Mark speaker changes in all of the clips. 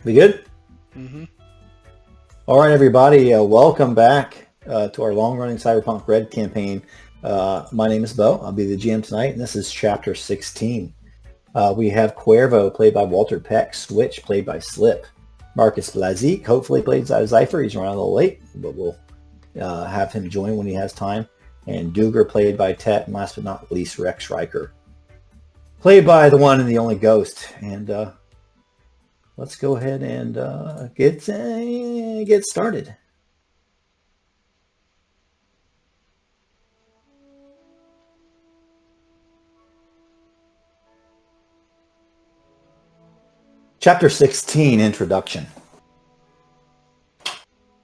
Speaker 1: We good?
Speaker 2: Mm-hmm.
Speaker 1: All right, everybody. Welcome back to our long-running Cyberpunk Red campaign. My name is Bo. I'll be the GM tonight, and this is Chapter 16. We have Cuervo, played by Walter Peck, Switch, played by Slip, Marcus Blazik, hopefully played by Zypher. He's running a little late, but we'll have him join when he has time. And Duger, played by Tet, and last but not least, Rex Riker, played by the one and the only Ghost. And let's go ahead and get started. Chapter 16, Introduction.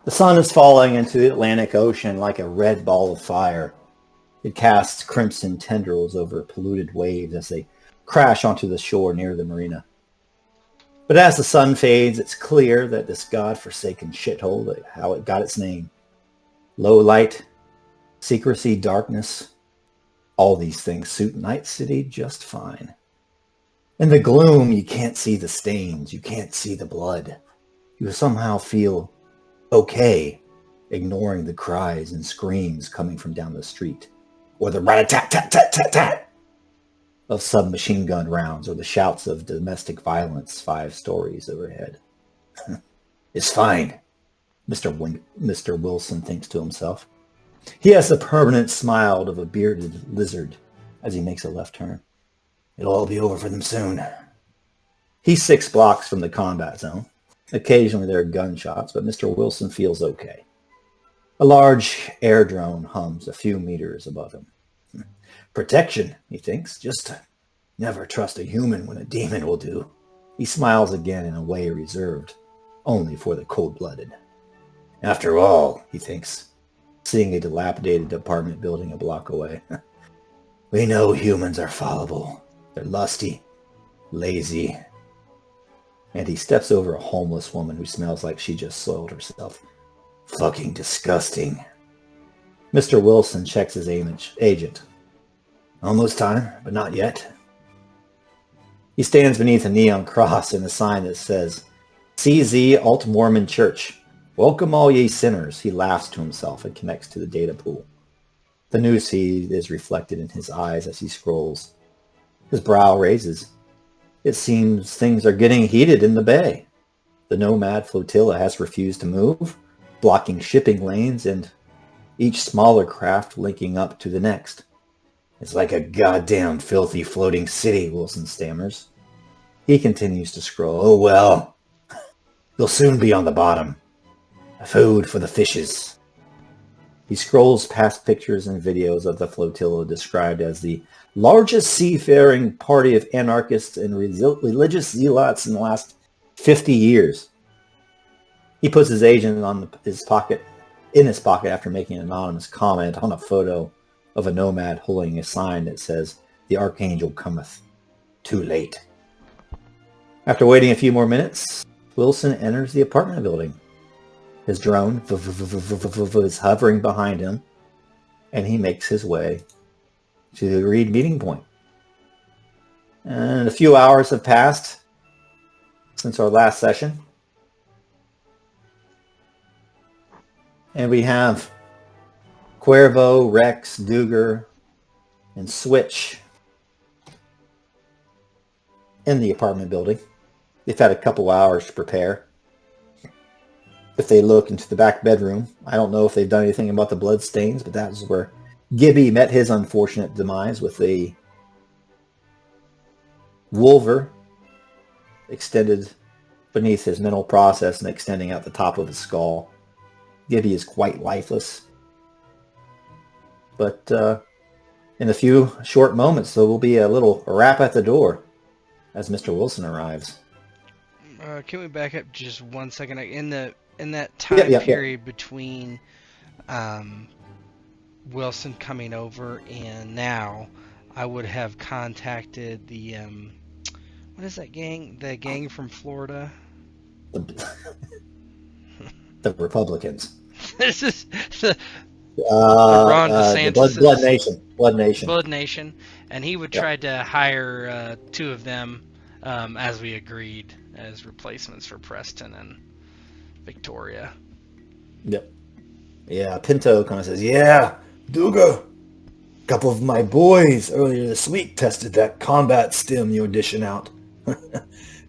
Speaker 1: The sun is falling into the Atlantic Ocean like a red ball of fire. It casts crimson tendrils over polluted waves as they crash onto the shore near the marina. But as the sun fades, it's clear that this god-forsaken shithole, how it got its name. Low light, secrecy, darkness, all these things suit Night City just fine. In the gloom, you can't see the stains, you can't see the blood. You somehow feel okay, ignoring the cries and screams coming from down the street, or the rat-a-tat-tat-tat-tat-tat of submachine gun rounds, or the shouts of domestic violence 5 stories overhead. It's fine, Mr. Wilson thinks to himself. He has the permanent smile of a bearded lizard as he makes a left turn. It'll all be over for them soon. He's 6 blocks from the combat zone. Occasionally there are gunshots, but Mr. Wilson feels okay. A large air drone hums a few meters above him. Protection, he thinks. Just never trust a human when a demon will do. He smiles again in a way reserved only for the cold-blooded. After all, he thinks, seeing a dilapidated apartment building a block away, we know humans are fallible. They're lusty, lazy. And he steps over a homeless woman who smells like she just soiled herself. Fucking disgusting. Mr. Wilson checks his agent. Almost time, but not yet. He stands beneath a neon cross and a sign that says, CZ Alt Mormon Church. Welcome all ye sinners. He laughs to himself and connects to the data pool. The newsfeed is reflected in his eyes as he scrolls. His brow raises. It seems things are getting heated in the bay. The Nomad flotilla has refused to move, blocking shipping lanes and each smaller craft linking up to the next. It's like a goddamn filthy floating city, Wilson stammers. He continues to scroll. Oh well, they'll soon be on the bottom. Food for the fishes. He scrolls past pictures and videos of the flotilla described as the largest seafaring party of anarchists and religious zealots in the last 50 years. He puts his agent in his pocket after making an anonymous comment on a photo of a nomad holding a sign that says, "The Archangel cometh. Too late." After waiting a few more minutes, Wilson enters the apartment building. His drone is hovering behind him, and he makes his way to the agreed meeting point. And a few hours have passed since our last session. And we have Cuervo, Rex, Duger, and Switch in the apartment building. They've had a couple hours to prepare. If they look into the back bedroom, I don't know if they've done anything about the blood stains, but that was where Gibby met his unfortunate demise, with a Wolver extended beneath his mental process and extending out the top of his skull. Gibby is quite lifeless. But in a few short moments, there will be a little rap at the door as Mr. Wilson arrives.
Speaker 2: Can we back up just 1 second? In that time period between Wilson coming over and now, I would have contacted the what is that gang? The gang from Florida.
Speaker 1: The Republicans.
Speaker 2: This is the Ron DeSantis.
Speaker 1: Blood Nation.
Speaker 2: Blood Nation, and he would try to hire 2 of them, as we agreed, as replacements for Preston and Victoria.
Speaker 1: Yep. Yeah, Pinto kind of says, "Yeah, Duga, a couple of my boys earlier this week tested that combat stim you're dishing out.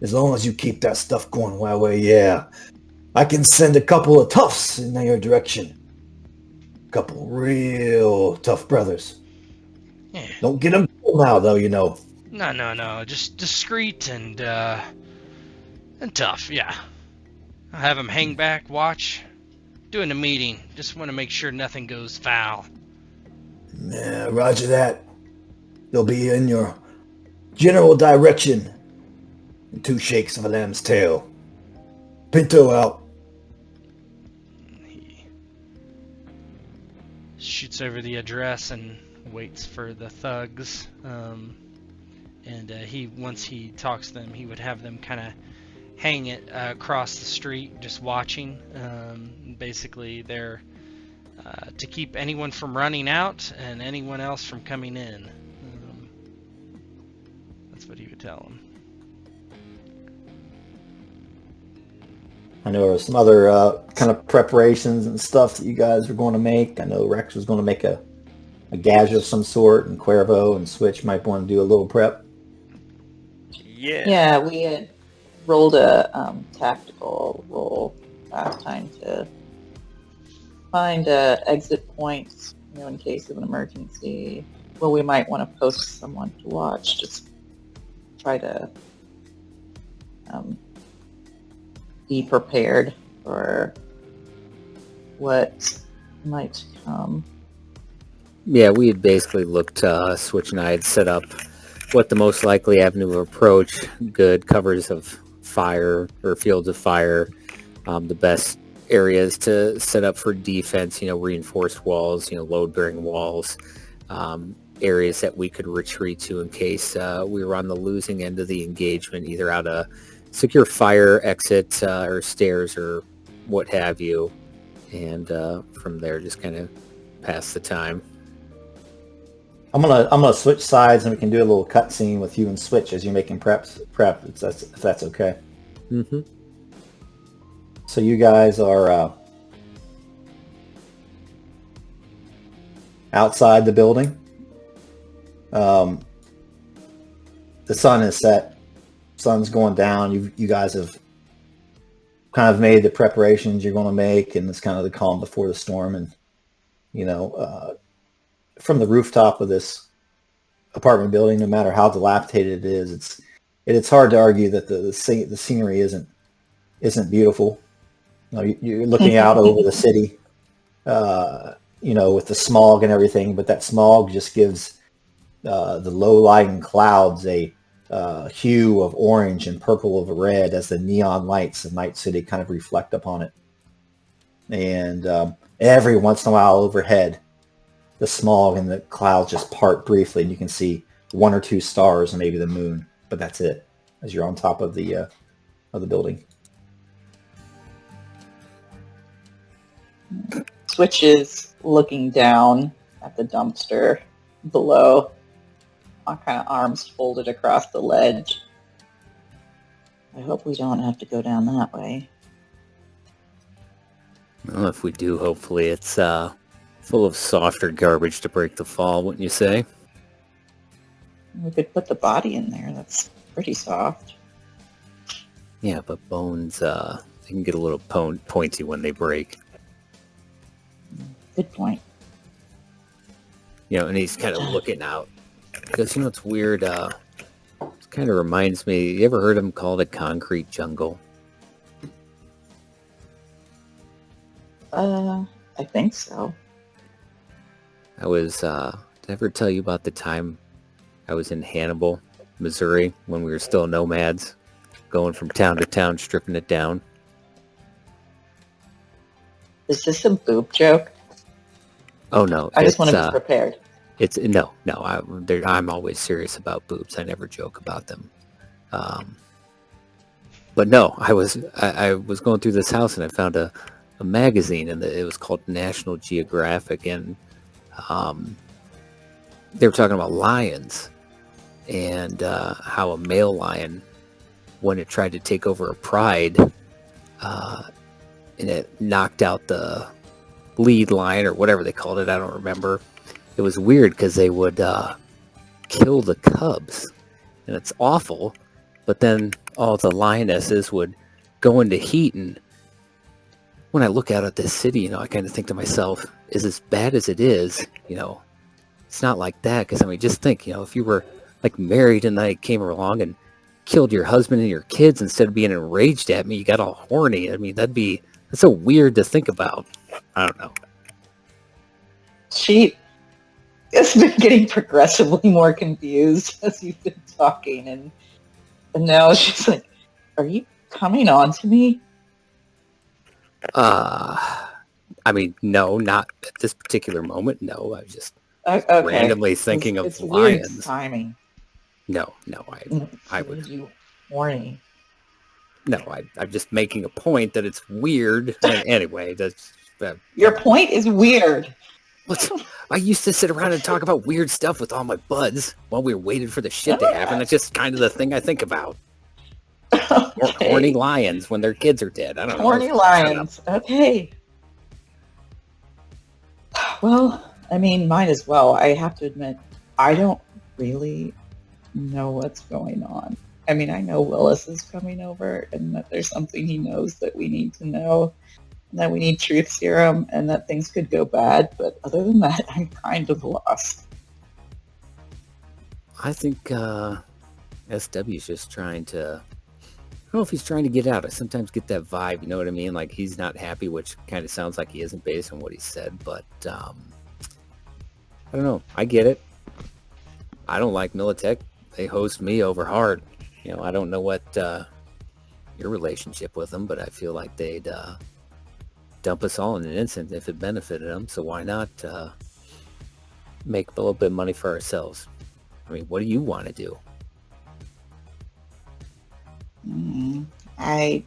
Speaker 1: As long as you keep that stuff going my way, yeah, I can send a couple of toughs in your direction. A couple real tough brothers.
Speaker 2: Yeah.
Speaker 1: Don't get them now, though, you know."
Speaker 2: No. Just discreet and tough, yeah. I'll have them hang back, watch, doing a meeting. Just want to make sure nothing goes foul.
Speaker 1: Yeah, roger that. They'll be in your general direction in 2 shakes of a lamb's tail. Pinto out.
Speaker 2: He shoots over the address and waits for the thugs. Once he talks to them, he would have them kind of hang it across the street, just watching. Basically, they're to keep anyone from running out and anyone else from coming in. That's what he would tell them.
Speaker 1: I know there were some other kind of preparations and stuff that you guys were going to make. I know Rex was going to make a gadget of some sort, and Cuervo and Switch might want to do a little prep.
Speaker 3: Yeah, we had rolled a tactical roll last time to find exit points, in case of an emergency. Well, we might want to post someone to watch. Just try to be prepared for what might come.
Speaker 4: Yeah, we had basically looked, Switch and I had set up what the most likely avenue of approach, good covers of fire or fields of fire, the best areas to set up for defense, reinforced walls, load-bearing walls, areas that we could retreat to in case we were on the losing end of the engagement, either out a secure fire exit or stairs or what have you, and from there just kind of pass the time.
Speaker 1: I'm gonna switch sides, and we can do a little cutscene with you and Switch as you're making prep if that's okay.
Speaker 4: Mm-hmm.
Speaker 1: So you guys are outside the building. The sun is set. Sun's going down. You guys have kind of made the preparations you're going to make, and it's kind of the calm before the storm. And from the rooftop of this apartment building, no matter how dilapidated it is, it's hard to argue that the scenery isn't beautiful. You're looking out over the city, with the smog and everything, but that smog just gives the low-lying clouds a hue of orange and purple of red as the neon lights of Night City kind of reflect upon it. And every once in a while overhead, the smog and the clouds just part briefly, and you can see 1 or 2 stars and maybe the moon, but that's it. as you're on top of the building.
Speaker 3: Switch is looking down at the dumpster below, all kind of arms folded across the ledge. I hope we don't have to go down that way.
Speaker 4: Well, if we do, hopefully it's full of softer garbage to break the fall, wouldn't you say?
Speaker 3: We could put the body in there. That's pretty soft.
Speaker 4: Yeah, but bones, they can get a little pointy when they break.
Speaker 3: Good point.
Speaker 4: You know, and he's kind of looking out. Because, you know, it's weird. It kind of reminds me, you ever heard him called a concrete jungle?
Speaker 3: I think so.
Speaker 4: I was, did I ever tell you about the time I was in Hannibal, Missouri, when we were still nomads, going from town to town, stripping it down?
Speaker 3: Is this a boob joke?
Speaker 4: Oh, no.
Speaker 3: I just want to be prepared.
Speaker 4: It's no. I'm always serious about boobs. I never joke about them. But no, I was going through this house and I found a magazine, and it was called National Geographic, and they were talking about lions and how a male lion, when it tried to take over a pride, and it knocked out the lead lion or whatever they called it. I don't remember. It was weird because they would kill the cubs, and it's awful. But then all the lionesses would go into heat, and when I look out at this city, you know, I kind of think to myself, is as bad as it is, you know, it's not like that. Because I mean, just think, you know, if you were like married and I came along and killed your husband and your kids instead of being enraged at me, you got all horny. I mean, that's so weird to think about. I don't know.
Speaker 3: She has been getting progressively more confused as you've been talking, and now she's like, "Are you coming on to me?"
Speaker 4: I mean, no, not at this particular moment. No, I was just
Speaker 3: Okay.
Speaker 4: randomly thinking
Speaker 3: it's
Speaker 4: of
Speaker 3: weird
Speaker 4: lions.
Speaker 3: timing.
Speaker 4: No, I would.
Speaker 3: You horny.
Speaker 4: No, I'm just making a point that it's weird. And anyway, that's
Speaker 3: Your point is weird.
Speaker 4: I used to sit around and talk about weird stuff with all my buds while we were waiting for the shit to happen. That's just kind of the thing I think about. Or
Speaker 3: Okay.
Speaker 4: horny lions when their kids are dead. I don't know.
Speaker 3: Horny lions. Okay. Well, I mean, might as well. I have to admit, I don't really know what's going on. I mean, I know Willis is coming over and that there's something he knows that we need to know, and that we need Truth Serum, and that things could go bad. But other than that, I'm kind of lost.
Speaker 4: I think SW's just trying to... I don't know if he's trying to get out. I sometimes get that vibe, you know what I mean? Like he's not happy, which kind of sounds like he isn't based on what he said, but I don't know. I get it. I don't like Militech. They host me over hard. You know, I don't know what your relationship with them, but I feel like they'd dump us all in an instant if it benefited them. So why not make a little bit of money for ourselves? I mean, what do you want to do?
Speaker 3: I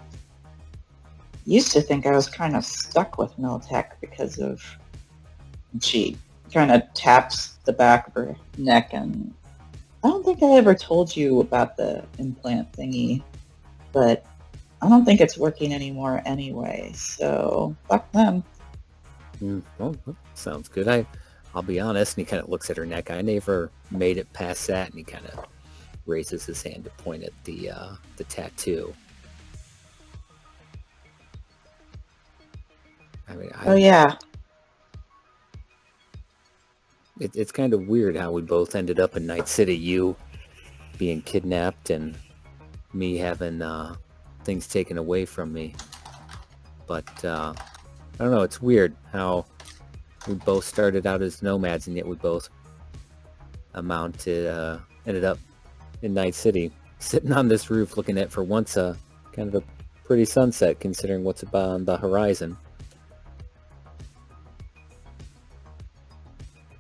Speaker 3: used to think I was kind of stuck with Militech because of she kind of taps the back of her neck, and I don't think I ever told you about the implant thingy, but I don't think it's working anymore anyway, so fuck them.
Speaker 4: Well, sounds good. I'll be honest, and he kind of looks at her neck. I never made it past that, and he kind of raises his hand to point at the tattoo. I mean,
Speaker 3: Oh yeah.
Speaker 4: It's kind of weird how we both ended up in Night City. You being kidnapped and me having things taken away from me. But I don't know. It's weird how we both started out as nomads and yet we both ended up in Night City, sitting on this roof looking at, for once, kind of a pretty sunset considering what's on the horizon.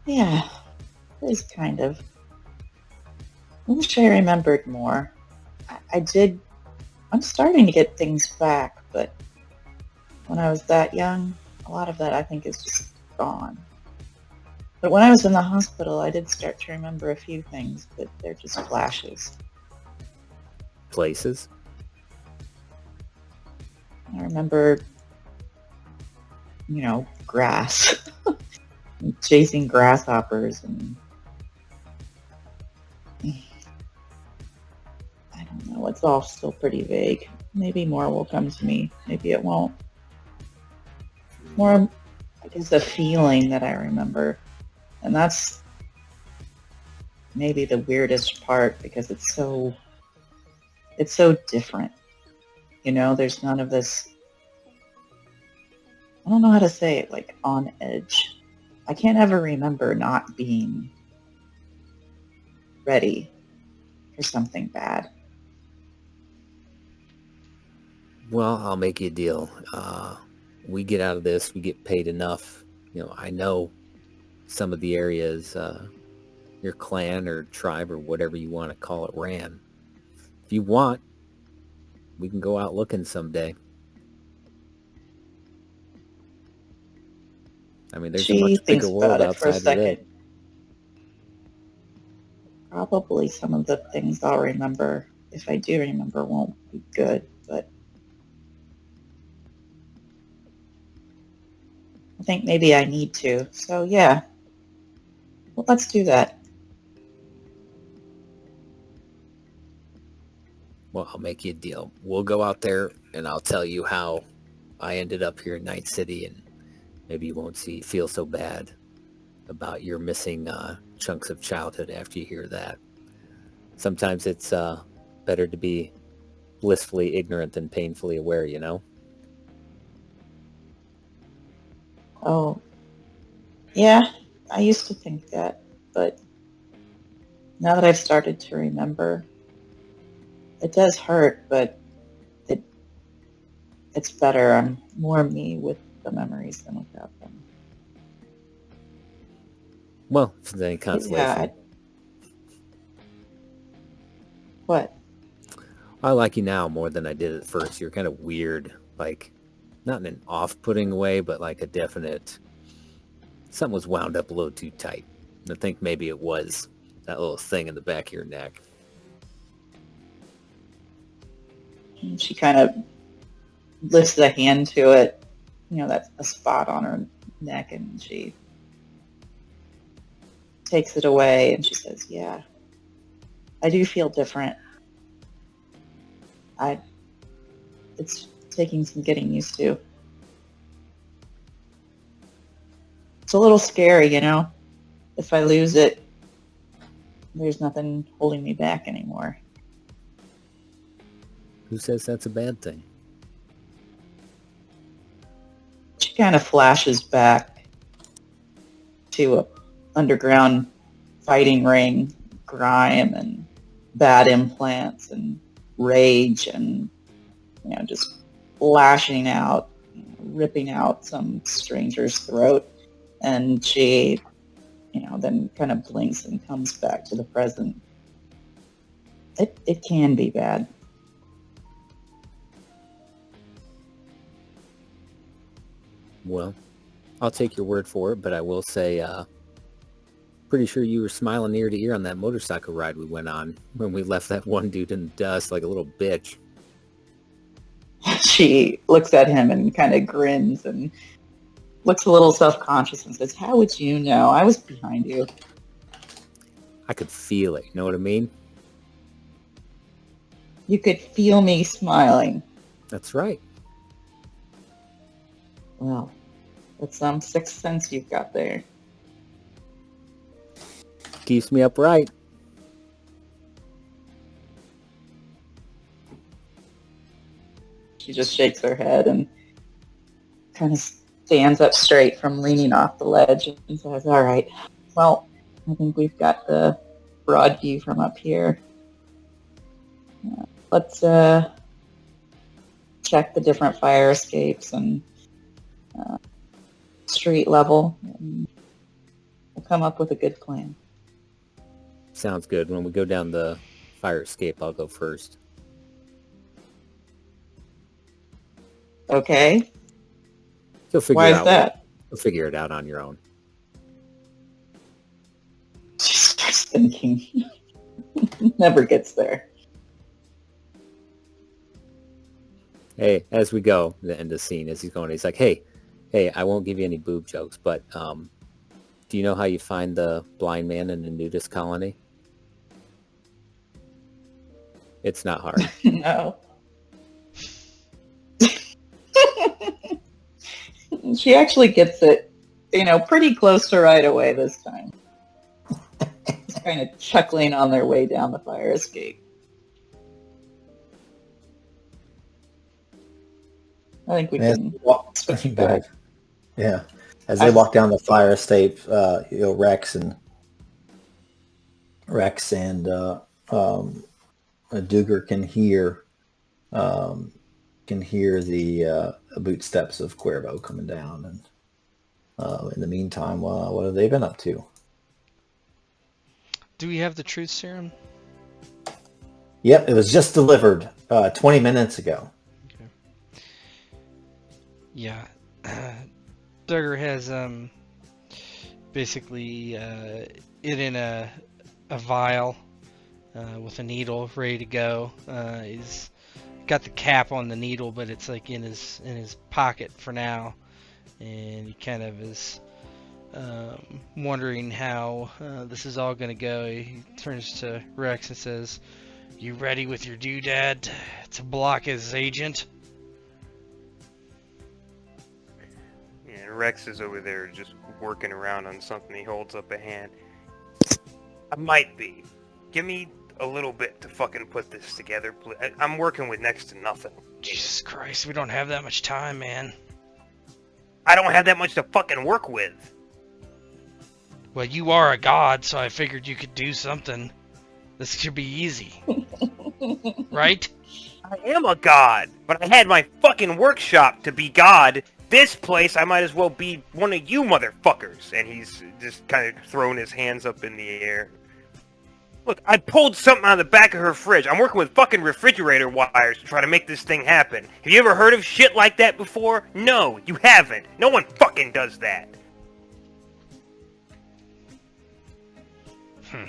Speaker 3: Yeah, it is kind of. I wish I remembered more. I'm starting to get things back, but when I was that young, a lot of that I think is just gone. But when I was in the hospital, I did start to remember a few things, but they're just flashes.
Speaker 4: Places?
Speaker 3: I remember, grass, chasing grasshoppers, and I don't know. It's all still pretty vague. Maybe more will come to me. Maybe it won't. More, I guess, a feeling that I remember. And that's maybe the weirdest part because it's so different. There's none of this, I don't know how to say it, like on edge. I can't ever remember not being ready for something bad.
Speaker 4: Well, I'll make you a deal. We get out of this, we get paid enough. I know some of the areas your clan or tribe or whatever you want to call it ran. If you want, we can go out looking someday. I mean, there's a much bigger world outside of it.
Speaker 3: Probably some of the things I'll remember, if I do remember, won't be good, but I think maybe I need to. So yeah, well, let's do that.
Speaker 4: Well, I'll make you a deal. We'll go out there and I'll tell you how I ended up here in Night City, and maybe you won't feel so bad about your missing chunks of childhood after you hear that. Sometimes it's better to be blissfully ignorant than painfully aware,
Speaker 3: Oh, yeah, I used to think that, but now that I've started to remember, it does hurt, but it's better. I'm more me with the memories than without them.
Speaker 4: Well, if there's any consolation.
Speaker 3: What?
Speaker 4: I like you now more than I did at first. You're kind of weird, like, not in an off-putting way, but like a definite, something was wound up a little too tight. I think maybe it was that little thing in the back of your neck.
Speaker 3: And she kind of lifts the hand to it, that's a spot on her neck, and she takes it away and she says, yeah, I do feel different. It's taking some getting used to. It's a little scary, if I lose it, there's nothing holding me back anymore.
Speaker 4: Who says that's a bad thing?
Speaker 3: She kind of flashes back to a underground fighting ring, grime and bad implants and rage and, just lashing out, ripping out some stranger's throat. And she, then kind of blinks and comes back to the present. It can be bad.
Speaker 4: Well, I'll take your word for it, but I will say, pretty sure you were smiling ear to ear on that motorcycle ride we went on when we left that one dude in the dust like a little bitch.
Speaker 3: She looks at him and kind of grins and looks a little self-conscious and says, how would you know? I was behind you.
Speaker 4: I could feel it, you know what I mean?
Speaker 3: You could feel me smiling.
Speaker 4: That's right.
Speaker 3: Well, that's some sixth sense you've got there.
Speaker 4: Keeps me upright.
Speaker 3: She just shakes her head and kind of stands up straight from leaning off the ledge and says, all right, well, I think we've got the broad view from up here. Let's check the different fire escapes and street level, and we'll come up with a good plan.
Speaker 4: Sounds good. When we go down the fire escape, I'll go first.
Speaker 3: Okay.
Speaker 4: You'll figure
Speaker 3: Why
Speaker 4: it
Speaker 3: is
Speaker 4: out.
Speaker 3: that?
Speaker 4: You'll figure it out on your own.
Speaker 3: She starts thinking. Never gets there.
Speaker 4: Hey, as we go, the end of the scene, as he's going, he's like, hey, I won't give you any boob jokes, but do you know how you find the blind man in the nudist colony? It's not hard.
Speaker 3: No. She actually gets it, pretty close to right away this time. Just kind of chuckling on their way down the fire escape. I think we can switch
Speaker 1: Go ahead.
Speaker 3: back.
Speaker 1: Yeah. As they walk down the fire escape, Rex and Duger can hear the bootsteps of Cuervo coming down. And in the meantime, what have they been up to?
Speaker 2: Do we have the truth serum?
Speaker 1: Yep, it was just delivered 20 minutes ago.
Speaker 2: Okay. Yeah. Duggar has basically it in a vial with a needle ready to go. He's got the cap on the needle, but it's like in his pocket for now, and he kind of is wondering how this is all going to go. He turns to Rex and says, "You ready with your doodad to block his agent?"
Speaker 5: Yeah, Rex is over there just working around on something. He holds up a hand. I might be. Give me a little bit to fucking put this together, please. I'm working with next to nothing.
Speaker 2: Jesus Christ, we don't have that much time, man.
Speaker 5: I don't have that much to fucking work with.
Speaker 2: Well, you are a god, so I figured you could do something. This should be easy. Right?
Speaker 5: I am a god, but I had my fucking workshop to be god. This place, I might as well be one of you motherfuckers. And he's just kind of throwing his hands up in the air. Look, I pulled something out of the back of her fridge. I'm working with fucking refrigerator wires to try to make this thing happen. Have you ever heard of shit like that before? No, you haven't. No one fucking does that.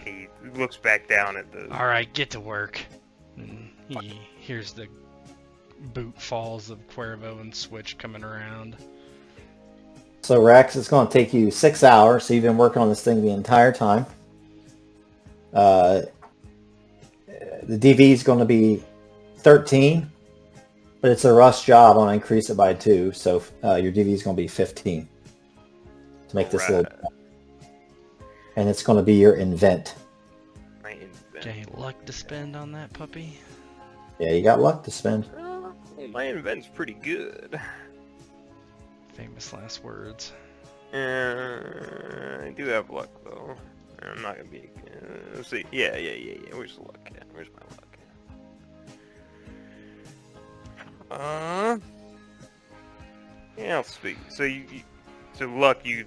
Speaker 5: He looks back down at the...
Speaker 2: Alright, get to work. And he hears the boot falls of Cuervo and Switch coming around.
Speaker 1: So Rex, it's going to take you 6 hours. So you've been working on this thing the entire time. The DV is going to be 13, but it's a rush job. I want to increase it by 2, so your DV is going to be 15 to make this little. And it's going to be your invent.
Speaker 5: My invent.
Speaker 2: Okay, luck to spend on that puppy.
Speaker 1: Yeah, you got luck to spend.
Speaker 5: My invent's pretty good.
Speaker 2: Famous last words.
Speaker 5: I do have luck though. I'm not gonna be. Let's see. Yeah. Where's the luck at? Where's my luck? Yeah, I'll speak. So so luck you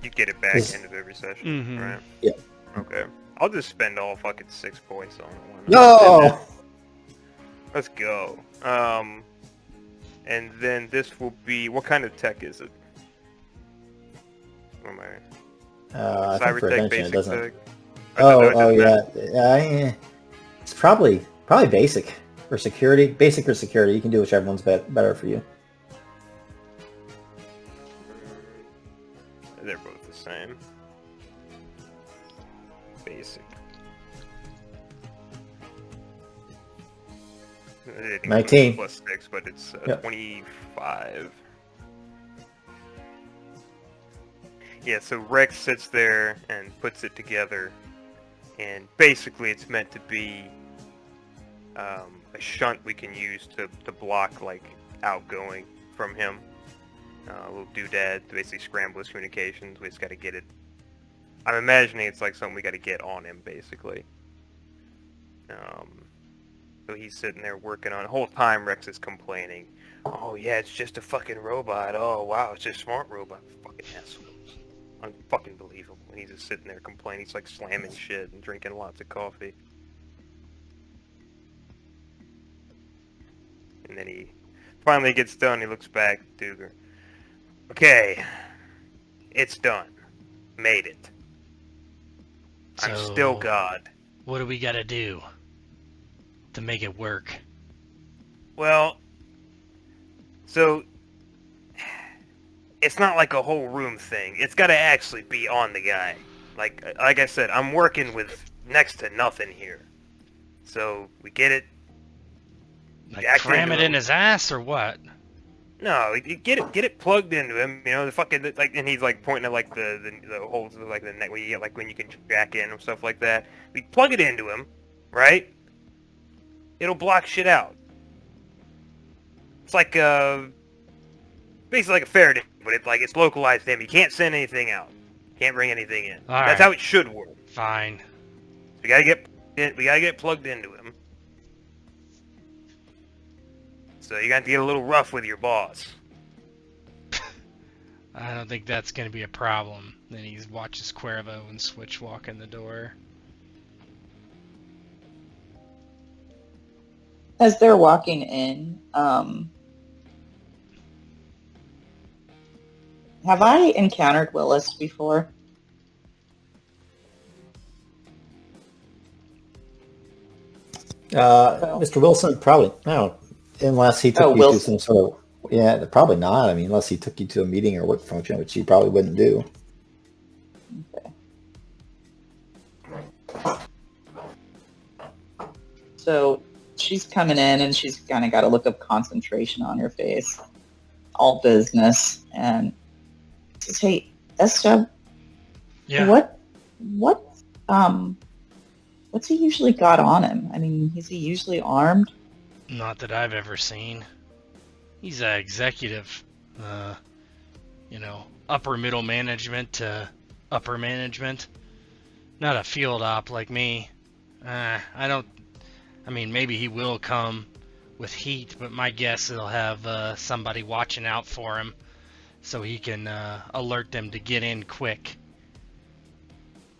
Speaker 5: get it back end of every session, right?
Speaker 1: Yeah.
Speaker 5: Okay. I'll just spend all fucking 6 points on it.
Speaker 1: No.
Speaker 5: Let's go. And then this will be, what kind of tech is it? What am I?
Speaker 1: I think for
Speaker 5: Cybertech,
Speaker 1: invention,
Speaker 5: basic
Speaker 1: it doesn't.
Speaker 5: tech?
Speaker 1: Yeah. It's probably basic or security. Basic or security. You can do whichever one's better for you.
Speaker 5: They're both the same. Basic.
Speaker 1: 19
Speaker 5: plus 6, but it's 25. Yeah, so Rex sits there and puts it together, and basically it's meant to be a shunt we can use to block like outgoing from him. A little doodad to basically scramble his communications. We just got to get it. I'm imagining it's like something we got to get on him, basically. So he's sitting there working on it. The whole time Rex is complaining. Oh yeah, it's just a fucking robot. Oh wow, it's just a smart robot. Fucking assholes. Unfucking believable. And he's just sitting there complaining. He's like slamming shit and drinking lots of coffee. And then he finally gets done, he looks back at Duger. Okay, it's done. Made it. I'm
Speaker 2: So,
Speaker 5: still God.
Speaker 2: What do we gotta do to make it work?
Speaker 5: Well, so it's not like a whole room thing. It's got to actually be on the guy. Like I said, I'm working with next to nothing here. So we get it.
Speaker 2: Like
Speaker 5: Jack
Speaker 2: cram
Speaker 5: into
Speaker 2: it in
Speaker 5: him.
Speaker 2: his ass or what?
Speaker 5: No, you get it plugged into him. You know, the fucking like, and he's like pointing at like the holes of like the neck where you get like when you can jack in and stuff like that. We plug it into him, right? It'll block shit out. It's like basically like a Faraday, but it's localized to him. You can't send anything out. Can't bring anything in.
Speaker 2: All
Speaker 5: That's
Speaker 2: right.
Speaker 5: how it should work.
Speaker 2: Fine.
Speaker 5: We gotta get it plugged into him. So you got to get a little rough with your boss.
Speaker 2: I don't think that's gonna be a problem. Then he watches Cuervo and Switch walk in the door.
Speaker 3: As they're walking in, have I encountered Willis before?
Speaker 1: Mr. Wilson, probably no, unless he took you to
Speaker 3: Wilson.
Speaker 1: some sort of probably not. I mean, unless he took you to a meeting or work function, which he probably wouldn't do.
Speaker 3: Okay. So she's coming in and she's kind of got a look of concentration on her face, all business, and says, "Hey, Esteb,
Speaker 2: Yeah.
Speaker 3: what's he usually got on him? I mean, is he usually armed?"
Speaker 2: Not that I've ever seen. He's an executive. Upper middle management to upper management. Not a field op like me. Maybe he will come with heat, but my guess he'll have somebody watching out for him so he can alert them to get in quick.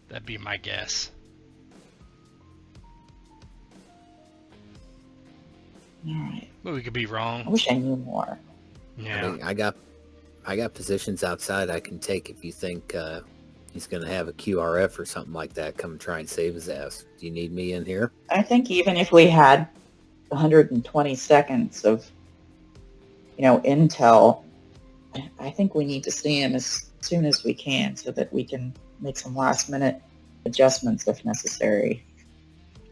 Speaker 2: That'd be my guess.
Speaker 3: All right.
Speaker 2: But we could be
Speaker 3: I
Speaker 2: wrong.
Speaker 3: wish I knew more.
Speaker 2: Yeah.
Speaker 4: I mean, I got positions outside I can take if you think he's going to have a QRF or something like that come and try and save his ass. Do you need me in here?
Speaker 3: I think even if we had 120 seconds of, intel, I think we need to see him as soon as we can so that we can make some last-minute adjustments if necessary.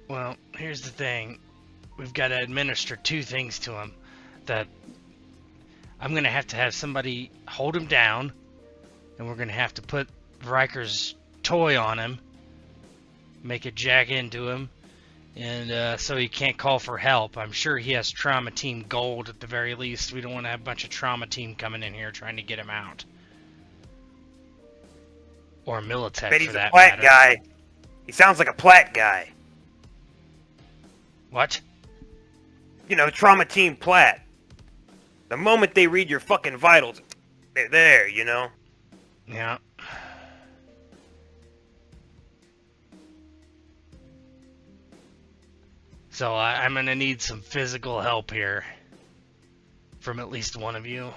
Speaker 2: Well, here's the thing. We've got to administer two things to him. That I'm going to have somebody hold him down, and we're going to have to put Riker's toy on him, make it jack into him, and so he can't call for help. I'm sure he has Trauma Team Gold at the very least. We don't want to have a bunch of Trauma Team coming in here trying to get him out. Or Militech,
Speaker 5: Bet he's
Speaker 2: for
Speaker 5: a
Speaker 2: that
Speaker 5: Platt
Speaker 2: matter.
Speaker 5: guy. He sounds like a Platt guy.
Speaker 2: What?
Speaker 5: Trauma Team Platt. The moment they read your fucking vitals, they're there,
Speaker 2: Yeah. So I'm going to need some physical help here from at least one of you.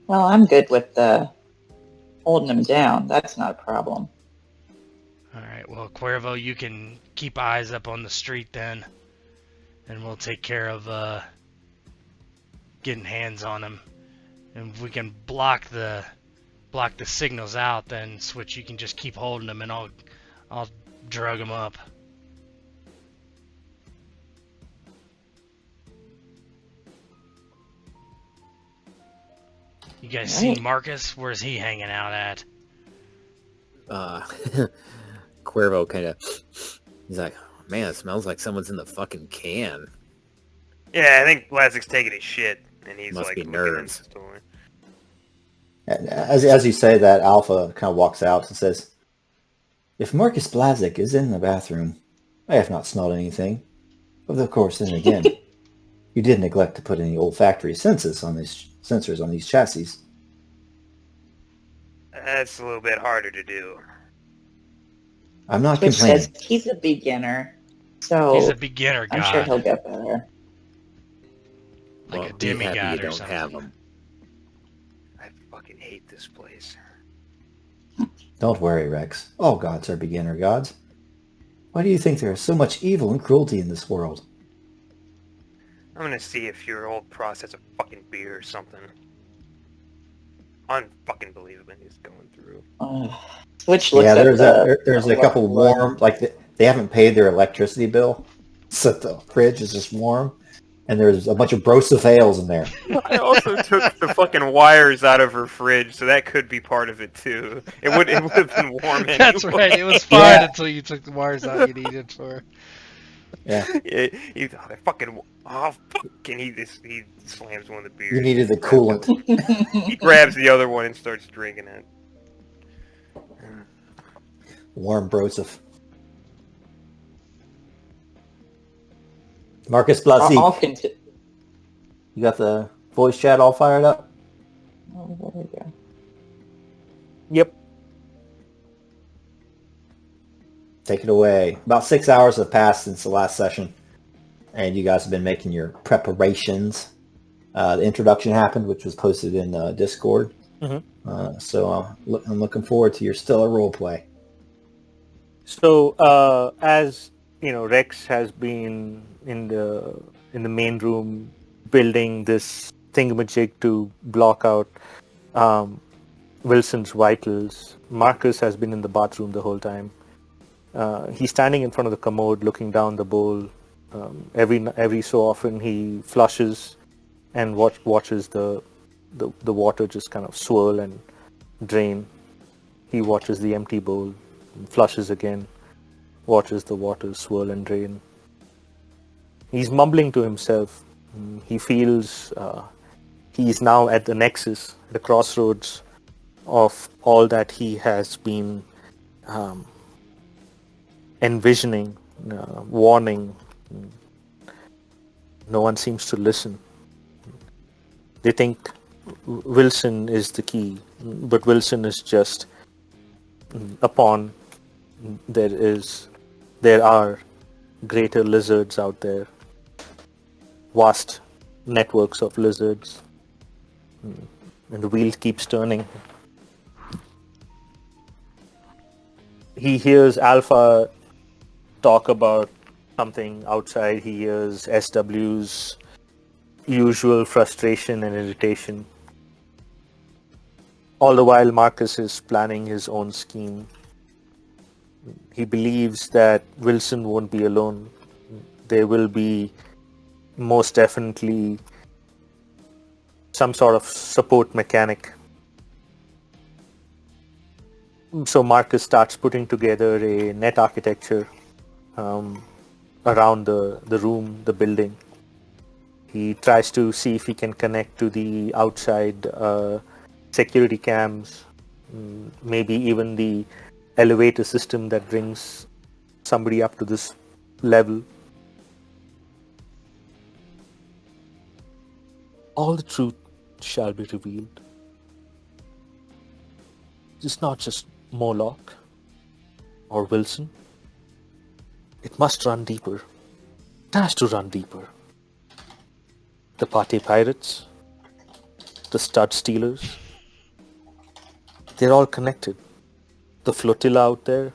Speaker 3: Well, I'm good with holding him down. That's not a problem.
Speaker 2: Alright, well, Cuervo, you can keep eyes up on the street then. And we'll take care of getting hands on him. And if we can block the signals out, then Switch, you can just keep holding him and I'll drug him up. You guys seen Marcus? Where's he hanging out at?
Speaker 4: Cuervo kind of, he's like, man, it smells like someone's in the fucking can.
Speaker 5: Yeah, I think Blazik's taking his shit, and he's
Speaker 4: Must
Speaker 5: like
Speaker 4: be
Speaker 5: looking in
Speaker 4: nerves.
Speaker 5: the store.
Speaker 1: And as you say that, Alpha kind of walks out and says, "If Marcus Blazik is in the bathroom, I have not smelled anything. But of course, then again, you did neglect to put any olfactory sensors on these chassis."
Speaker 5: That's a little bit harder to do.
Speaker 1: I'm not
Speaker 3: Which
Speaker 1: complaining.
Speaker 3: says he's a beginner, so
Speaker 2: He's a beginner guy.
Speaker 3: I'm sure he'll get better.
Speaker 2: Like
Speaker 4: Well,
Speaker 2: a
Speaker 4: be happy you
Speaker 2: demigod or
Speaker 4: don't
Speaker 2: something.
Speaker 4: have them.
Speaker 5: I fucking hate this place.
Speaker 1: Don't worry, Rex. All gods are beginner gods. Why do you think there is so much evil and cruelty in this world?
Speaker 5: I'm gonna see if your old Pross has a fucking beer or something. Unfucking believable he's going through.
Speaker 3: Switch looks
Speaker 1: Yeah,
Speaker 3: at
Speaker 1: there's a couple warm, like they haven't paid their electricity bill, so the fridge is just warm, and there's a bunch of Broseph ales in there.
Speaker 5: I also took the fucking wires out of her fridge, so that could be part of it too. It would have been warm anyway.
Speaker 2: That's right. It was fine
Speaker 1: Yeah.
Speaker 2: until you took the wires out you needed for.
Speaker 1: Yeah,
Speaker 5: Yeah, he fucking fuck, and he slams one of the beers.
Speaker 1: you needed the coolant.
Speaker 5: He grabs the other one and starts drinking it.
Speaker 1: Warm Broseph. Marcus Blasik,
Speaker 3: I'll continue.
Speaker 1: you got the voice chat all fired up?
Speaker 3: Oh, there we go.
Speaker 5: Yep.
Speaker 1: Take it away. About 6 hours have passed since the last session, and you guys have been making your preparations. The introduction happened, which was posted in Discord.
Speaker 5: Mm-hmm.
Speaker 1: So I'm looking forward to your stellar roleplay.
Speaker 6: So, as you know, Rex has been in the main room building this thingamajig to block out Wilson's vitals. Marcus has been in the bathroom the whole time. He's standing in front of the commode, looking down the bowl. Every so often, he flushes and watches the water just kind of swirl and drain. He watches the empty bowl, flushes again, watches the water swirl and drain. He's mumbling to himself. He feels he's now at the nexus, the crossroads of all that he has been envisioning, warning. No one seems to listen. They think Wilson is the key, but Wilson is just a pawn. There are greater lizards out there, vast networks of lizards, and the wheel keeps turning. He hears Alpha talk about something outside. He hears SW's usual frustration and irritation. All the while, Marcus is planning his own scheme. He believes that Wilson won't be alone. There will be most definitely some sort of support mechanic. So Marcus starts putting together a net architecture around the room, the building. He tries to see if he can connect to the outside security cams, maybe even the elevator system that brings somebody up to this level. All the truth shall be revealed. It's not just Moloch or Wilson. It must run deeper. It has to run deeper. The party pirates, the stud stealers, they're all connected. The flotilla out there,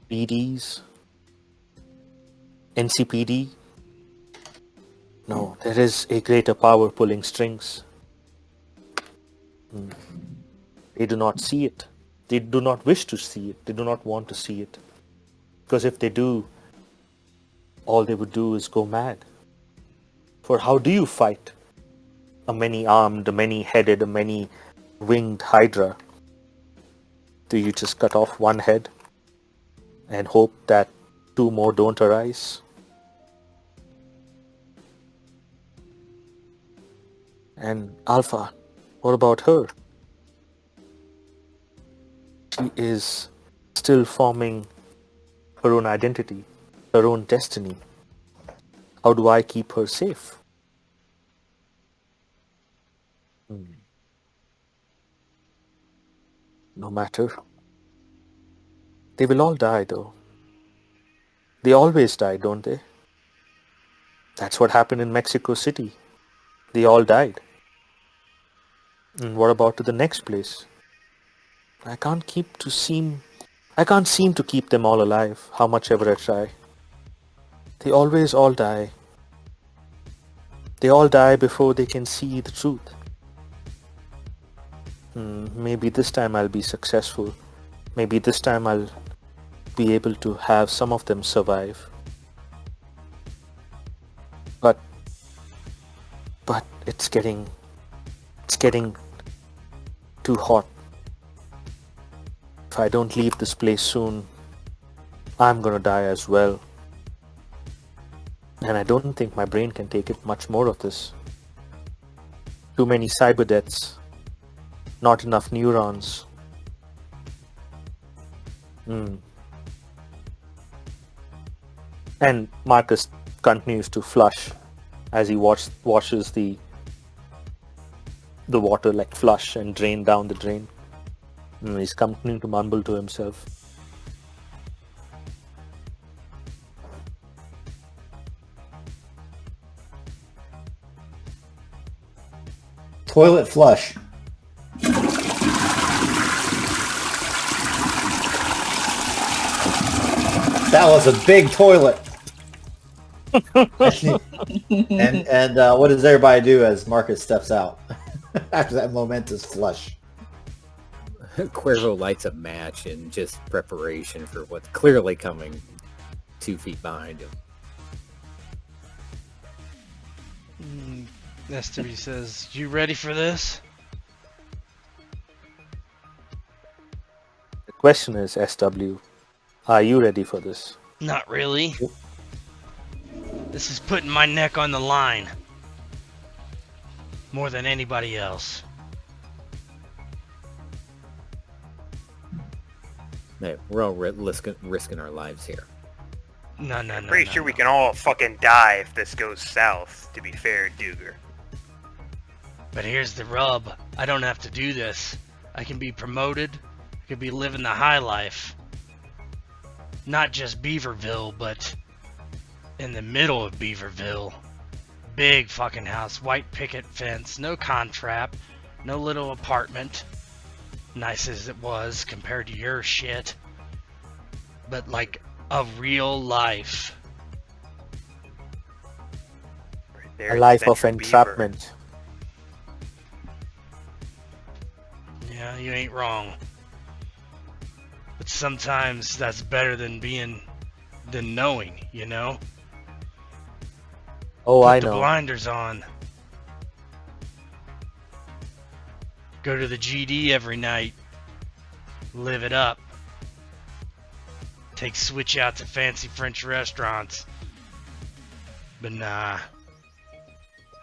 Speaker 6: BDs, NCPD. No, there is a greater power pulling strings. They do not see it. They do not wish to see it. They do not want to see it. Because if they do, all they would do is go mad. For how do you fight a many-armed, a many-headed, a many-winged hydra? Do you just cut off one head and hope that two more don't arise? And Alpha, what about her? She is still forming her own identity, her own destiny. How do I keep her safe? No matter. They will all die though. They always die, don't they? That's what happened in Mexico City. They all died. And what about to the next place? I can't seem to keep them all alive, how much ever I try. They always all die. They all die before they can see the truth. Maybe this time I'll be successful. Maybe this time I'll be able to have some of them survive. But it's getting too hot. If I don't leave this place soon, I'm gonna die as well. And I don't think my brain can take it much more of this. Too many cyber deaths. Not enough neurons. And Marcus continues to flush as he washes the water, like flush and drain down the drain. He's continuing to mumble to himself.
Speaker 1: Toilet flush. That was a big toilet. and what does everybody do as Marcus steps out after that momentous flush?
Speaker 4: Cuervo lights a match in just preparation for what's clearly coming 2 feet behind him.
Speaker 2: SW says, "You ready for this?"
Speaker 6: The question is, SW, are you ready for this?
Speaker 2: Not really. This is putting my neck on the line. More than anybody else.
Speaker 4: Hey, we're all risking our lives here.
Speaker 2: No.
Speaker 5: Pretty sure we can all fucking die if this goes south, to be fair, Duger.
Speaker 2: But here's the rub. I don't have to do this. I can be promoted. I could be living the high life. Not just Beaverville, but in the middle of Beaverville. Big fucking house, white picket fence, no contrap, no little apartment. Nice as it was compared to your shit. But like a real life.
Speaker 5: Right there,
Speaker 6: A life of
Speaker 5: Central Beaver.
Speaker 6: entrapment.
Speaker 2: Yeah, you ain't wrong. But sometimes that's better than knowing, you know?
Speaker 6: Oh,
Speaker 2: Put
Speaker 6: I
Speaker 2: the
Speaker 6: know.
Speaker 2: blinders on. Go to the GD every night. Live it up. Take Switch out to fancy French restaurants. But nah.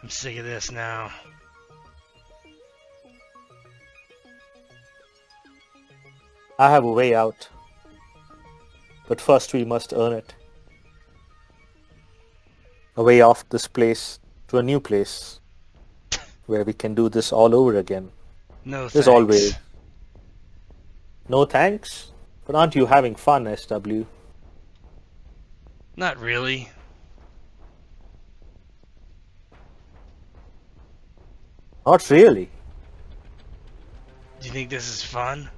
Speaker 2: I'm sick of this now.
Speaker 6: I have a way out. But first we must earn it. A way off this place to a new place where we can do this all over again.
Speaker 2: No thanks.
Speaker 6: There's always. No thanks? But aren't you having fun, SW?
Speaker 2: Not really.
Speaker 6: Not really.
Speaker 2: Do you think this is fun?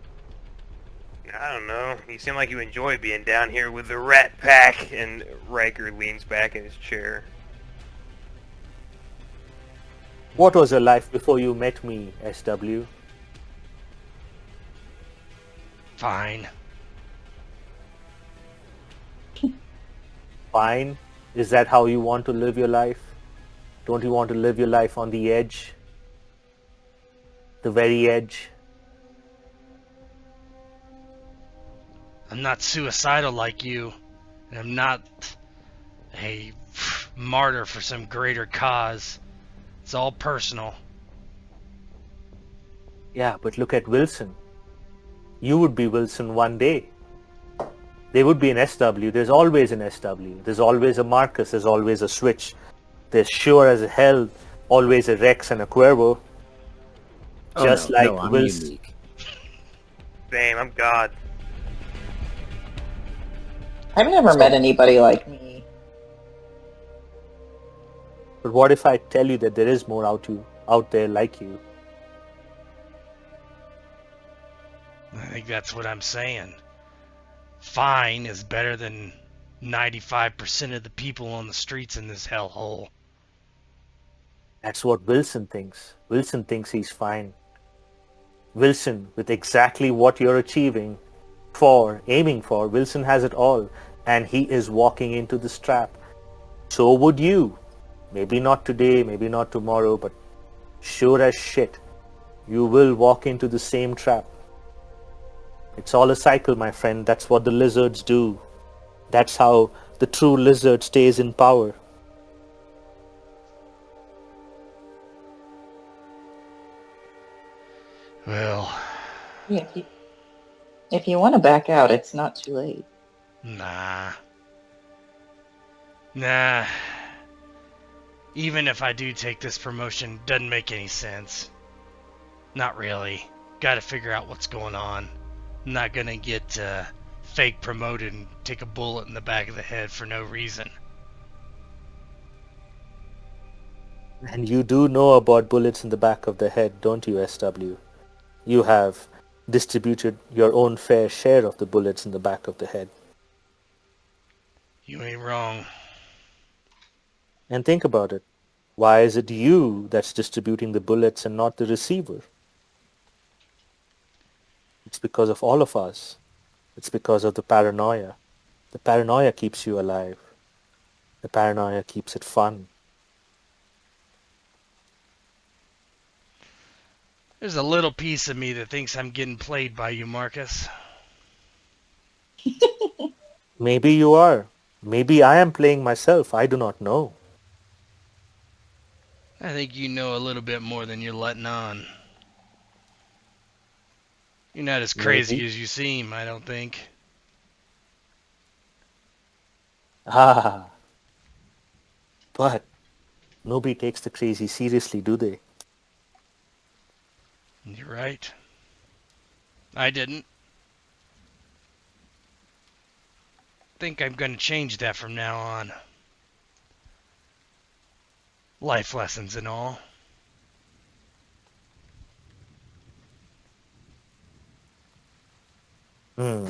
Speaker 5: I don't know. You seem like you enjoy being down here with the Rat Pack, and Riker leans back in his chair.
Speaker 6: What was your life before you met me, SW?
Speaker 2: Fine.
Speaker 6: Fine? Is that how you want to live your life? Don't you want to live your life on the edge? The very edge?
Speaker 2: I'm not suicidal like you, and I'm not a martyr for some greater cause. It's all personal.
Speaker 6: Yeah, but look at Wilson. You would be Wilson one day. There would be an SW. There's always an SW. There's always a Marcus. There's always a Switch. There's sure as hell always a Rex and a Cuervo. Just like
Speaker 4: I'm
Speaker 6: Wilson.
Speaker 4: unique.
Speaker 5: Damn, I'm God.
Speaker 3: I've never met anybody like me.
Speaker 6: But what if I tell you that there is more out there like you?
Speaker 2: I think that's what I'm saying. Fine is better than 95% of the people on the streets in this hellhole.
Speaker 6: That's what Wilson thinks. Wilson thinks he's fine. Wilson, with exactly what you're aiming for, Wilson has it all, and he is walking into this trap. So would you. Maybe not today, maybe not tomorrow, but sure as shit, you will walk into the same trap. It's all a cycle, my friend. That's what the lizards do. That's how the true lizard stays in power.
Speaker 2: Well,
Speaker 3: Yeah, if you want to back out, it's not too late.
Speaker 2: nah. Even if I do take this promotion, doesn't make any sense. Not really. Gotta figure out what's going on. I'm not gonna get fake promoted and take a bullet in the back of the head for no reason.
Speaker 6: And you do know about bullets in the back of the head, don't you, SW? You have distributed your own fair share of the bullets in the back of the head.
Speaker 2: You ain't wrong.
Speaker 6: And think about it. Why is it you that's distributing the bullets and not the receiver? It's because of all of us. It's because of the paranoia. The paranoia keeps you alive. The paranoia keeps it fun.
Speaker 2: There's a little piece of me that thinks I'm getting played by you, Marcus.
Speaker 6: Maybe you are. Maybe I am playing myself. I do not know.
Speaker 2: I think you know a little bit more than you're letting on. You're not as crazy
Speaker 6: Maybe.
Speaker 2: as you seem, I don't think.
Speaker 6: Ah. But nobody takes the crazy seriously, do they?
Speaker 2: You're right. I didn't. Think I'm gonna change that from now on. Life lessons and all.
Speaker 6: When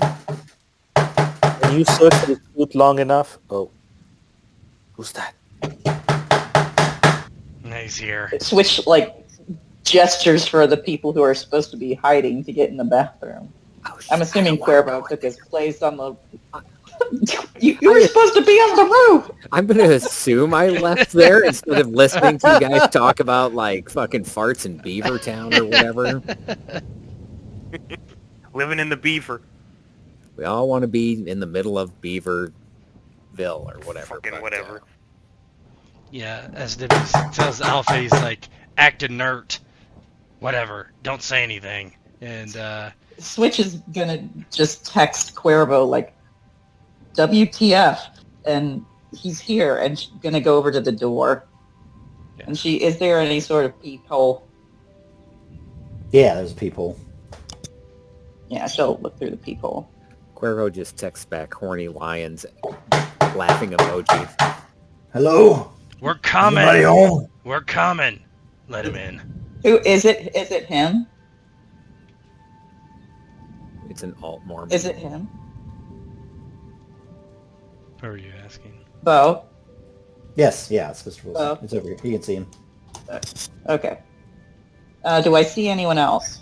Speaker 6: you search for the truth long enough... Oh. Who's that?
Speaker 2: He's here.
Speaker 3: Switch gestures for the people who are supposed to be hiding to get in the bathroom.
Speaker 4: Oh, shit.
Speaker 3: I'm assuming Cuervo took his place on the... you were supposed to be on the roof!
Speaker 4: I'm gonna assume I left there instead of listening to you guys talk about like fucking farts in Beavertown or whatever.
Speaker 5: Living in the beaver.
Speaker 4: We all want to be in the middle of Beaverville or whatever.
Speaker 5: Fucking
Speaker 4: but,
Speaker 5: whatever.
Speaker 2: Yeah, SW tells Alpha, he's like, act inert. Whatever. Don't say anything. And,
Speaker 3: Switch is gonna just text Cuervo, like, WTF, and he's here, and she's gonna go over to the door.
Speaker 2: Yeah.
Speaker 3: And is there any sort of peephole?
Speaker 1: Yeah, there's a peephole.
Speaker 3: Yeah, she'll look through the peephole.
Speaker 4: Cuervo just texts back horny lions laughing emoji.
Speaker 1: Hello?
Speaker 2: we're coming.
Speaker 1: Anybody home?
Speaker 2: We're coming. Let him in.
Speaker 3: Who is it? Is it him?
Speaker 4: It's an alt Mormon.
Speaker 3: Is it him?
Speaker 2: Who are you asking?
Speaker 3: Bo?
Speaker 1: Yes, yeah, it's Mr. Wilson.
Speaker 3: Oh.
Speaker 1: It's over here. You can see him.
Speaker 3: Okay. Do I see anyone else?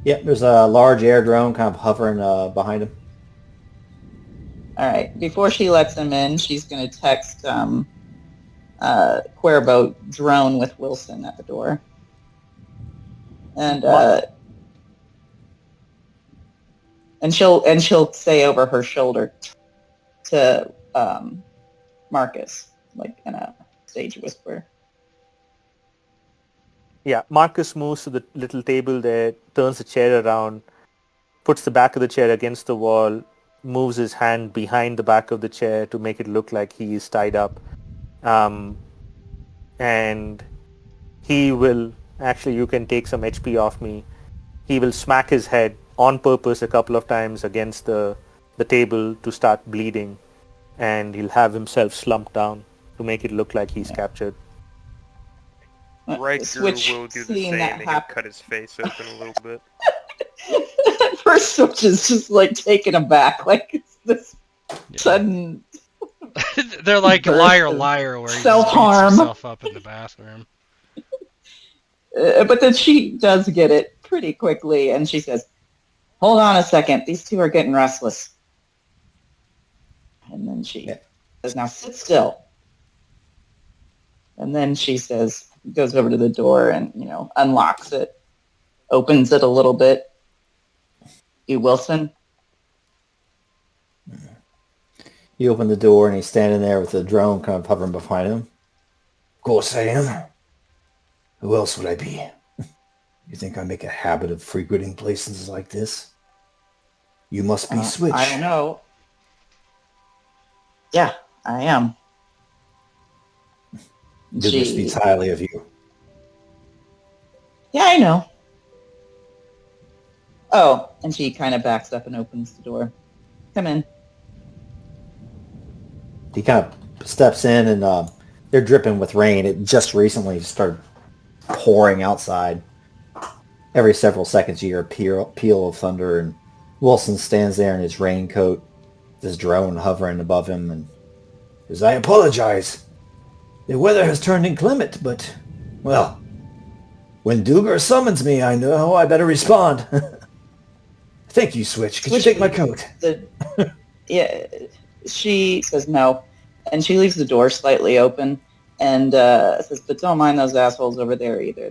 Speaker 1: Yep, there's a large air drone kind of hovering behind him.
Speaker 3: All right. Before she lets him in, she's going to text Cuervo drone with Wilson at the door. And she'll say over her shoulder to Marcus, like in a stage whisper.
Speaker 6: Yeah, Marcus moves to the little table there, turns the chair around, puts the back of the chair against the wall, moves his hand behind the back of the chair to make it look like he is tied up. And he will, actually you can take some HP off me, he will smack his head on purpose a couple of times against the table to start bleeding, and he'll have himself slumped down to make it look like he's captured.
Speaker 5: Riker
Speaker 3: Switch,
Speaker 5: will do the
Speaker 3: seeing
Speaker 5: same,
Speaker 3: that
Speaker 5: and he'll
Speaker 3: happen.
Speaker 5: cut his face open a little bit.
Speaker 3: First Switch is just like taken aback, like it's this sudden
Speaker 2: They're like
Speaker 3: burst
Speaker 2: liar,
Speaker 3: of
Speaker 2: liar, where he just beats
Speaker 3: self-harm.
Speaker 2: himself up in the bathroom.
Speaker 3: But then she does get it pretty quickly, and she says, "Hold on a second, these two are getting restless." And then she says, "Now sit still." And then she says, goes over to the door and, unlocks it, opens it a little bit. "You Wilson?"
Speaker 1: You open the door and he's standing there with the drone kind of hovering behind him. Of course I am. Who else would I be? You think I make a habit of frequenting places like this? You must be Switch.
Speaker 3: I don't know. Yeah, I am.
Speaker 1: Duger speaks highly of you.
Speaker 3: Yeah, I know. Oh, and she kind of backs up and opens the door. "Come in."
Speaker 1: He kind of steps in and they're dripping with rain. It just recently started pouring outside. Every several seconds you hear a peal of thunder, and Wilson stands there in his raincoat, this drone hovering above him, and says, "I apologize. The weather has turned inclement, but, well, when Duger summons me, I know I better respond." "Thank you, Switch. Could you take my coat?"
Speaker 3: Yeah, she says no, and she leaves the door slightly open, and says, "But don't mind those assholes over there either.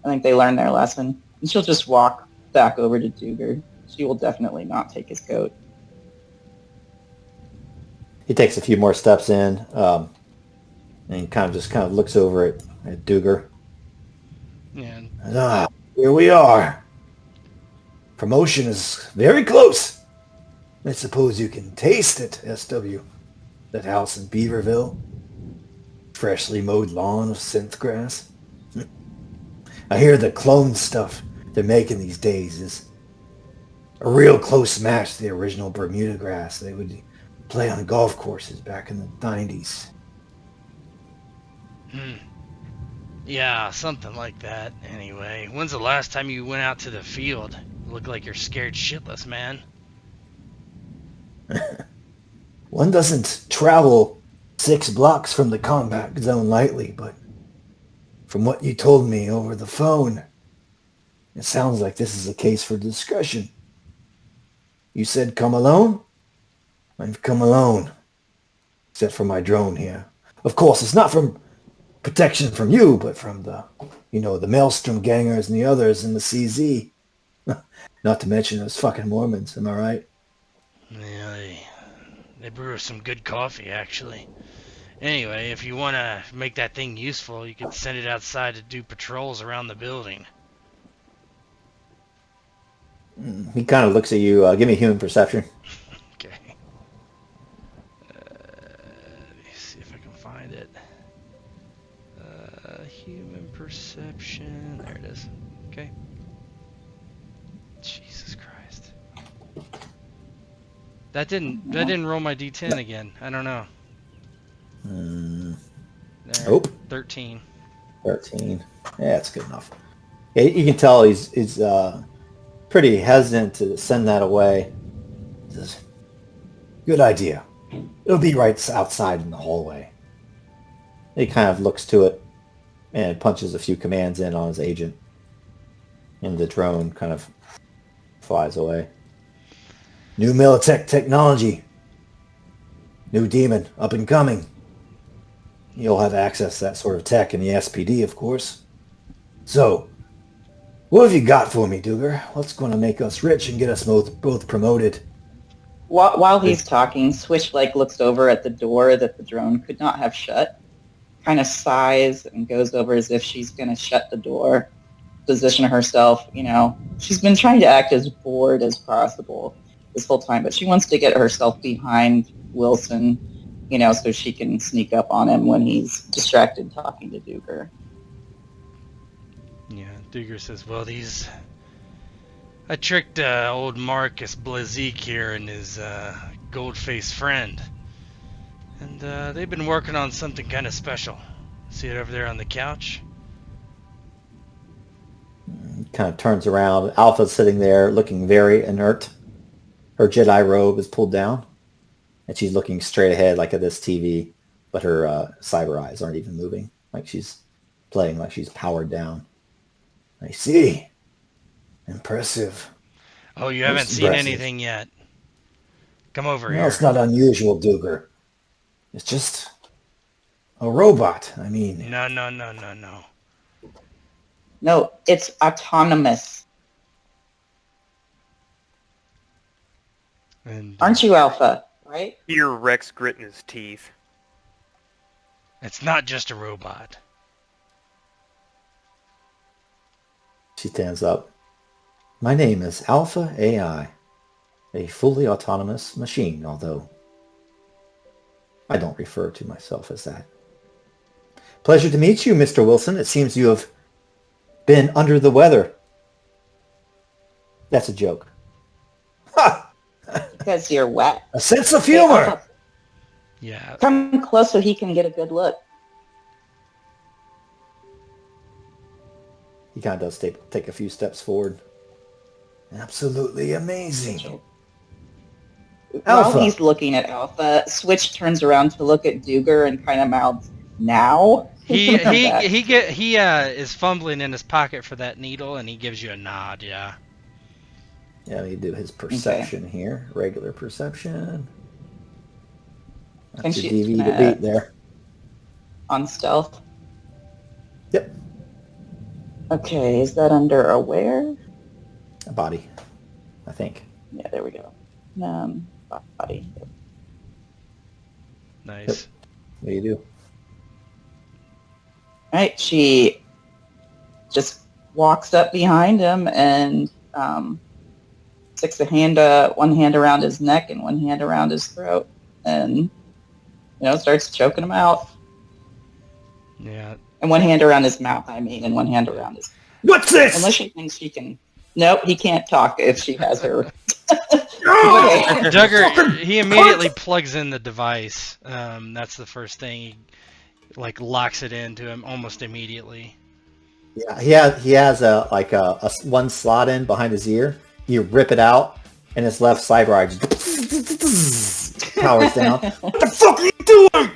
Speaker 3: I think they learned their lesson." And she'll just walk back over to Duger. She will definitely not take his coat.
Speaker 1: He takes a few more steps in, and he kind of looks over at Duger.
Speaker 2: Yeah.
Speaker 1: Here we are. Promotion is very close. I suppose you can taste it, SW. That house in Beaverville. Freshly mowed lawn of synth grass. I hear the clone stuff they're making these days is a real close match to the original Bermuda grass they would play on golf courses back in the 90s.
Speaker 2: Yeah, something like that. Anyway, when's the last time you went out to the field? You look like you're scared shitless, man.
Speaker 1: One doesn't travel 6 blocks from the combat zone lightly, but from what you told me over the phone, it sounds like this is a case for discussion. You said come alone? I've come alone. Except for my drone here. Of course, it's not from protection from you, but from the Maelstrom gangers and the others in the CZ. Not to mention those fucking Mormons, am I right?
Speaker 2: Yeah, they brew some good coffee, actually. Anyway, if you want to make that thing useful, you could send it outside to do patrols around the building.
Speaker 1: He kind of looks at you. Give me human perception.
Speaker 2: Okay. Let me see if I can find it. Human perception. There it is. Okay. Jesus Christ. That didn't roll my D10 again. I don't know. There,
Speaker 1: Nope.
Speaker 2: 13.
Speaker 1: 13. Yeah, that's good enough. Yeah, you can tell he's pretty hesitant to send that away. He says, "Good idea. It'll be right outside in the hallway." He kind of looks to it and punches a few commands in on his agent. And the drone kind of flies away. "New Militech technology. New demon, up and coming. You'll have access to that sort of tech in the SPD, of course. So, what have you got for me, Duger? What's going to make us rich and get us both promoted?"
Speaker 3: While he's talking, Switch looks over at the door that the drone could not have shut, kind of sighs and goes over as if she's going to shut the door, position herself. She's been trying to act as bored as possible this whole time, but she wants to get herself behind Wilson, so she can sneak up on him when he's distracted talking to Duger.
Speaker 2: Yeah, Duger says, "Well, I tricked old Marcus Blazik here and his gold-faced friend. And they've been working on something kind of special. See it over there on the couch?
Speaker 1: Kind of turns around. Alpha's sitting there looking very inert. Her Jedi robe is pulled down. And she's looking straight ahead like at this TV. But her cyber eyes aren't even moving. Like she's playing like she's powered down. I see. Impressive.
Speaker 2: Oh, you haven't
Speaker 1: Most
Speaker 2: seen
Speaker 1: impressive.
Speaker 2: anything yet. Come over
Speaker 1: No,
Speaker 2: here.
Speaker 1: it's not unusual, Duger. It's just a robot. I mean,
Speaker 2: No.
Speaker 3: No, it's autonomous.
Speaker 2: And
Speaker 3: Aren't you, Alpha? Right?
Speaker 5: Hear Rex gritting his teeth.
Speaker 2: it's not just a robot.
Speaker 1: she stands up. My name is Alpha AI, a fully autonomous machine, although I don't refer to myself as that. Pleasure to meet you, Mr. Wilson. It seems you have been under the weather. That's a joke. Ha!
Speaker 3: Because you're wet.
Speaker 1: A sense of
Speaker 3: Hey,
Speaker 1: humor.
Speaker 3: Alpha,
Speaker 2: Yeah.
Speaker 3: come close so he can get a good look.
Speaker 1: He kind of does take a few steps forward. Absolutely amazing.
Speaker 3: While
Speaker 1: Alpha.
Speaker 3: he's looking at Alpha, Switch turns around to look at Duger and kind of mouths, "Now?"
Speaker 2: He
Speaker 3: Back.
Speaker 2: is fumbling in his pocket for that needle, and he gives you a nod. Yeah.
Speaker 1: Yeah, we do his perception here. Regular perception.
Speaker 3: Can
Speaker 1: That's your
Speaker 3: she-
Speaker 1: DV to beat there.
Speaker 3: On stealth.
Speaker 1: Yep.
Speaker 3: Okay, is that under aware?
Speaker 1: A body, I think.
Speaker 3: Yeah, there we go. Body.
Speaker 2: Nice.
Speaker 1: What do you do?
Speaker 3: Right, she just walks up behind him and sticks one hand around his neck and one hand around his throat, and starts choking him out.
Speaker 2: Yeah.
Speaker 3: And one hand around his mouth, and one hand around his.
Speaker 1: What's this?
Speaker 3: Unless she thinks she can. Nope, he can't talk if she has her.
Speaker 1: Oh!
Speaker 3: Okay.
Speaker 2: Duggar, he immediately plugs in the device. That's the first thing. He locks it into him almost immediately.
Speaker 1: Yeah, he has a one slot in behind his ear. You rip it out, and his left cyber eye just powers down. What the fuck are you doing?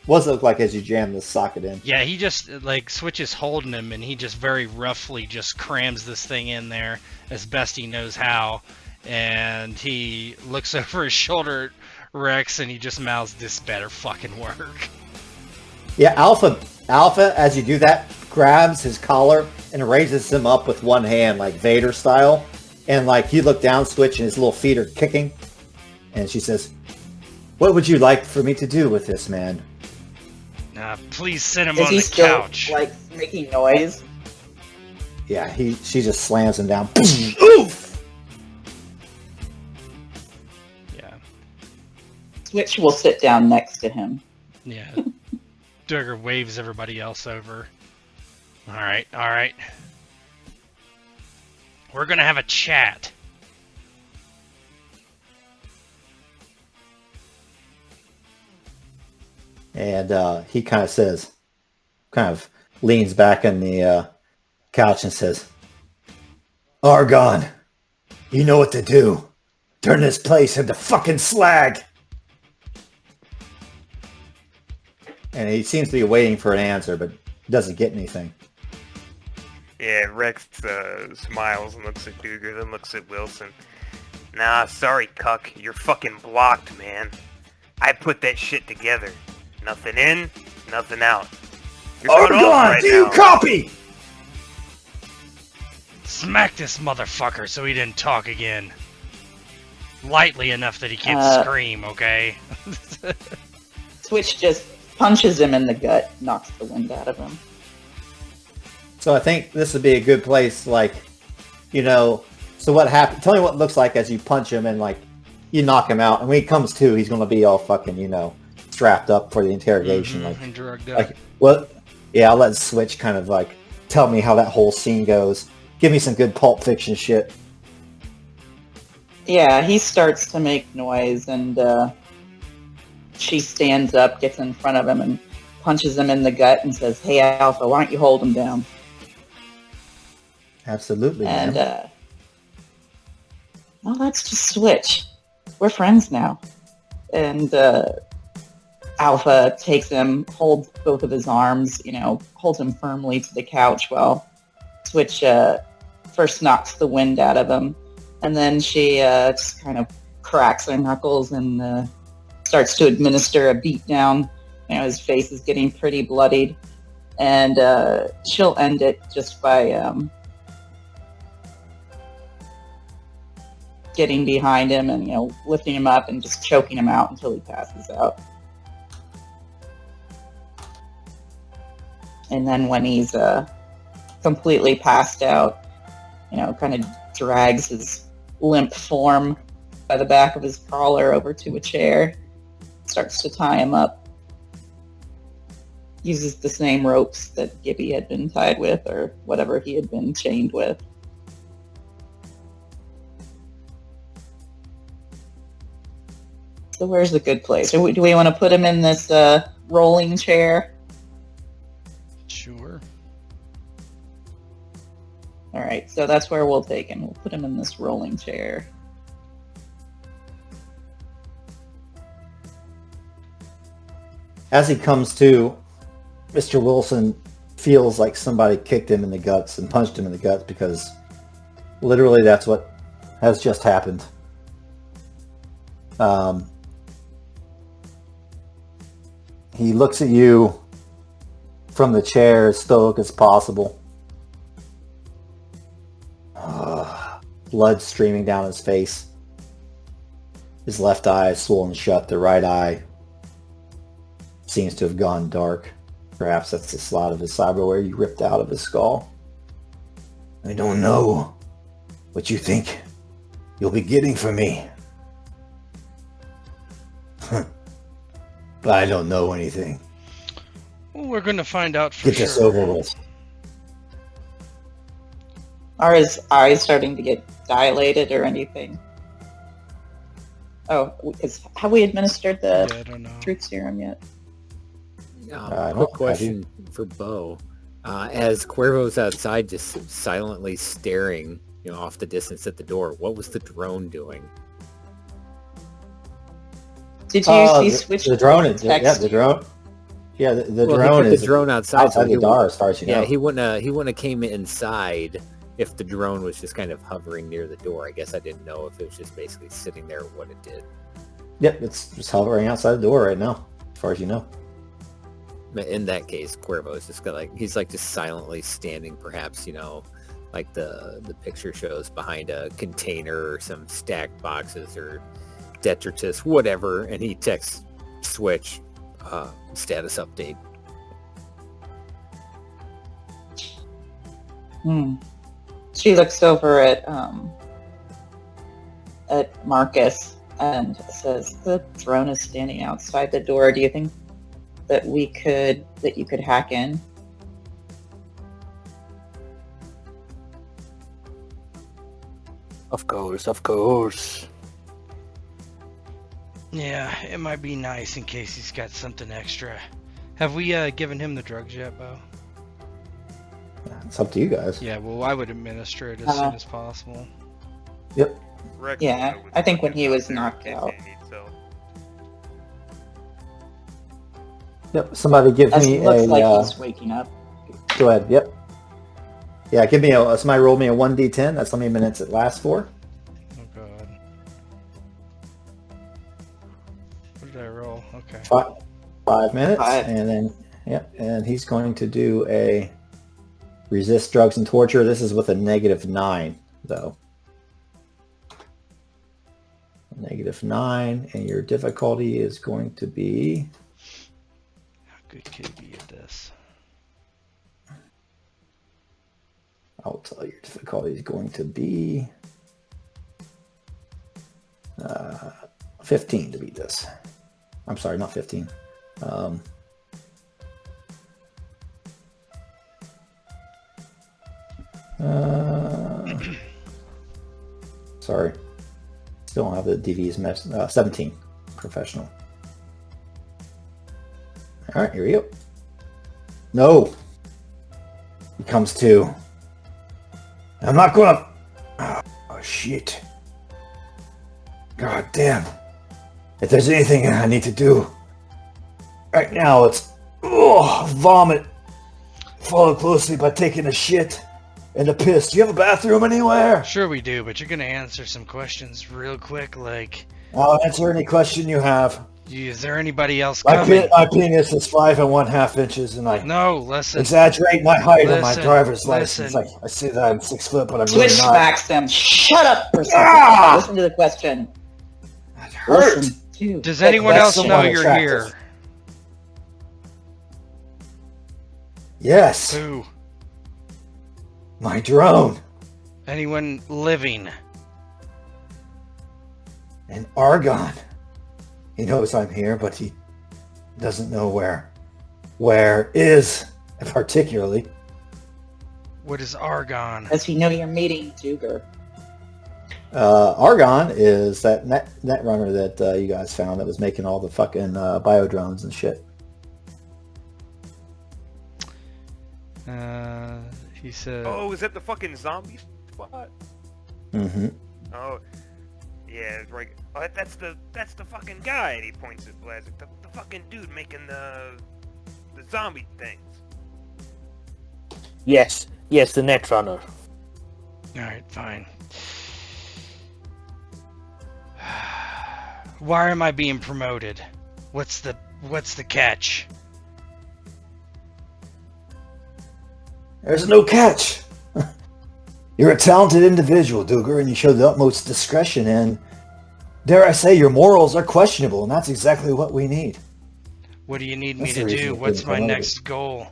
Speaker 1: What's it look like as you jam this socket in?
Speaker 2: Yeah, he just Switch is holding him, and he just very roughly just crams this thing in there as best he knows how. And he looks over his shoulder at Rex, and he just mouths, "This better fucking work."
Speaker 1: Yeah, Alpha, as you do that, grabs his collar and raises him up with one hand, like Vader style. And you look down, Switch, and his little feet are kicking. And she says, "What would you like for me to do with this man?"
Speaker 2: Please sit him
Speaker 3: Is
Speaker 2: on
Speaker 3: he
Speaker 2: the
Speaker 3: still
Speaker 2: couch.
Speaker 3: making noise?
Speaker 1: Yeah, she just slams him down. Oof!
Speaker 2: Yeah.
Speaker 3: Switch will sit down next to him.
Speaker 2: Yeah. Duggar waves everybody else over. All right. We're gonna have a chat.
Speaker 1: And he kind of leans back on the couch and says, "Argon, you know what to do. Turn this place into fucking slag." And he seems to be waiting for an answer, but doesn't get anything.
Speaker 5: Yeah, Rex smiles and looks at Duger, then looks at Wilson. Nah, sorry, cuck. You're fucking blocked, man. I put that shit together. Nothing in, nothing out. You're cut off
Speaker 1: Argon,
Speaker 5: right
Speaker 1: do you
Speaker 5: now.
Speaker 1: copy?
Speaker 2: Smack this motherfucker so he didn't talk again. Lightly enough that he can't scream, okay?
Speaker 3: Switch just punches him in the gut, knocks the wind out of him.
Speaker 1: So I think this would be a good place, so what happened? Tell me what it looks like as you punch him and, you knock him out. And when he comes to, he's going to be all fucking, strapped up for the interrogation.
Speaker 2: And drugged up.
Speaker 1: I'll let Switch kind of, tell me how that whole scene goes. Give me some good Pulp Fiction shit.
Speaker 3: Yeah, he starts to make noise, and she stands up, gets in front of him, and punches him in the gut and says, "Hey, Alpha, why don't you hold him down?"
Speaker 1: Absolutely,
Speaker 3: And
Speaker 1: ma'am.
Speaker 3: well, let's just switch. We're friends now. And Alpha takes him, holds both of his arms, holds him firmly to the couch while Switch first knocks the wind out of him. And then she just kind of cracks her knuckles and starts to administer a beatdown. His face is getting pretty bloodied. And she'll end it just by getting behind him and lifting him up and just choking him out until he passes out. And then when he's completely passed out, kind of drags his limp form by the back of his collar over to a chair, starts to tie him up, uses the same ropes that Gibby had been tied with or whatever he had been chained with. So where's the good place? Do we want to put him in this rolling chair?
Speaker 2: Sure.
Speaker 3: All right, so that's where we'll take him. We'll put him in this rolling chair.
Speaker 1: As he comes to, Mr. Wilson feels like somebody kicked him in the guts and punched him in the guts because literally that's what has just happened. He looks at you from the chair as stoic as possible. Blood streaming down his face. His left eye is swollen shut. The right eye seems to have gone dark. Perhaps that's the slot of his cyberware you ripped out of his skull. I don't know what you think you'll be getting from me. But I don't know anything.
Speaker 2: Well, we're going to find out for
Speaker 1: Get
Speaker 2: sure.
Speaker 1: this over with.
Speaker 3: Are his eyes starting to get dilated or anything? Oh, have we administered the
Speaker 2: Yeah, I don't know.
Speaker 3: Truth Serum yet?
Speaker 4: Quick question for Bo. As Cuervo's outside just silently staring off the distance at the door, what was the drone doing?
Speaker 3: Did you see Switch?
Speaker 1: The drone is
Speaker 3: text
Speaker 1: the drone. Yeah, the
Speaker 4: Well,
Speaker 1: drone
Speaker 4: he put
Speaker 1: is
Speaker 4: the drone outside
Speaker 1: the door as far as you know.
Speaker 4: Yeah, he wouldn't have came inside if the drone was just kind of hovering near the door. I guess I didn't know if it was just basically sitting there what it did.
Speaker 1: Yep, it's just hovering outside the door right now, as far as you know.
Speaker 4: In that case, Cuervo is just he's just silently standing, perhaps, like the picture shows behind a container or some stacked boxes or detritus, whatever, and he texts Switch, status update.
Speaker 3: She looks over at Marcus and says, "The drone is standing outside the door. Do you think that you could hack in?"
Speaker 6: Of course.
Speaker 2: Yeah, it might be nice in case he's got something extra. Have we given him the drugs yet, Bo?
Speaker 1: It's up to you guys.
Speaker 2: Yeah, well, I would administer it as soon as possible.
Speaker 1: Yep.
Speaker 5: Rex,
Speaker 3: Yeah,
Speaker 5: would
Speaker 3: I think when
Speaker 5: fucking
Speaker 3: he was
Speaker 5: sit there
Speaker 3: knocked
Speaker 5: if
Speaker 3: out.
Speaker 5: he needs help.
Speaker 1: Yep. Somebody give
Speaker 3: As
Speaker 1: me
Speaker 3: it looks
Speaker 1: a.
Speaker 3: like he's waking up.
Speaker 1: Go ahead. Yep. Yeah, give me somebody roll me a 1d10. That's how many minutes it lasts for.
Speaker 2: Oh, God. What did I roll? Okay.
Speaker 1: 5 minutes.
Speaker 3: 5.
Speaker 1: And then, yep. And he's going to do a resist drugs and torture. This is with a -9, though. -9, and your difficulty is going to be.
Speaker 2: How good could he be at this?
Speaker 1: I'll tell you, your difficulty is going to be 15 to beat this. I'm sorry, not 15. Sorry. Still don't have the DV's 17 professional. All right, here we go. No. He comes to. I'm not gonna... Oh, shit. God damn. If there's anything I need to do right now, it's vomit. Follow closely by taking a shit and a piss. Do you have a bathroom anywhere?
Speaker 2: Sure we do, but you're gonna answer some questions real quick, like...
Speaker 1: I'll answer any question you have.
Speaker 2: Is there anybody else coming?
Speaker 1: My penis is 5 1/2 inches, and I
Speaker 2: No, listen.
Speaker 1: exaggerate my height on my
Speaker 2: Listen,
Speaker 1: driver's
Speaker 2: listen.
Speaker 1: license. I say that I'm 6 foot, but I'm really
Speaker 3: Switch
Speaker 1: not.
Speaker 3: smacks them. Shut up for a second.
Speaker 1: Ah!
Speaker 3: Listen to the question.
Speaker 1: That hurt.
Speaker 3: Listen to
Speaker 2: Does
Speaker 3: the
Speaker 2: anyone else
Speaker 3: question.
Speaker 2: know you're
Speaker 1: attractive.
Speaker 2: here?
Speaker 1: Yes,
Speaker 2: Who?
Speaker 1: my drone.
Speaker 2: Anyone living?
Speaker 1: And Argon. He knows I'm here, but he doesn't know where. Where is, particularly.
Speaker 2: What is Argon?
Speaker 3: Does he know you're meeting Duger?
Speaker 1: Argon is that net runner that you guys found that was making all the fucking biodrones and shit.
Speaker 2: He said...
Speaker 5: Oh, is that the fucking zombie spot?
Speaker 1: Mm-hmm.
Speaker 5: Oh, yeah, right. Oh, that's the fucking guy. And he points at Blazik. The fucking dude making the zombie things.
Speaker 6: Yes, the Netrunner.
Speaker 2: Alright, fine. Why am I being promoted? What's the catch?
Speaker 1: There's no catch. You're a talented individual, Duger, and you show the utmost discretion, and dare I say, your morals are questionable, and that's exactly what we need.
Speaker 2: What do you need me
Speaker 1: That's
Speaker 2: to
Speaker 1: the reason
Speaker 2: do?
Speaker 1: it's
Speaker 2: What's
Speaker 1: been
Speaker 2: my
Speaker 1: promoted.
Speaker 2: next goal?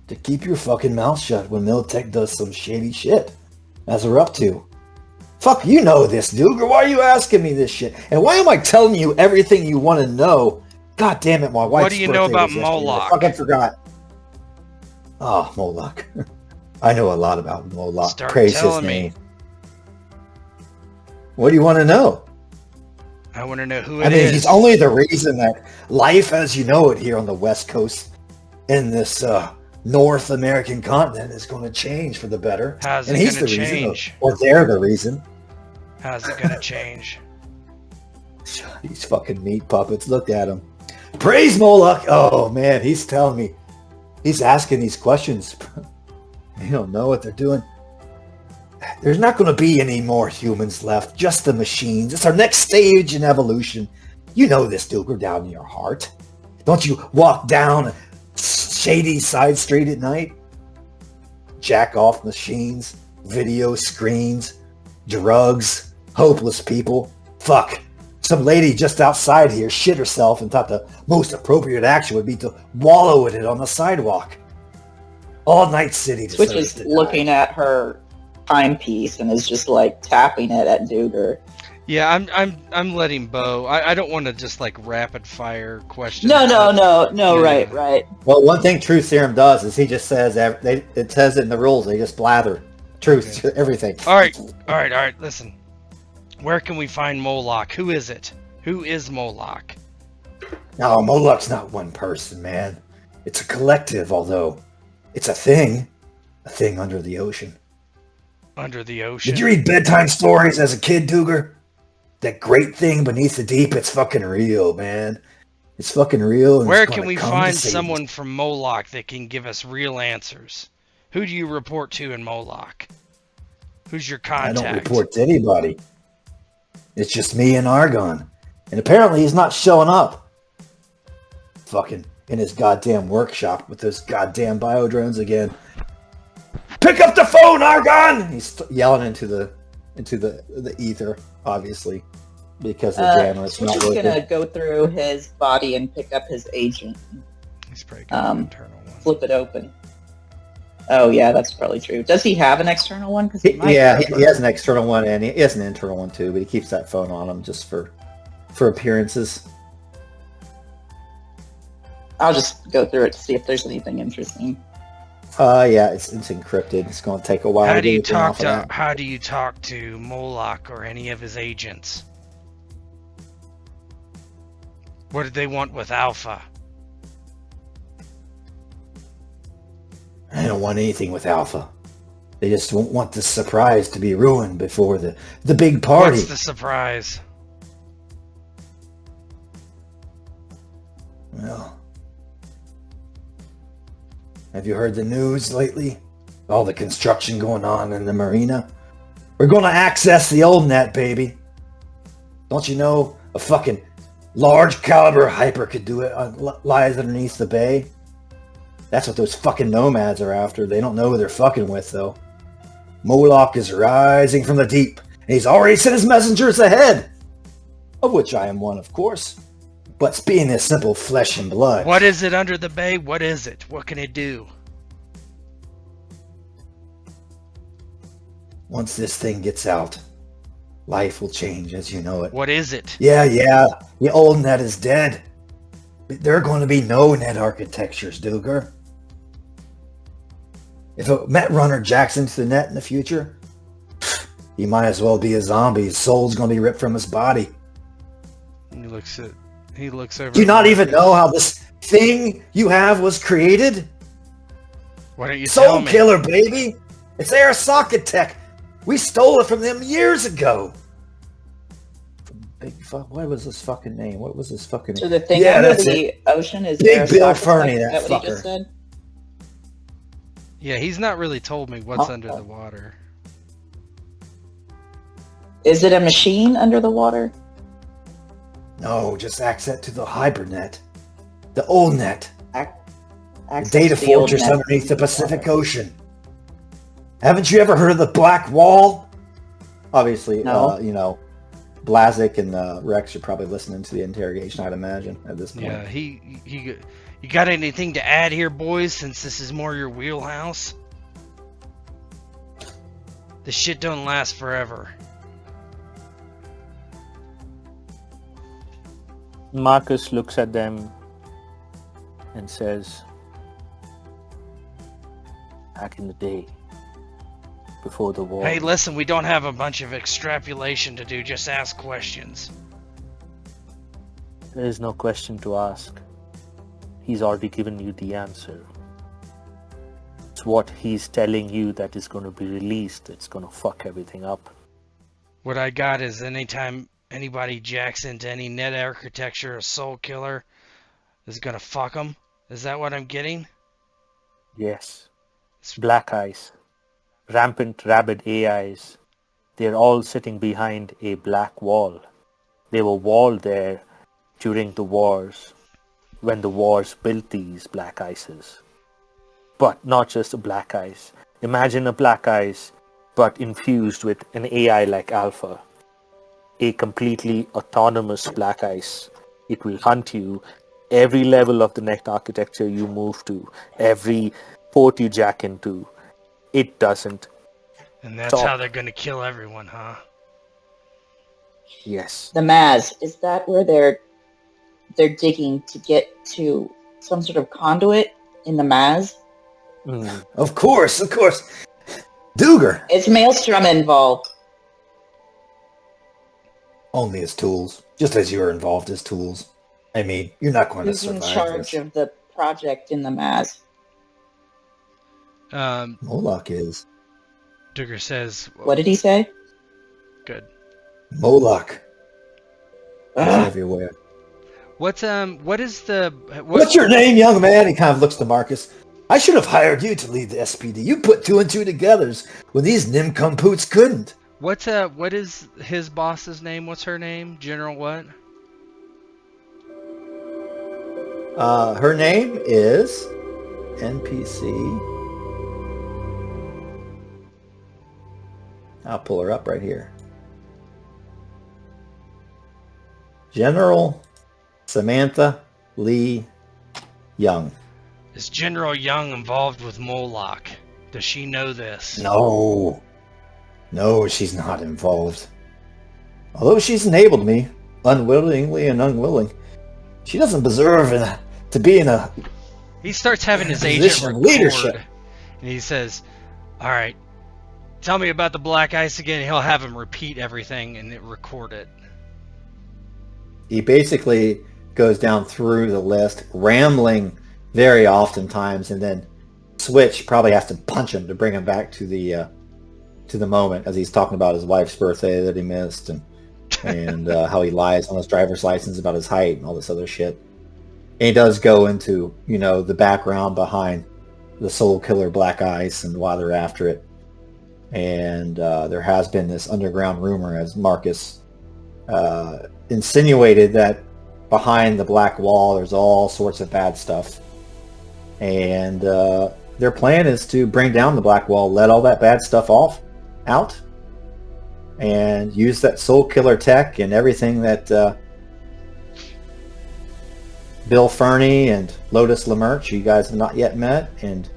Speaker 1: To keep your fucking mouth shut when Militech does some shady shit, as we're up to. Fuck, you know this, Duger. Why are you asking me this shit? And why am I telling you everything you want to know? God damn it, my wife's
Speaker 2: What do you know
Speaker 1: birthday
Speaker 2: about
Speaker 1: was yesterday.
Speaker 2: Moloch?
Speaker 1: I fucking forgot. Oh, Moloch. I know a lot about Moloch.
Speaker 2: Start
Speaker 1: Praise his
Speaker 2: telling me.
Speaker 1: name. What do you want to know?
Speaker 2: I want to know who
Speaker 1: I
Speaker 2: it
Speaker 1: mean,
Speaker 2: is.
Speaker 1: he's only the reason that life as you know it here on the West Coast in this North American continent is going to change for the better.
Speaker 2: How's
Speaker 1: and
Speaker 2: it
Speaker 1: he's
Speaker 2: gonna
Speaker 1: the reason,
Speaker 2: change?
Speaker 1: or they're the reason.
Speaker 2: How's it gonna change?
Speaker 1: These fucking meat puppets. Look at him. Praise Moloch. Oh man, he's telling me. He's asking these questions. You don't know what they're doing. There's not going to be any more humans left. Just the machines. It's our next stage in evolution. You know this, Duger, down in your heart. Don't you walk down a shady side street at night? Jack off machines, video screens, drugs, hopeless people. Fuck. Some lady just outside here shit herself and thought the most appropriate action would be to wallow in it on the sidewalk. All Night City
Speaker 3: Switch
Speaker 1: deserves
Speaker 3: is
Speaker 1: to die.
Speaker 3: looking at her timepiece and is just like tapping it at Duger.
Speaker 2: Yeah, I'm letting Bo. I don't want to just like rapid fire questions.
Speaker 3: No,
Speaker 2: Yeah.
Speaker 3: right.
Speaker 1: Well, one thing Truth Serum does is he just says, it says it in the rules, they just blather truth to everything.
Speaker 2: All right. Listen, where can we find Moloch? Who is it? Who is Moloch?
Speaker 1: No, Moloch's not one person, man. It's a collective, although it's a thing under the ocean.
Speaker 2: Under the ocean.
Speaker 1: Did you read bedtime stories as a kid, Duger? That great thing beneath the deep, it's fucking real, man. It's fucking real. And
Speaker 2: Where
Speaker 1: it's
Speaker 2: can
Speaker 1: gonna
Speaker 2: we
Speaker 1: come
Speaker 2: find
Speaker 1: to save
Speaker 2: someone from Moloch that can give us real answers? Who do you report to in Moloch? Who's your
Speaker 1: I
Speaker 2: contact?
Speaker 1: don't report to anybody. It's just me and Argon. And apparently he's not showing up. Fucking in his goddamn workshop with those goddamn biodrones again. Pick up the phone, Argon! He's yelling into the ether, obviously, because the jammer's
Speaker 3: Switch
Speaker 1: not
Speaker 3: is
Speaker 1: working.
Speaker 3: gonna go through his body and pick up his agent.
Speaker 2: He's probably got an internal one.
Speaker 3: Flip it open. Oh yeah, that's probably true. Does he have an external one? Because
Speaker 1: He has an external one and he has an internal one too, but he keeps that phone on him just for appearances.
Speaker 3: I'll just go through it to see if there's anything interesting.
Speaker 1: Yeah, it's encrypted. It's going to take a while.
Speaker 2: How
Speaker 1: to
Speaker 2: do
Speaker 1: get
Speaker 2: you
Speaker 1: anything
Speaker 2: talk
Speaker 1: off of
Speaker 2: to
Speaker 1: that.
Speaker 2: How do you talk to Moloch or any of his agents? What did they want with Alpha?
Speaker 1: don't want anything with Alpha. They just won't want the surprise to be ruined before the big party.
Speaker 2: What's the surprise?
Speaker 1: Well, have you heard the news lately? All the construction going on in the marina? We're going to access the old net, baby. Don't you know a fucking large caliber hyper could do it? Lies underneath the bay. That's what those fucking nomads are after. They don't know who they're fucking with, though. Moloch is rising from the deep, and he's already sent his messengers ahead. Of which I am one, of course. But being a simple flesh and blood.
Speaker 2: What is it under the bay? What is it? What can it do?
Speaker 1: Once this thing gets out, life will change as you know it.
Speaker 2: What is it?
Speaker 1: Yeah, the old net is dead. But there are going to be no net architectures, Duger. If a Met Runner jacks into the net in the future, he might as well be a zombie. His soul's going to be ripped from his body.
Speaker 2: He looks over.
Speaker 1: Do you not even know how this thing you have was created?
Speaker 2: Why don't you tell
Speaker 1: Soul
Speaker 2: me?
Speaker 1: Killer, baby! It's Air Socket Tech. We stole it from them years ago. Big fuck. What was his fucking name? What was his fucking name?
Speaker 3: So the thing under the ocean is
Speaker 1: Big
Speaker 3: Air
Speaker 1: Bill
Speaker 3: Socket
Speaker 1: Fernie,
Speaker 3: Tech?
Speaker 1: that
Speaker 3: Is what he just
Speaker 1: fucker.
Speaker 3: said?
Speaker 2: Yeah, he's not really told me what's
Speaker 1: Oh.
Speaker 2: under the water.
Speaker 3: Is it a machine under the water?
Speaker 1: No, just access to the Hypernet. The old net. The
Speaker 3: Access
Speaker 1: data
Speaker 3: to the old
Speaker 1: fortress
Speaker 3: net.
Speaker 1: underneath the Pacific Ocean. Haven't you ever heard of the Black Wall? Obviously,
Speaker 3: No.
Speaker 1: Blazik and Rex are probably listening to the interrogation, I'd imagine, at this point.
Speaker 2: Yeah, you got anything to add here, boys, since this is more your wheelhouse? This shit don't last forever.
Speaker 6: Marcus looks at them and says, back in the day, before the war.
Speaker 2: Hey, listen, we don't have a bunch of extrapolation to do, just ask questions.
Speaker 6: There is no question to ask. He's already given you the answer. It's what he's telling you that is going to be released. It's going to fuck everything up.
Speaker 2: What I got is anytime anybody jacks into any net architecture, a soul killer is gonna fuck them. Is that what I'm getting?
Speaker 6: Yes. Black eyes. Rampant rabid AIs. They're all sitting behind a black wall. They were walled there during the wars, when the wars built these black ices. But not just a black ice. Imagine a black ice, but infused with an AI like Alpha. A completely autonomous black ice. It will hunt you every level of the net architecture you move to, every port you jack into. It doesn't.
Speaker 2: And that's
Speaker 6: Stop.
Speaker 2: how they're gonna kill everyone, huh?
Speaker 6: Yes.
Speaker 3: The Maz, is that where they're digging to get to some sort of conduit in the Maz?
Speaker 6: Mm.
Speaker 1: Of course. Duger!
Speaker 3: Is Maelstrom involved?
Speaker 1: Only as tools. Just as you're involved as tools. I mean, you're not going to
Speaker 3: Who's in
Speaker 1: survive
Speaker 3: charge
Speaker 1: this.
Speaker 3: of the project in the Maz?
Speaker 1: Moloch is.
Speaker 2: Duggar says,
Speaker 3: What did he say?
Speaker 2: good.
Speaker 1: Moloch. He's
Speaker 3: Ugh.
Speaker 1: everywhere.
Speaker 2: What is the...
Speaker 1: What's your name, young man? He kind of looks to Marcus. I should have hired you to lead the SPD. You put two and two together when these nimcompoots couldn't.
Speaker 2: What is his boss's name? What's her name? General what?
Speaker 1: Her name is NPC. I'll pull her up right here. General Samantha Lee Young.
Speaker 2: Is General Young involved with Moloch? Does she know this?
Speaker 1: No, she's not involved. Although she's enabled me, unwillingly and unwilling, she doesn't deserve to be in a...
Speaker 2: He starts having his agent
Speaker 1: Position of
Speaker 2: record,
Speaker 1: leadership.
Speaker 2: and he says, "All right, tell me about the black ice again." He'll have him repeat everything and record it.
Speaker 1: He basically goes down through the list, rambling very oftentimes, and then Switch probably has to punch him to bring him back to the moment, as he's talking about his wife's birthday that he missed, and how he lies on his driver's license about his height and all this other shit. And he does go into, the background behind the soul killer Black Ice and why they're after it. And there has been this underground rumor, as Marcus insinuated, that behind the black wall there's all sorts of bad stuff. And their plan is to bring down the black wall, let all that bad stuff out, and use that soul killer tech and everything that Bill Fernie and Lotus LaMerche, you guys have not yet met, and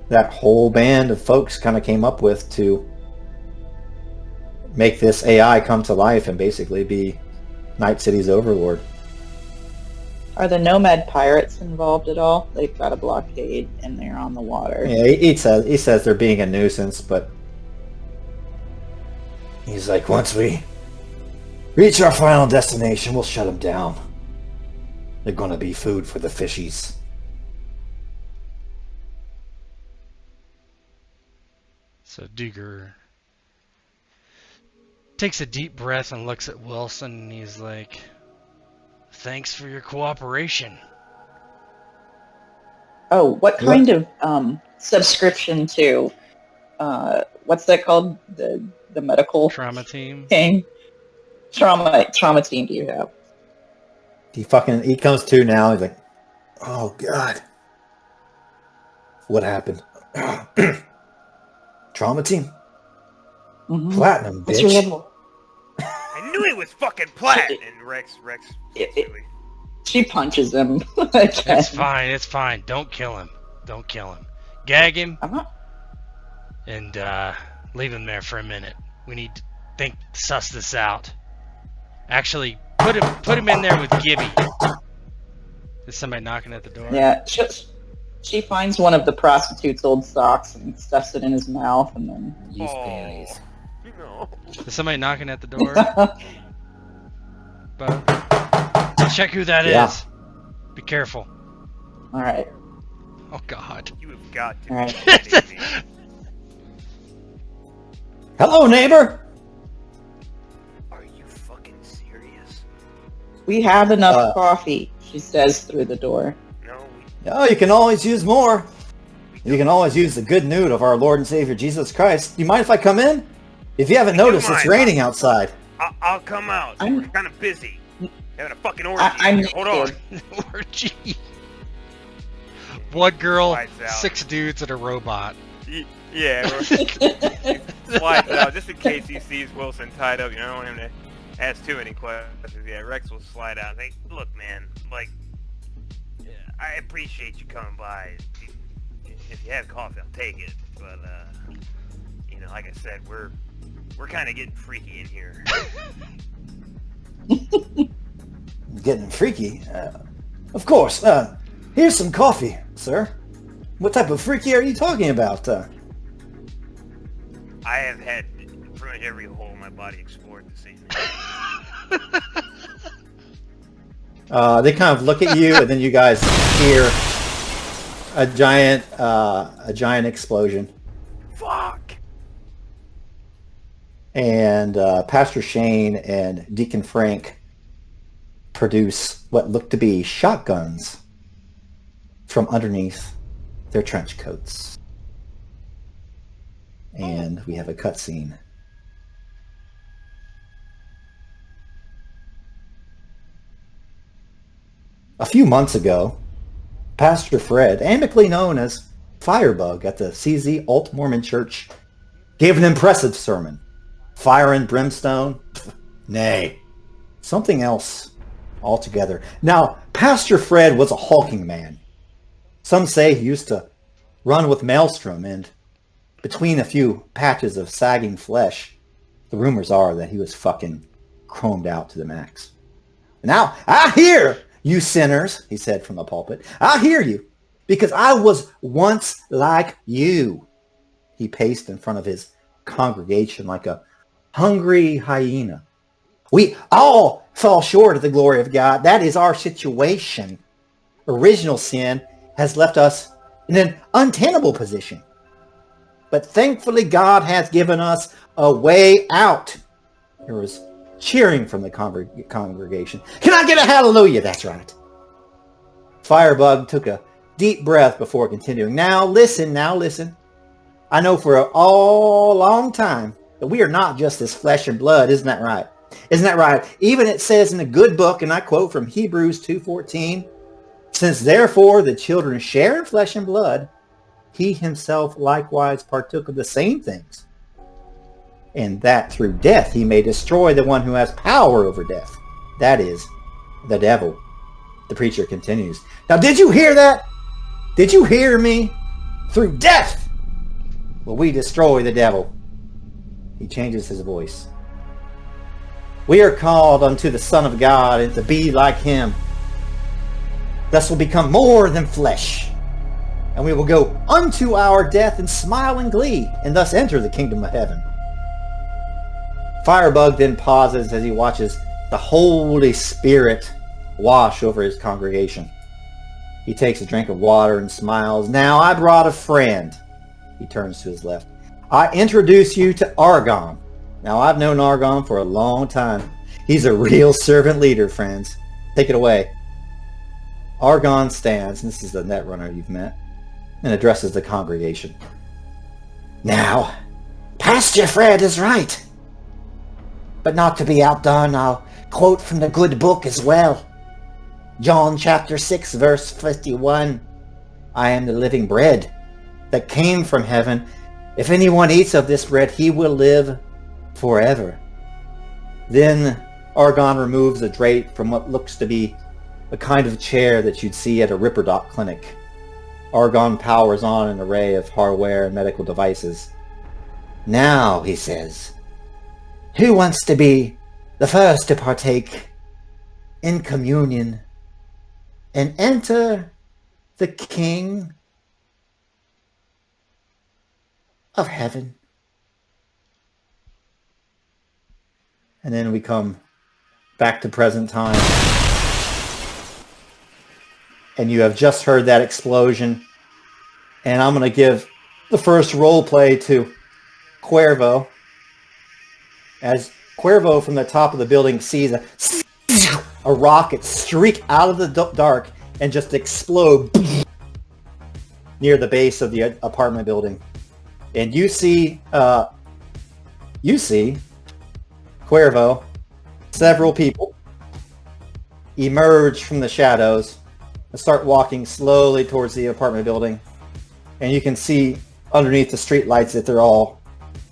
Speaker 1: that whole band of folks kind of came up with to make this AI come to life and basically be Night City's overlord.
Speaker 3: Are the Nomad pirates involved at all? They've got a blockade and they're on the water.
Speaker 1: Yeah, he says they're being a nuisance, but he's like, once we reach our final destination, we'll shut them down. They're going to be food for the fishies.
Speaker 2: So Duger takes a deep breath and looks at Wilson, and he's like, "Thanks for your cooperation."
Speaker 3: Oh, what kind of subscription to what's that called? The medical
Speaker 2: Trauma team.
Speaker 3: thing? Trauma team do you have?
Speaker 1: He comes to now, he's like, oh God. What happened? Trauma team?
Speaker 3: Mm-hmm.
Speaker 1: Platinum,
Speaker 3: What's your
Speaker 1: bitch.
Speaker 3: level?
Speaker 5: I knew it was fucking plat. And Rex.
Speaker 3: She punches him again.
Speaker 2: It's fine. Don't kill him. Gag him
Speaker 3: I'm not.
Speaker 2: and leave him there for a minute. We need to suss this out. Actually, put him in there with Gibby. Is somebody knocking at the door?
Speaker 3: Yeah, she finds one of the prostitute's old socks and stuffs it in his mouth, and then.
Speaker 4: Use panties.
Speaker 5: No.
Speaker 2: Is somebody knocking at the door? Bo? Check who that
Speaker 1: Yeah.
Speaker 2: is. Be careful.
Speaker 3: All right.
Speaker 2: Oh God.
Speaker 5: You have got to
Speaker 3: All right.
Speaker 5: be kidding me.
Speaker 1: Hello, neighbor.
Speaker 5: Are you fucking serious?
Speaker 3: We have enough coffee, she says through the door.
Speaker 5: No,
Speaker 1: Oh, you can always use more. You can always use the good news of our Lord and Savior Jesus Christ. Do you mind if I come in? If you haven't noticed, it's raining outside.
Speaker 5: I'll come out.
Speaker 3: I'm-
Speaker 5: We're kind of busy. Having a fucking orgy.
Speaker 3: I'm
Speaker 5: Hold on.
Speaker 2: Orgy. One girl,
Speaker 5: Lights out.
Speaker 2: 6 dudes, and a robot.
Speaker 5: Yeah, slides out just in case he sees Wilson tied up. You don't want him to ask too many questions. Yeah, Rex will slide out and say, "Look, man, like, I appreciate you coming by. If you have coffee, I'll take it. But like I said, we're kind of getting freaky in here."
Speaker 1: Getting freaky. Of course. Here's some coffee, sir. What type of freaky are you talking about?
Speaker 5: I have had pretty much every hole in my body explored this evening.
Speaker 1: They kind of look at you, and then you guys hear a giant explosion.
Speaker 5: Fuck!
Speaker 1: And Pastor Shane and Deacon Frank produce what look to be shotguns from underneath their trench coats. And we have a cutscene. A few months ago, Pastor Fred, amicably known as Firebug at the CZ Alt Mormon Church, gave an impressive sermon. Fire and brimstone? Nay, something else altogether. Now, Pastor Fred was a hulking man. Some say he used to run with Maelstrom, and between a few patches of sagging flesh, the rumors are that he was fucking chromed out to the max. Now, I hear you sinners, he said from the pulpit. I hear you, because I was once like you. He paced in front of his congregation like a hungry hyena. We all fall short of the glory of God. That is our situation. Original sin has left us in an untenable position. But thankfully God has given us a way out. There was cheering from the congregation. Can I get a hallelujah? That's right. Firebug took a deep breath before continuing. Now listen. I know for a long time that we are not just this flesh and blood. Isn't that right? Isn't that right? Even it says in the good book, and I quote from Hebrews 2:14, since therefore the children share in flesh and blood, he himself likewise partook of the same things, and that through death he may destroy the one who has power over death. That is, the devil. The preacher continues. Now did you hear that? Did you hear me? Through death will we destroy the devil. He changes his voice. We are called unto the Son of God and to be like him. Thus will become more than flesh. And we will go unto our death and smile in glee and thus enter the kingdom of heaven. Firebug then pauses as he watches the Holy Spirit wash over his congregation. He takes a drink of water and smiles. Now I brought a friend. He turns to his left. I introduce you to Argon. Now I've known Argon for a long time. He's a real servant leader, friends. Take it away. Argon stands, and this is the Netrunner you've met, and addresses the congregation. Now, Pastor Fred is right. But not to be outdone, I'll quote from the good book as well. John chapter 6, verse 51. I am the living bread that came from heaven. If anyone eats of this bread, he will live forever. Then Argon removes a drape from what looks to be a kind of chair that you'd see at a Ripperdoc clinic. Argon powers on an array of hardware and medical devices. Now, he says, who wants to be the first to partake in communion and enter the King of Heaven? And then we come back to present time. And you have just heard that explosion. And I'm going to give the first role play to Cuervo. As Cuervo from the top of the building sees a rocket streak out of the dark and just explode near the base of the apartment building. And you see Cuervo, several people emerge from the shadows and start walking slowly towards the apartment building. And you can see underneath the street lights that they're all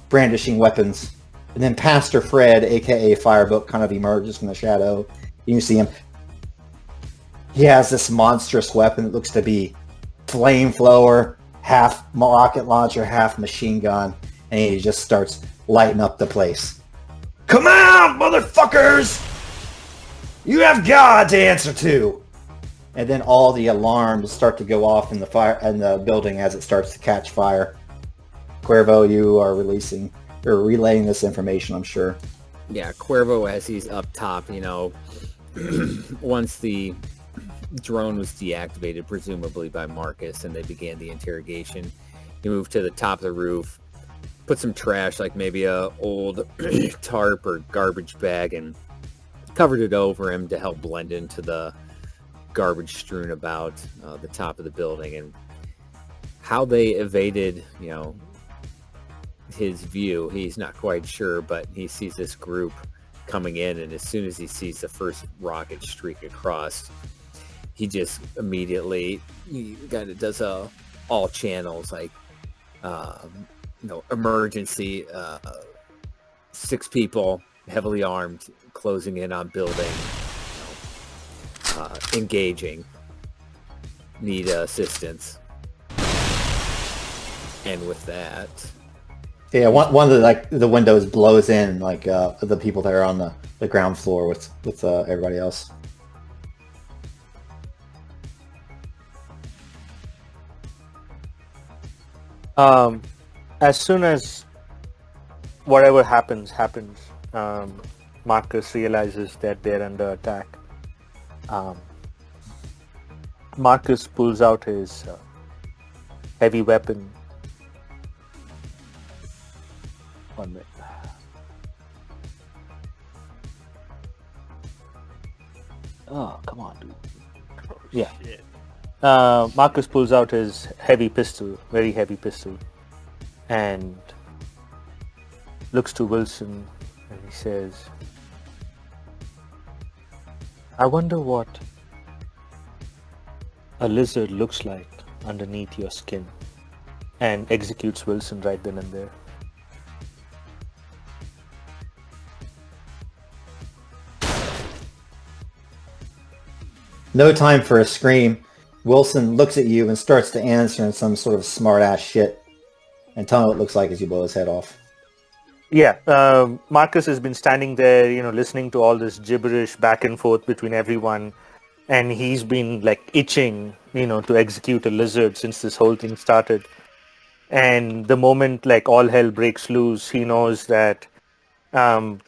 Speaker 1: brandishing weapons. And then Pastor Fred, aka Firebook, kind of emerges from the shadow. You see him. He has this monstrous weapon that looks to be flamethrower, half rocket launcher, half machine gun. And he just starts lighting up the place. Come out, motherfuckers! You have God to answer to! And then all the alarms start to go off in the building as it starts to catch fire. Cuervo, you are relaying this information, I'm sure.
Speaker 4: Yeah, Cuervo, as he's up top, once the drone was deactivated, presumably by Marcus, and they began the interrogation, he moved to the top of the roof, put some trash, like maybe a old tarp or garbage bag, and covered it over him to help blend into the garbage strewn about the top of the building. And how they evaded, his view, he's not quite sure, but he sees this group coming in, and as soon as he sees the first rocket streak across, he just immediately kind of does all channels, like emergency, 6 people heavily armed closing in on building, engaging, need assistance. And with that,
Speaker 1: yeah, one of the windows blows in the people that are on the ground floor with everybody else.
Speaker 6: As soon as whatever happens, Marcus realizes that they're under attack. Marcus pulls out his heavy weapon. 1 minute. Oh, come on, dude.
Speaker 5: Oh,
Speaker 6: Yeah.
Speaker 5: shit.
Speaker 6: Marcus pulls out his heavy pistol, very heavy pistol, and looks to Wilson and he says, I wonder what a lizard looks like underneath your skin, and executes Wilson right then and there.
Speaker 1: No time for a scream. Wilson looks at you and starts to answer in some sort of smart-ass shit. And tell me what it looks like as you blow his head off.
Speaker 6: Yeah, Marcus has been standing there, listening to all this gibberish back and forth between everyone, and he's been like itching, to execute a lizard since this whole thing started. And the moment like all hell breaks loose, he knows that to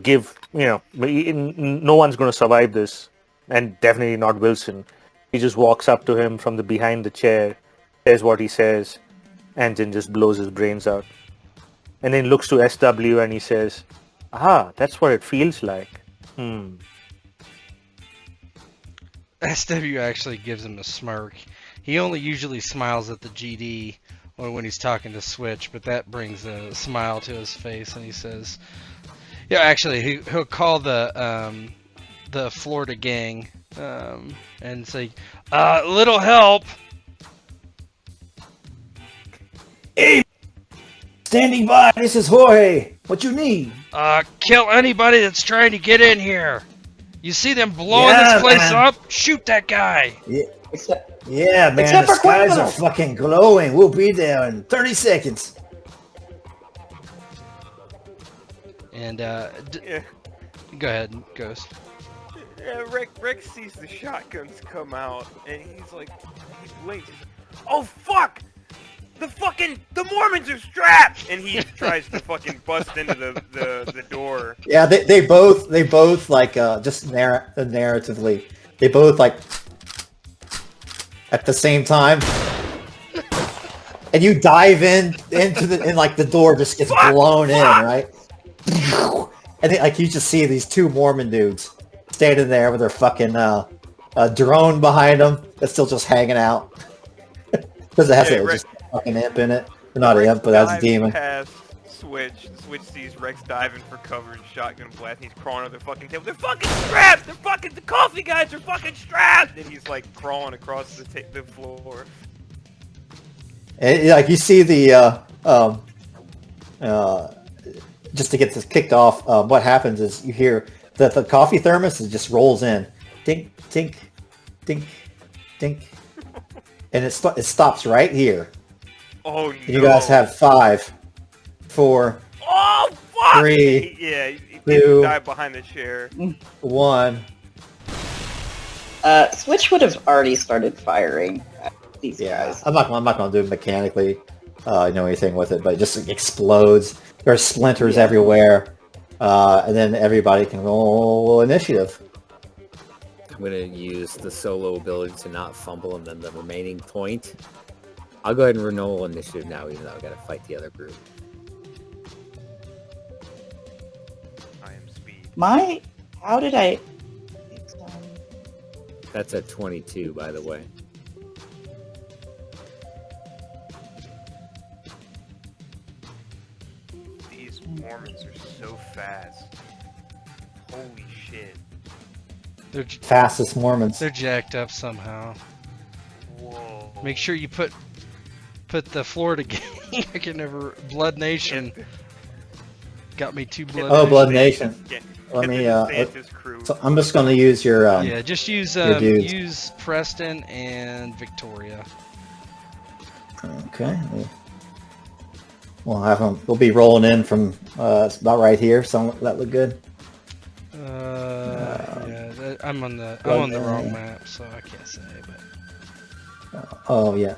Speaker 6: give, no one's going to survive this, and definitely not Wilson. He just walks up to him from the behind the chair, says what he says, and then just blows his brains out. And then looks to SW and he says, that's what it feels like.
Speaker 2: SW actually gives him a smirk. He only usually smiles at the GD or when he's talking to Switch, but that brings a smile to his face, and he says, "Yeah, actually, he'll call the Florida gang and say, little help."
Speaker 1: Hey, standing by. This is Jorge. What you need?
Speaker 2: Kill anybody that's trying to get in here. You see them blowing this place up? Shoot that guy.
Speaker 1: Yeah,
Speaker 3: Except,
Speaker 1: yeah, man.
Speaker 3: except
Speaker 1: The
Speaker 3: for
Speaker 1: skies
Speaker 3: Cuervo.
Speaker 1: are fucking glowing. We'll be there in 30 seconds.
Speaker 2: And
Speaker 5: Yeah.
Speaker 2: go ahead, Ghost.
Speaker 5: Yeah, Rick sees the shotguns come out, and he's like, he blinks. Oh fuck! The Mormons are strapped! And he tries to fucking bust into the door.
Speaker 1: Yeah, they both like just narratively, they both like at the same time, and you dive into the door just gets blown in, right? And then, like you just see these two Mormon dudes standing there with their fucking drone behind them that's still just hanging out because it has just a fucking imp in it. Or not an imp, but that's a demon.
Speaker 5: Past Switch sees Rex diving for cover and shotgun blast, and he's crawling under the fucking table. They're fucking strapped! The coffee guys are fucking strapped! And he's like crawling across the floor.
Speaker 1: And, like you see the just to get this kicked off, what happens is you hear that the coffee thermos just rolls in, dink, dink, dink, dink, and it stops right here.
Speaker 5: Oh no!
Speaker 1: And you guys have 5, 4,
Speaker 5: Oh fuck!
Speaker 1: 3,
Speaker 5: Yeah, he
Speaker 1: 2,
Speaker 5: dive behind the chair.
Speaker 1: 1.
Speaker 3: Switch would have already started firing at these
Speaker 1: Yeah,
Speaker 3: guys.
Speaker 1: I'm not gonna do it mechanically, anything with it, but it just explodes. There's splinters everywhere, and then everybody can roll initiative.
Speaker 4: I'm going to use the solo ability to not fumble, and then the remaining point. I'll go ahead and roll initiative now, even though I've got to fight the other group.
Speaker 5: I am speed.
Speaker 3: How did I...
Speaker 4: That's at 22, by the way.
Speaker 5: These Mormons are so fast. Holy shit.
Speaker 2: They're
Speaker 1: Fastest Mormons.
Speaker 2: they're jacked up somehow.
Speaker 5: Whoa.
Speaker 2: Make sure you put the Florida gang. I can never. Blood Nation got me 2 Blood.
Speaker 1: Oh, Blood
Speaker 2: Nation.
Speaker 1: Nation.
Speaker 5: Get
Speaker 1: Let me.
Speaker 5: the DeSantis crew.
Speaker 1: So I'm just gonna use your.
Speaker 2: Yeah, just use
Speaker 1: your dudes.
Speaker 2: use Preston and Victoria.
Speaker 1: Okay. We'll have them. We'll be rolling in from it's about right here. So that look good.
Speaker 2: I'm on the wrong map, so I can't say. But
Speaker 1: Oh yeah.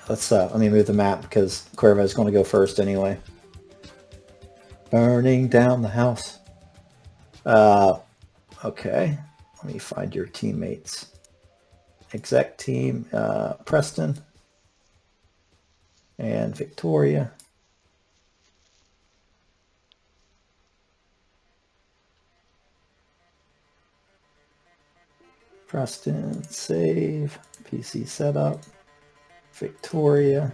Speaker 1: Let's let me move the map because Cuervo's going to go first anyway. Burning down the house. Okay. Let me find your teammates. Exec team. Preston. And Victoria. Preston, save, PC setup, Victoria,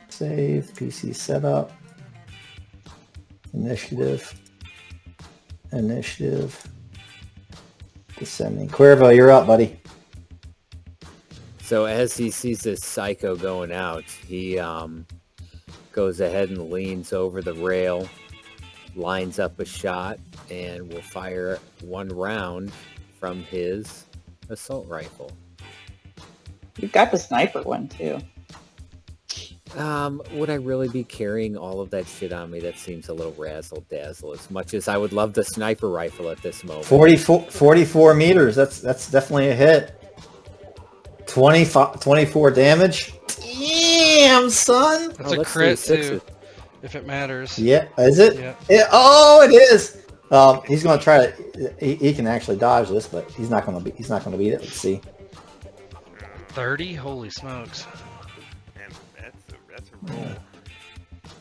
Speaker 1: save, PC setup, initiative, descending. Cuervo, you're up, buddy.
Speaker 4: So as he sees this psycho going out, he goes ahead and leans over the rail, lines up a shot, and will fire one round from his assault rifle.
Speaker 3: You've got the sniper one too.
Speaker 4: Would I really be carrying all of that shit on me? That seems a little razzle-dazzle, as much as I would love the sniper rifle at this moment.
Speaker 1: 44 meters. That's definitely a hit. 24 damage. Damn, son.
Speaker 2: That's a crit too, if it matters.
Speaker 1: Yeah, is it?
Speaker 2: Yeah.
Speaker 1: Oh, it is. He's going to try to. He can actually dodge this, but he's not going to beat it. Let's see.
Speaker 2: 30. Holy smokes.
Speaker 5: Man, that's a roll.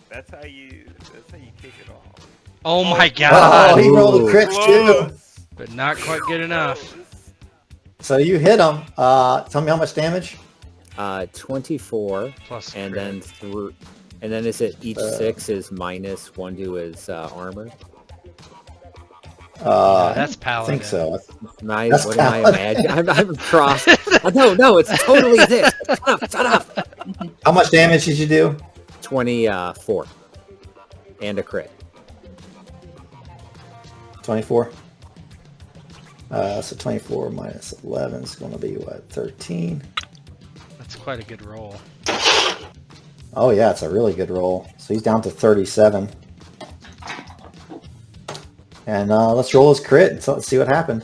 Speaker 5: That's how you kick it off.
Speaker 2: Oh my
Speaker 1: Oh,
Speaker 2: god.
Speaker 1: he rolled a crit too.
Speaker 2: But not quite good enough.
Speaker 1: So you hit him. Tell me how much damage.
Speaker 4: 24,
Speaker 2: Plus
Speaker 4: and
Speaker 2: crit.
Speaker 4: then is it each 6 is minus 1 to his armor?
Speaker 2: That's
Speaker 1: I
Speaker 2: paladin.
Speaker 1: think so.
Speaker 4: Nice. What am I imagining? I'm crossed. No, it's totally this. Shut up.
Speaker 1: How much damage did you do?
Speaker 4: 24, and a crit.
Speaker 1: 24. So 24 minus 11 is going to be what? 13.
Speaker 2: That's quite a good roll.
Speaker 1: Oh yeah, it's a really good roll. So he's down to 37. And let's roll his crit and let's see what happened.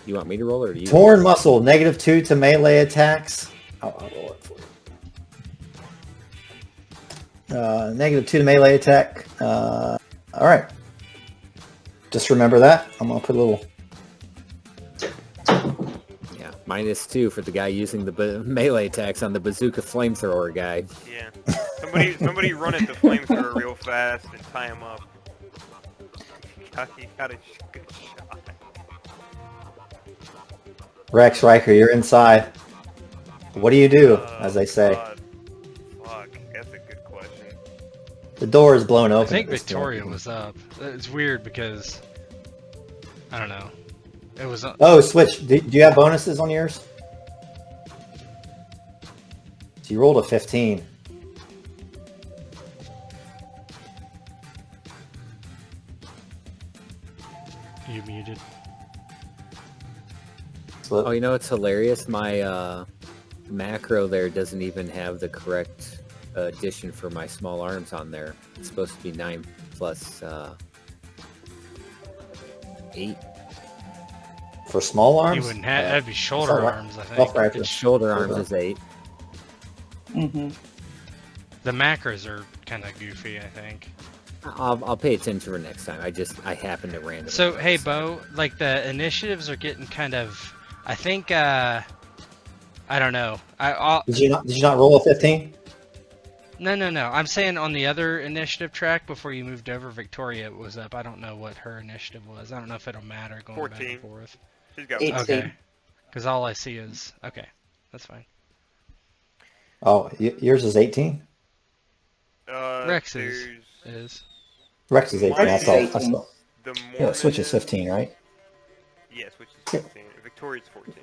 Speaker 4: You want me to roll or do you?
Speaker 1: Torn muscle, -2 to melee attacks. I'll roll it for you. -2 to melee attack. All right. Just remember that. I'm gonna put a little.
Speaker 4: Yeah, -2 for the guy using the melee attacks on the bazooka flamethrower guy.
Speaker 5: Yeah. Somebody run at the flamethrower real fast and tie him up. He got a good shot.
Speaker 1: Rex Riker, you're inside. What do you do, as they say?
Speaker 5: Fuck, that's a good question.
Speaker 1: The door is blown open.
Speaker 2: I think
Speaker 1: at this
Speaker 2: Victoria
Speaker 1: point.
Speaker 2: was up. It's weird because I don't know. It was.
Speaker 1: Oh, switch. Do you have bonuses on yours? So you rolled a 15.
Speaker 2: You muted.
Speaker 1: So
Speaker 4: Oh, you know it's hilarious? My macro there doesn't even have the correct addition for my small arms on there. It's supposed to be 9 plus 8.
Speaker 1: for small arms,
Speaker 2: You wouldn't have. That'd be shoulder
Speaker 1: Assault ri-
Speaker 2: arms, I
Speaker 1: assault
Speaker 2: think.
Speaker 1: rifle.
Speaker 4: Its shoulder arms
Speaker 1: Hold on.
Speaker 4: is 8.
Speaker 3: Mm-hmm.
Speaker 2: The macros are kind of goofy, I think.
Speaker 4: I'll pay attention to it next time. I happen to randomly.
Speaker 2: So hey,
Speaker 4: miss it.
Speaker 2: Bo, like the initiatives are getting kind of. I think. I don't know.
Speaker 1: Did you not roll a 15?
Speaker 2: No. I'm saying on the other initiative track before you moved over, Victoria was up. I don't know what her initiative was. I don't know if it'll matter going back
Speaker 5: 14.
Speaker 2: and forth.
Speaker 5: She's got
Speaker 3: 18.
Speaker 2: Okay. Because all I see is okay. That's fine.
Speaker 1: Oh, yours is 18.
Speaker 2: Rex's
Speaker 5: there's
Speaker 2: is.
Speaker 1: Rex is 18.
Speaker 5: Mine
Speaker 1: That's
Speaker 5: is
Speaker 1: all.
Speaker 3: 18.
Speaker 1: That's all.
Speaker 5: the
Speaker 1: Yeah, switch is
Speaker 5: Mormon-
Speaker 1: 15, right?
Speaker 5: Yeah, switch is 15. Victoria's 14.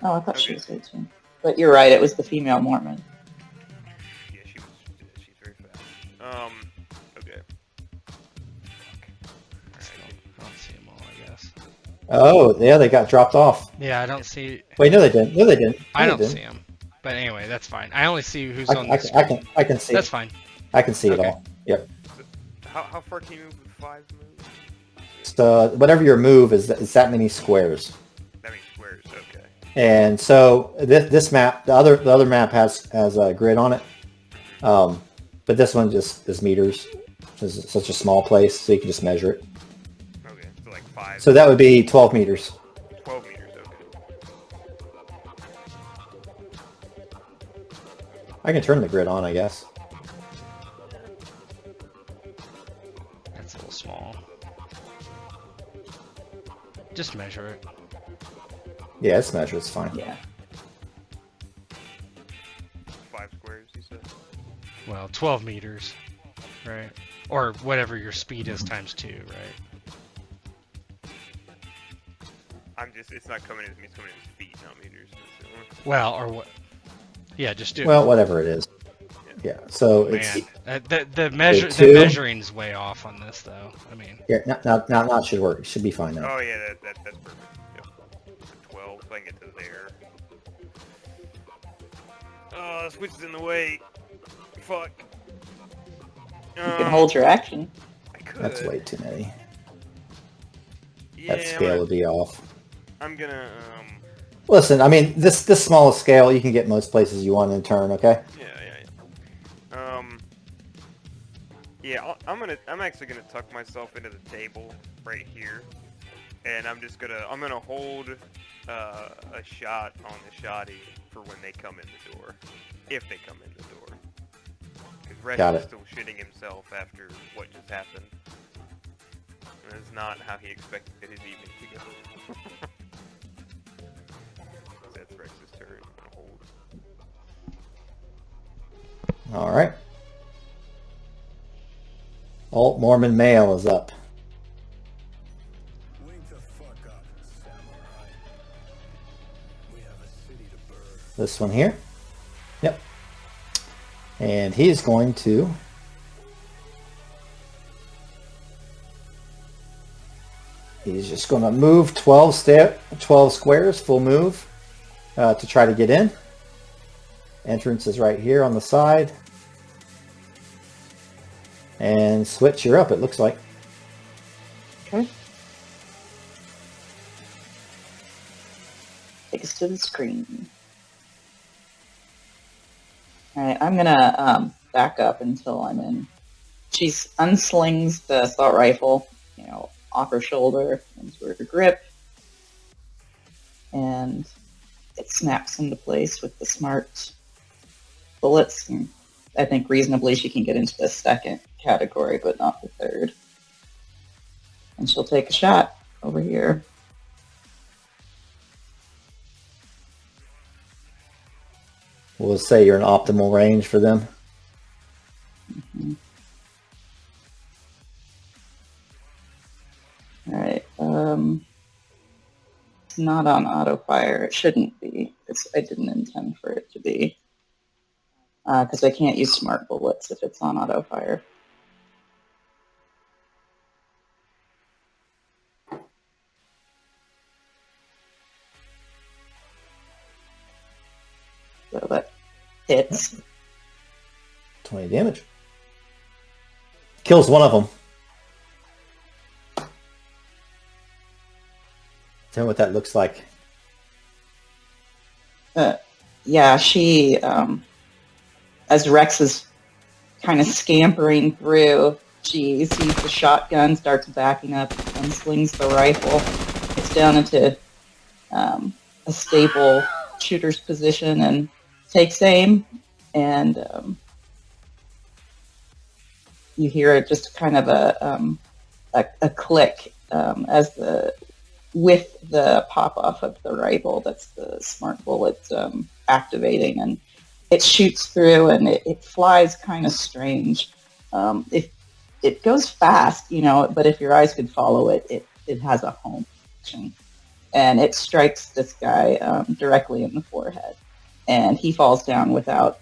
Speaker 3: Oh, I thought she
Speaker 5: Okay.
Speaker 3: was 18. But you're right, it was the female Mormon.
Speaker 5: Yeah, she's very fast. Okay.
Speaker 2: Still, I don't see them all, I guess.
Speaker 1: Oh, yeah, they got dropped off.
Speaker 2: Yeah, I don't see.
Speaker 1: Wait, no, they didn't. No, they didn't. No,
Speaker 2: I
Speaker 1: they
Speaker 2: don't
Speaker 1: didn't.
Speaker 2: see them. But anyway, that's fine. I only see who's
Speaker 1: I,
Speaker 2: on
Speaker 1: I,
Speaker 2: the
Speaker 1: I
Speaker 2: screen.
Speaker 1: can see.
Speaker 2: That's
Speaker 1: it.
Speaker 2: fine.
Speaker 1: I can see it
Speaker 2: Okay.
Speaker 1: all. Yep.
Speaker 5: How far can you move with 5 moves?
Speaker 1: So whatever your move is that many squares.
Speaker 5: That means squares. Okay.
Speaker 1: And so this map, the other map has a grid on it, but this one just is meters. It's such a small place, so you can just measure it.
Speaker 5: Okay. So like 5.
Speaker 1: So that would be 12 meters. I can turn the grid on, I guess.
Speaker 2: That's a little small. Just measure it.
Speaker 1: Yeah, it's measured. It's fine.
Speaker 3: Yeah.
Speaker 5: 5 squares, you said?
Speaker 2: Well, 12 meters, right? Or whatever your speed is times 2, right?
Speaker 5: It's not coming as me, it's coming as feet, not meters.
Speaker 2: Well, or what? Yeah, just do it.
Speaker 1: Well, whatever it is. Yeah. So it's
Speaker 2: Man, the measuring's way off on this, though. I mean,
Speaker 1: yeah. Now it should work. It should be fine now.
Speaker 5: Oh yeah, that's perfect. Yep. 12, so I can get to there. Oh, the switch is in the way. Fuck.
Speaker 3: You can hold your action.
Speaker 5: I could.
Speaker 1: That's way too many.
Speaker 5: Yeah,
Speaker 1: That scale would be off.
Speaker 5: I'm gonna
Speaker 1: Listen, I mean, this small scale you can get most places you want in a turn. Okay.
Speaker 5: Yeah. I'm actually gonna tuck myself into the table right here, and I'm gonna hold a shot on the shoddy for when they come in the door, if they come in the door. Because Rex
Speaker 1: Got
Speaker 5: is
Speaker 1: it.
Speaker 5: still shitting himself after what just happened. And that's not how he expected his evening to go. That's Rex's turn. I'm gonna hold.
Speaker 1: All right. Alt Mormon male is up.
Speaker 7: Wake the fuck up, samurai. We have a city to burn.
Speaker 1: This one here. Yep. And he's going to he's just going to move 12 squares, full move, to try to get in. Entrance is right here on the side. And Switch, you're up, it looks like.
Speaker 3: Okay. Take us to the screen. Alright, I'm gonna back up until I'm in. She unslings the assault rifle, off her shoulder into her grip. And it snaps into place with the smart bullets. And I think reasonably she can get into the second category, but not the third. And she'll take a shot over here.
Speaker 1: We'll say you're in optimal range for them.
Speaker 3: Mm-hmm. All right. It's not on auto fire. It shouldn't be. I didn't intend for it to be. Because I can't use smart bullets if it's on auto fire. So that hits.
Speaker 1: 20 damage. Kills one of them. Tell me what that looks like.
Speaker 3: Yeah, she, as Rex is kind of scampering through, she sees the shotgun, starts backing up, unslings the rifle. It's down into a stable shooter's position and takes aim, and you hear just kind of a click as with the pop off of the rifle. That's the smart bullet activating, and it shoots through, and it flies kind of strange. It goes fast, but if your eyes could follow it, it has a home action. And it strikes this guy directly in the forehead. And he falls down without,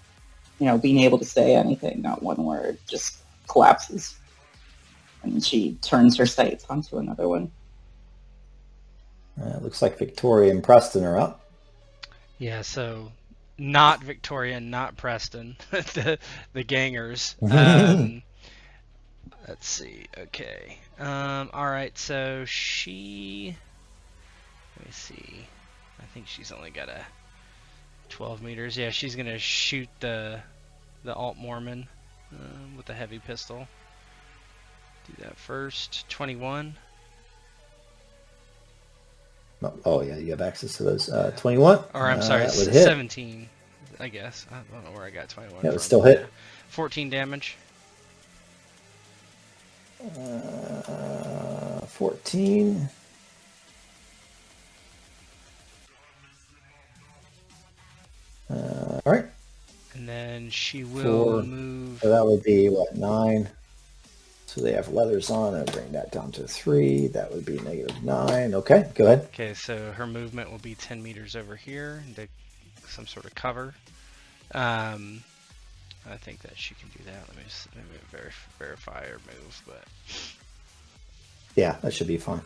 Speaker 3: being able to say anything, not one word, just collapses. And she turns her sights onto another one.
Speaker 1: It looks like Victoria and Preston are up.
Speaker 2: Yeah, so not Victoria, not Preston, the gangers. Let's see. Okay. All right. So she. Let me see. I think she's only got a 12 meters. Yeah, she's gonna shoot the Alt Mormon with a heavy pistol. Do that first. 21.
Speaker 1: Oh yeah, you have access to those. 21.
Speaker 2: Or I'm sorry,
Speaker 1: that would hit.
Speaker 2: 17. I guess. I don't know where I got 21
Speaker 1: Yeah, it
Speaker 2: from.
Speaker 1: still hit.
Speaker 2: 14 damage.
Speaker 1: 14. All right.
Speaker 2: And then she will
Speaker 1: 4.
Speaker 2: move.
Speaker 1: So that would be what, 9. So they have leathers on. I'll bring that down to 3. That would be -9. Okay, go ahead.
Speaker 2: Okay, so her movement will be 10 meters over here into some sort of cover. I think that she can do that. Let me verify her move, but
Speaker 1: Yeah, that should be fine.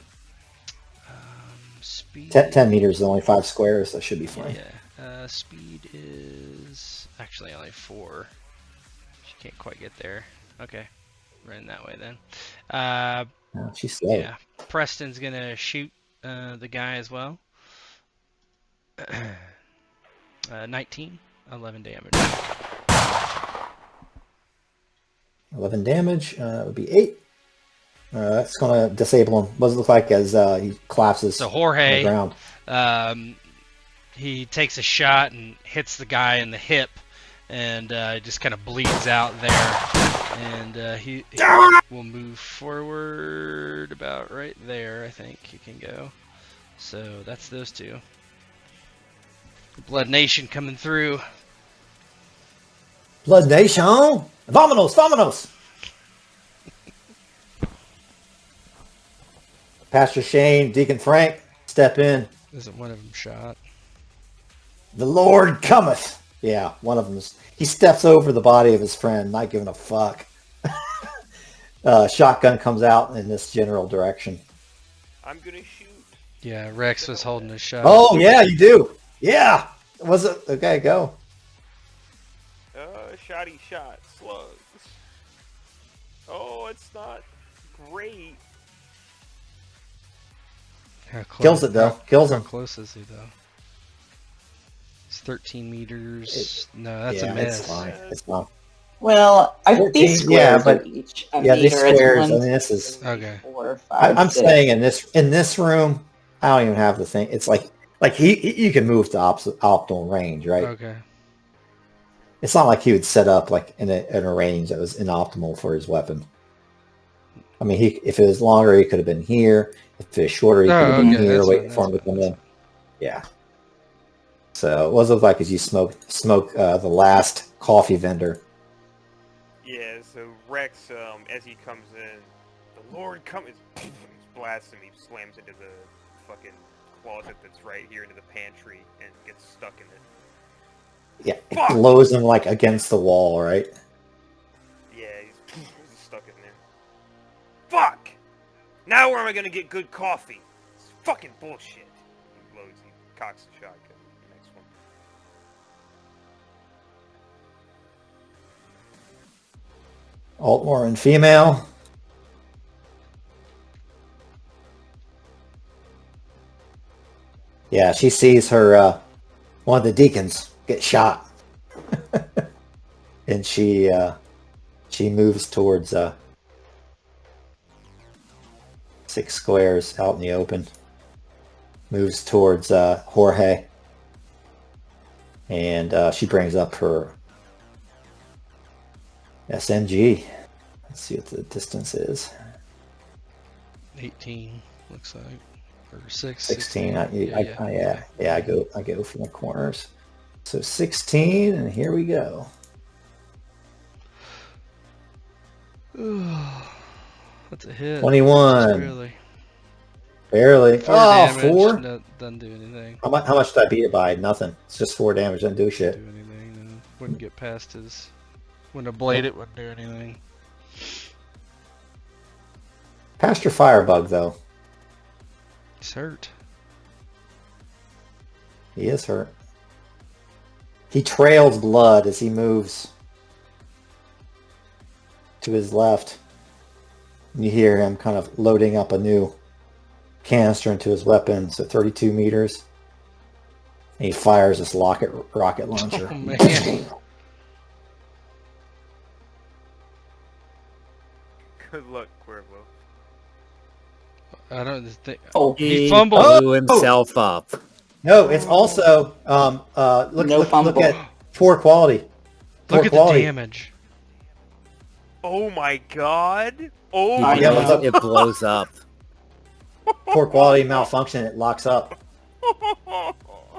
Speaker 2: speed.
Speaker 1: 10 meters is only 5 squares. That should be fine.
Speaker 2: Yeah. Speed is actually only 4. She can't quite get there. Okay, run that way then.
Speaker 1: No, she's slow.
Speaker 2: Yeah, Preston's gonna shoot the guy as well. 19, 11 damage.
Speaker 1: 11 damage. That would be 8. That's going to disable him. What does it look like as he collapses
Speaker 2: So
Speaker 1: on the
Speaker 2: Jorge,
Speaker 1: ground?
Speaker 2: he takes a shot and hits the guy in the hip, and just kind of bleeds out there. And he will move forward about right there. I think he can go. So that's those two. Blood Nation coming through.
Speaker 1: Blood Nation! Vamonos! Vamonos! Pastor Shane, Deacon Frank, step in.
Speaker 2: Isn't one of them shot?
Speaker 1: The Lord cometh. Yeah, one of them. He steps over the body of his friend, not giving a fuck. Shotgun comes out in this general direction.
Speaker 5: I'm gonna shoot.
Speaker 2: Yeah, Rex was holding a shot.
Speaker 1: Oh, yeah, you do. Yeah. Was it? Okay, go.
Speaker 5: Shotty shot. Slugs. Oh, it's not great.
Speaker 1: Kills it, though. Kills
Speaker 2: How
Speaker 1: him.
Speaker 2: close is he, though? It's 13 meters. No, that's a
Speaker 1: Yeah,
Speaker 2: miss.
Speaker 1: it's fine. It's fine.
Speaker 3: Well, I
Speaker 1: 14,
Speaker 3: these squares
Speaker 1: yeah, but-
Speaker 3: are each a
Speaker 1: Yeah, these
Speaker 3: meter. It's
Speaker 1: squares, I
Speaker 3: 1,
Speaker 1: mean, this is...
Speaker 3: 2,
Speaker 2: Okay.
Speaker 3: 4, 5,
Speaker 1: I'm
Speaker 3: 6.
Speaker 1: saying in this room, I don't even have the thing. It's like you can move to optimal range, right?
Speaker 2: Okay.
Speaker 1: It's not like he would set up like in a range that was inoptimal for his weapon. I mean, if it was longer, he could have been here. If it was shorter, he could have been here,
Speaker 2: that's
Speaker 1: waiting
Speaker 2: fine,
Speaker 1: for him to
Speaker 2: that's
Speaker 1: come
Speaker 2: fine.
Speaker 1: in. Yeah. So what does it look like as you smoke the last coffee vendor?
Speaker 5: Yeah, so Rex, as he comes in, the Lord comes, blasts him, he slams into the fucking closet that's right here into the pantry and gets stuck in it.
Speaker 1: Yeah, it
Speaker 5: Fuck!
Speaker 1: blows him like against the wall, right?
Speaker 5: Yeah, he's stuck in there. Fuck! Now where am I gonna get good coffee? It's fucking bullshit. He loads, he cocks the shotgun. Next one.
Speaker 1: Altmore and female. Yeah, she sees her one of the deacons get shot, and she moves towards 6 squares out in the open. Moves towards Jorge, and she brings up her SMG. Let's see what the distance is.
Speaker 2: 18 looks like, or 6.
Speaker 1: 16. I
Speaker 2: Yeah.
Speaker 1: go from the corners. So 16, and here we go.
Speaker 2: That's a hit.
Speaker 1: 21.
Speaker 2: Really.
Speaker 1: Barely.
Speaker 2: 4
Speaker 1: Oh,
Speaker 2: damage.
Speaker 1: 4?
Speaker 2: No, doesn't do anything.
Speaker 1: How much did I beat it by? Nothing. It's just 4 damage. Doesn't do
Speaker 2: Do
Speaker 1: shit.
Speaker 2: anything. No. Wouldn't get past his. Wouldn't have blade it. Wouldn't do anything.
Speaker 1: Pastor Firebug, though.
Speaker 2: He's hurt.
Speaker 1: He is hurt. He trails blood as he moves to his left. You hear him kind of loading up a new canister into his weapon, so 32 meters. And he fires this rocket launcher.
Speaker 2: Oh, man.
Speaker 5: Good luck, Cuervo.
Speaker 2: I don't think.
Speaker 3: Oh,
Speaker 2: He fumbled.
Speaker 1: Oh!
Speaker 4: blew himself up.
Speaker 1: No, it's also look
Speaker 3: No
Speaker 1: at
Speaker 3: fumble.
Speaker 1: poor quality.
Speaker 2: Look
Speaker 1: Poor
Speaker 2: at
Speaker 1: quality.
Speaker 2: the damage.
Speaker 5: Oh my god. Oh
Speaker 3: I
Speaker 5: my
Speaker 1: Yeah, what's
Speaker 3: know.
Speaker 1: up?
Speaker 4: It blows up.
Speaker 1: Poor quality malfunction. It locks up.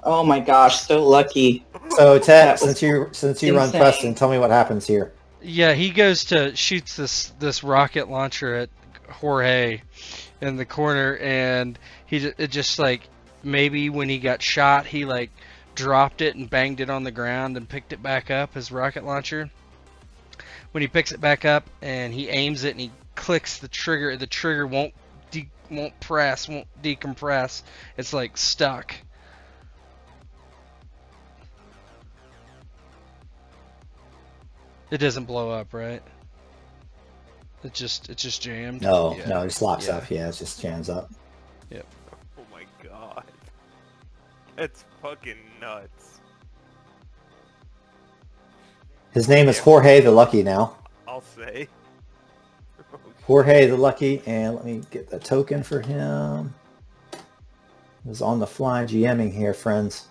Speaker 3: Oh my gosh, so lucky.
Speaker 1: So Ted,
Speaker 3: That was
Speaker 1: since you run
Speaker 3: insane.
Speaker 1: Preston, tell me what happens here.
Speaker 2: Yeah, he goes to shoots this rocket launcher at Jorge in the corner, and it just like maybe when he got shot, he like dropped it and banged it on the ground and picked it back up, his rocket launcher. When he picks it back up and he aims it and he clicks the trigger won't decompress. It's like stuck. It doesn't blow up, right? It's just jammed.
Speaker 1: No,
Speaker 2: Yeah.
Speaker 1: no, it just locks
Speaker 2: Yeah.
Speaker 1: up. Yeah, it just jams up.
Speaker 5: Oh my god. That's fucking nuts.
Speaker 1: His name is Jorge the Lucky now.
Speaker 5: I'll say.
Speaker 1: Jorge the Lucky, and let me get the token for him. He was on the fly GMing here, friends.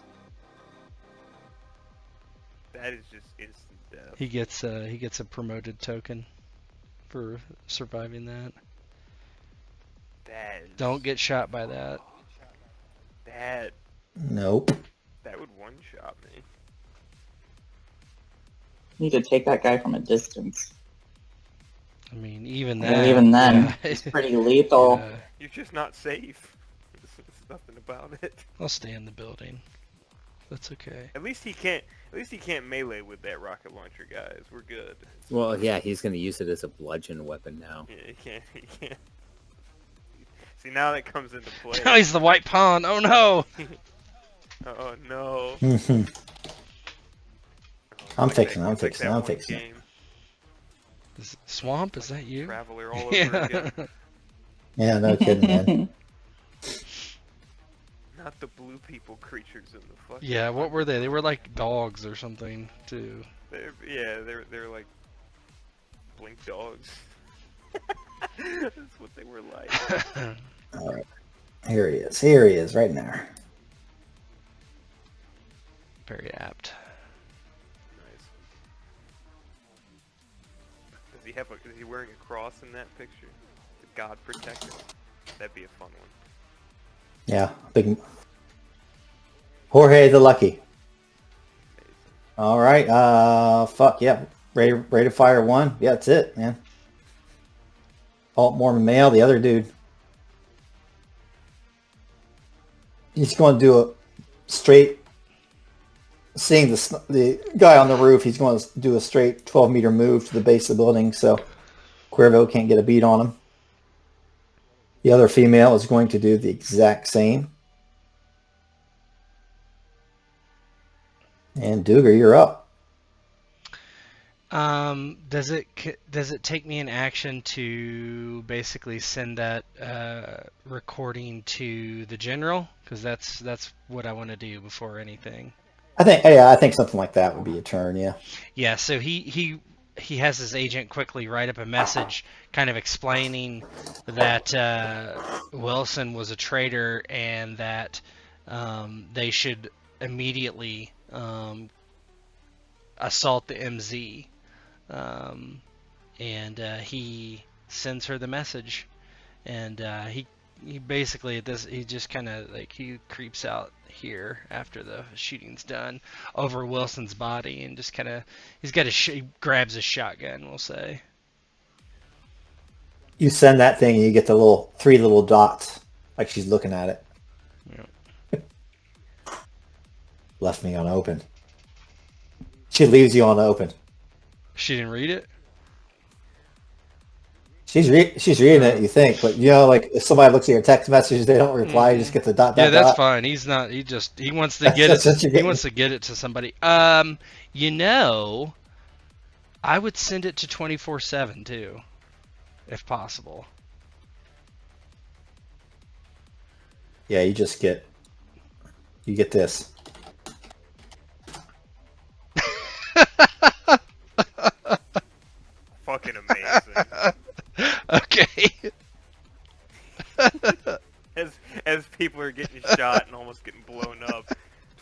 Speaker 5: That is just instant death.
Speaker 2: He gets a promoted token for surviving that.
Speaker 5: That is,
Speaker 2: Don't get shot by that.
Speaker 5: that
Speaker 1: Nope.
Speaker 5: that would one shot me.
Speaker 3: Need to take that guy from a distance.
Speaker 2: I mean, even
Speaker 3: And
Speaker 2: that.
Speaker 3: even then,
Speaker 2: yeah.
Speaker 3: it's pretty lethal.
Speaker 2: Yeah.
Speaker 5: You're just not safe. There's nothing about it.
Speaker 2: I'll stay in the building. That's okay.
Speaker 5: At least he can't melee with that rocket launcher, guys. We're good.
Speaker 4: Well, yeah, he's going to use it as a bludgeon weapon now.
Speaker 5: Yeah, he can't. See, now that comes into play.
Speaker 2: Now he's the white pawn. Oh no!
Speaker 5: Oh no.
Speaker 1: I'm
Speaker 5: Like
Speaker 1: fixing it,
Speaker 5: that-
Speaker 1: I'm
Speaker 5: it's like
Speaker 1: fixing it,
Speaker 5: that
Speaker 1: I'm
Speaker 5: one
Speaker 1: fixing it.
Speaker 5: game,
Speaker 2: Swamp, is that you?
Speaker 5: Traveler all over
Speaker 2: Yeah.
Speaker 5: again.
Speaker 1: Yeah, no kidding, man.
Speaker 5: Not the blue people creatures in the fucking.
Speaker 2: Yeah, what were they? They were like dogs or something, too.
Speaker 5: They're like blink dogs. That's what they were like.
Speaker 1: All right. Here he is. Here he is, right in there.
Speaker 2: Very apt.
Speaker 5: Nice. Is he wearing a cross in that picture? The God protect him. That'd be a fun one.
Speaker 1: Yeah, big. Jorge the Lucky.
Speaker 5: Amazing.
Speaker 1: All right. Fuck yeah. Ready to fire one. Yeah, that's it, man. Alt Mormon male, the other dude. He's going to do a straight. Seeing the guy on the roof, he's going to do a straight 12-meter move to the base of the building, so Cuervo can't get a beat on him. The other female is going to do the exact same. And Duger, you're up.
Speaker 2: Does it take me an action to basically send that recording to the general? Because that's what I want to do before anything.
Speaker 1: I think something like that would be a turn. Yeah.
Speaker 2: Yeah. So he has his agent quickly write up a message, kind of explaining that Wilson was a traitor and that they should immediately assault the MZ. And he sends her the message, and he basically he just kind of like he creeps out here after the shooting's done over Wilson's body, and just kind of he grabs a shotgun, we'll say.
Speaker 1: You send that thing, and you get the three little dots, like she's looking at it.
Speaker 2: Yeah.
Speaker 1: Left me unopened. She leaves you unopened.
Speaker 2: She didn't read it.
Speaker 1: She's reading it, you think, but like if somebody looks at your text messages, they don't reply. You just get the dot.
Speaker 2: Yeah, that's
Speaker 1: dot.
Speaker 2: fine. He wants to get
Speaker 1: That's
Speaker 2: it.
Speaker 1: what you're
Speaker 2: He
Speaker 1: getting.
Speaker 2: wants to get it to somebody. I would send it to 24/7 too, if possible.
Speaker 1: Yeah, you get this.
Speaker 5: Fucking amazing.
Speaker 2: Okay.
Speaker 5: As people are getting shot and almost getting blown up,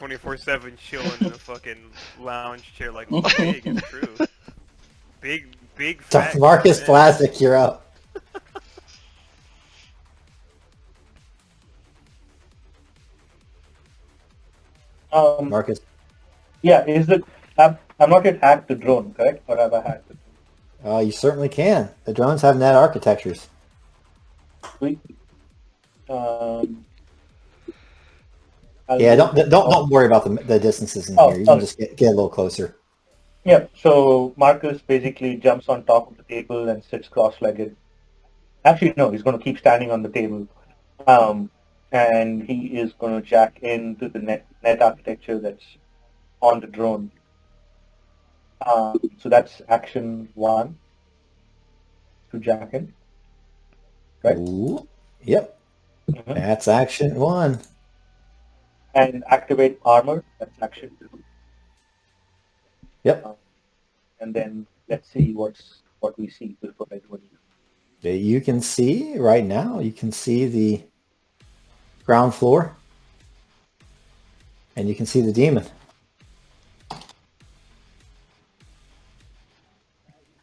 Speaker 5: 24/7 chilling in a fucking lounge chair like big. It's true. Big fat.
Speaker 1: Marcus
Speaker 5: man.
Speaker 1: Plastic, you're up. Marcus.
Speaker 6: Yeah, I'm not yet hacked the drone, correct? Or have I hacked the drone?
Speaker 1: You certainly can. The drones have net architectures.
Speaker 6: Sweet.
Speaker 1: Yeah, don't worry about the distances in here. You can just get a little closer.
Speaker 6: Yeah, so Marcus basically jumps on top of the table and sits cross-legged. Actually, no, he's going to keep standing on the table. And he is going to jack into the net architecture that's on the drone. So that's action 1 to jack in. Right?
Speaker 1: Ooh, yep.
Speaker 6: Mhm.
Speaker 1: That's action 1.
Speaker 6: And activate armor, that's action 2.
Speaker 1: Yep.
Speaker 6: And then let's see what we see before I do it.
Speaker 1: You can see right now, you can see the ground floor. And you can see the demon.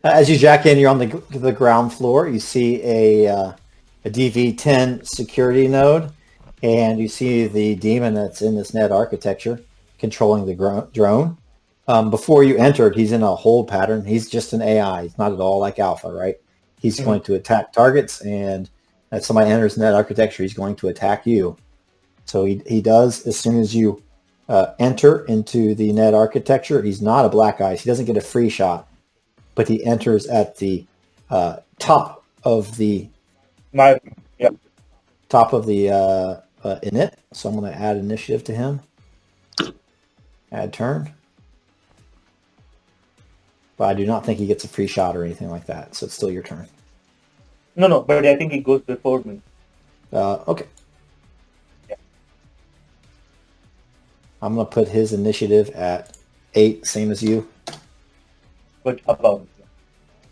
Speaker 1: As you jack in, you're on the ground floor. You see a DV10 security node, and you see the demon that's in this net architecture controlling the drone. Before you entered, he's in a hold pattern. He's just an AI. He's not at all like Alpha, right? He's going to attack targets, and if somebody enters net architecture, he's going to attack you. So he does as soon as you enter into the net architecture. He's not a black ice. He doesn't get a free shot, but he enters at the top of the init. So I'm going to add initiative to him. Add turn. But I do not think he gets a free shot or anything like that. So it's still your turn.
Speaker 6: No, but I think he goes before me.
Speaker 1: Okay.
Speaker 6: Yeah.
Speaker 1: I'm going to put his initiative at 8, same as you.
Speaker 6: But above.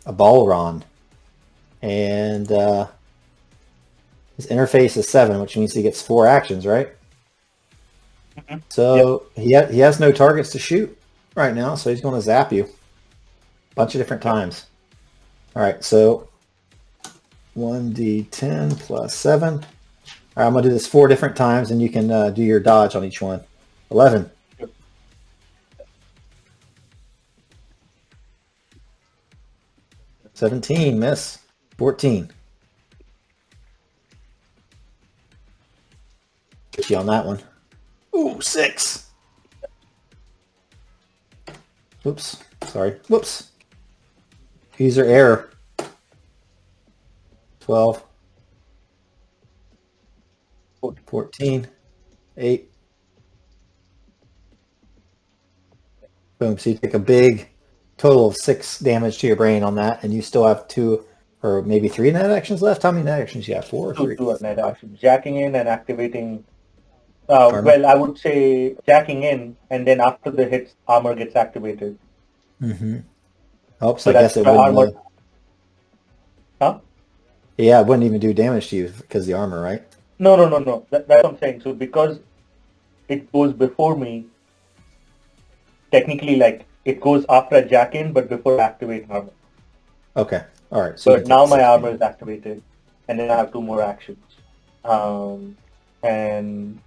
Speaker 1: A Balron. And his interface is 7, which means he gets 4 actions, right?
Speaker 6: Mm-hmm.
Speaker 1: So he has no targets to shoot right now, so he's going to zap you. Bunch of different times. All right, so 1d10 plus 7. All right, I'm going to do this 4 different times, and you can do your dodge on each one. 11.
Speaker 6: Yep.
Speaker 1: 17, miss. 14. Get you on that one. Ooh, 6. Whoops. Sorry. Whoops. User error. 12. 14. 8. Boom. So you take a big total of 6 damage to your brain on that, and you still have 2 or maybe 3 net actions left. How many net actions you have? 4 or 3?
Speaker 6: 2 net actions. Jacking in and activating.
Speaker 1: Armor?
Speaker 6: Well, I would say jacking in, and then after the hits, armor gets activated.
Speaker 1: Mm-hmm. Oh,
Speaker 6: So
Speaker 1: I guess
Speaker 6: that's
Speaker 1: it wouldn't.
Speaker 6: armor. Huh?
Speaker 1: Yeah, it wouldn't even do damage to you because of the armor, right?
Speaker 6: No. That's what I'm saying. So because it goes before me, technically, like, it goes after I jack in, but before I activate armor.
Speaker 1: Okay. All right. So you
Speaker 6: But
Speaker 1: can
Speaker 6: now
Speaker 1: take
Speaker 6: my
Speaker 1: 6
Speaker 6: armor
Speaker 1: damage.
Speaker 6: is activated, and then I have 2 more actions. And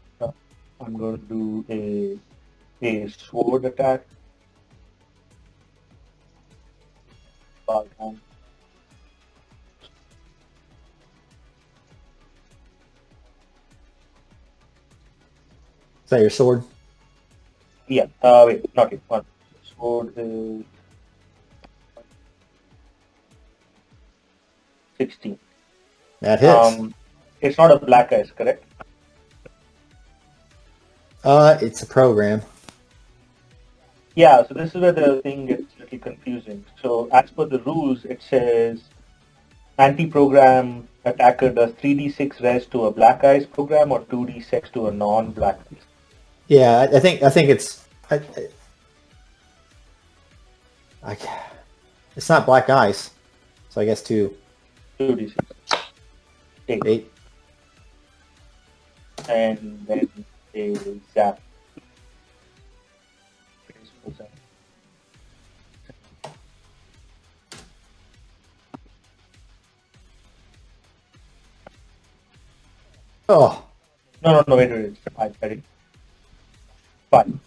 Speaker 6: I'm going to do a sword attack. Is
Speaker 1: that your sword?
Speaker 6: Yeah. Wait, not it. One. Sword is 16.
Speaker 1: That hits.
Speaker 6: It's not a black ice, correct?
Speaker 1: It's a program.
Speaker 6: Yeah, so this is where the thing gets a little confusing. So as per the rules, it says anti-program attacker does 3d6 res to a black ice program or 2d6 to a non-black ice.
Speaker 1: Yeah, I think it's. It's not black ice, so I guess 2.
Speaker 6: 2d6. 8.
Speaker 1: 8.
Speaker 6: And then a zap.
Speaker 1: Oh,
Speaker 8: No, wait. It's 5, ready? 5.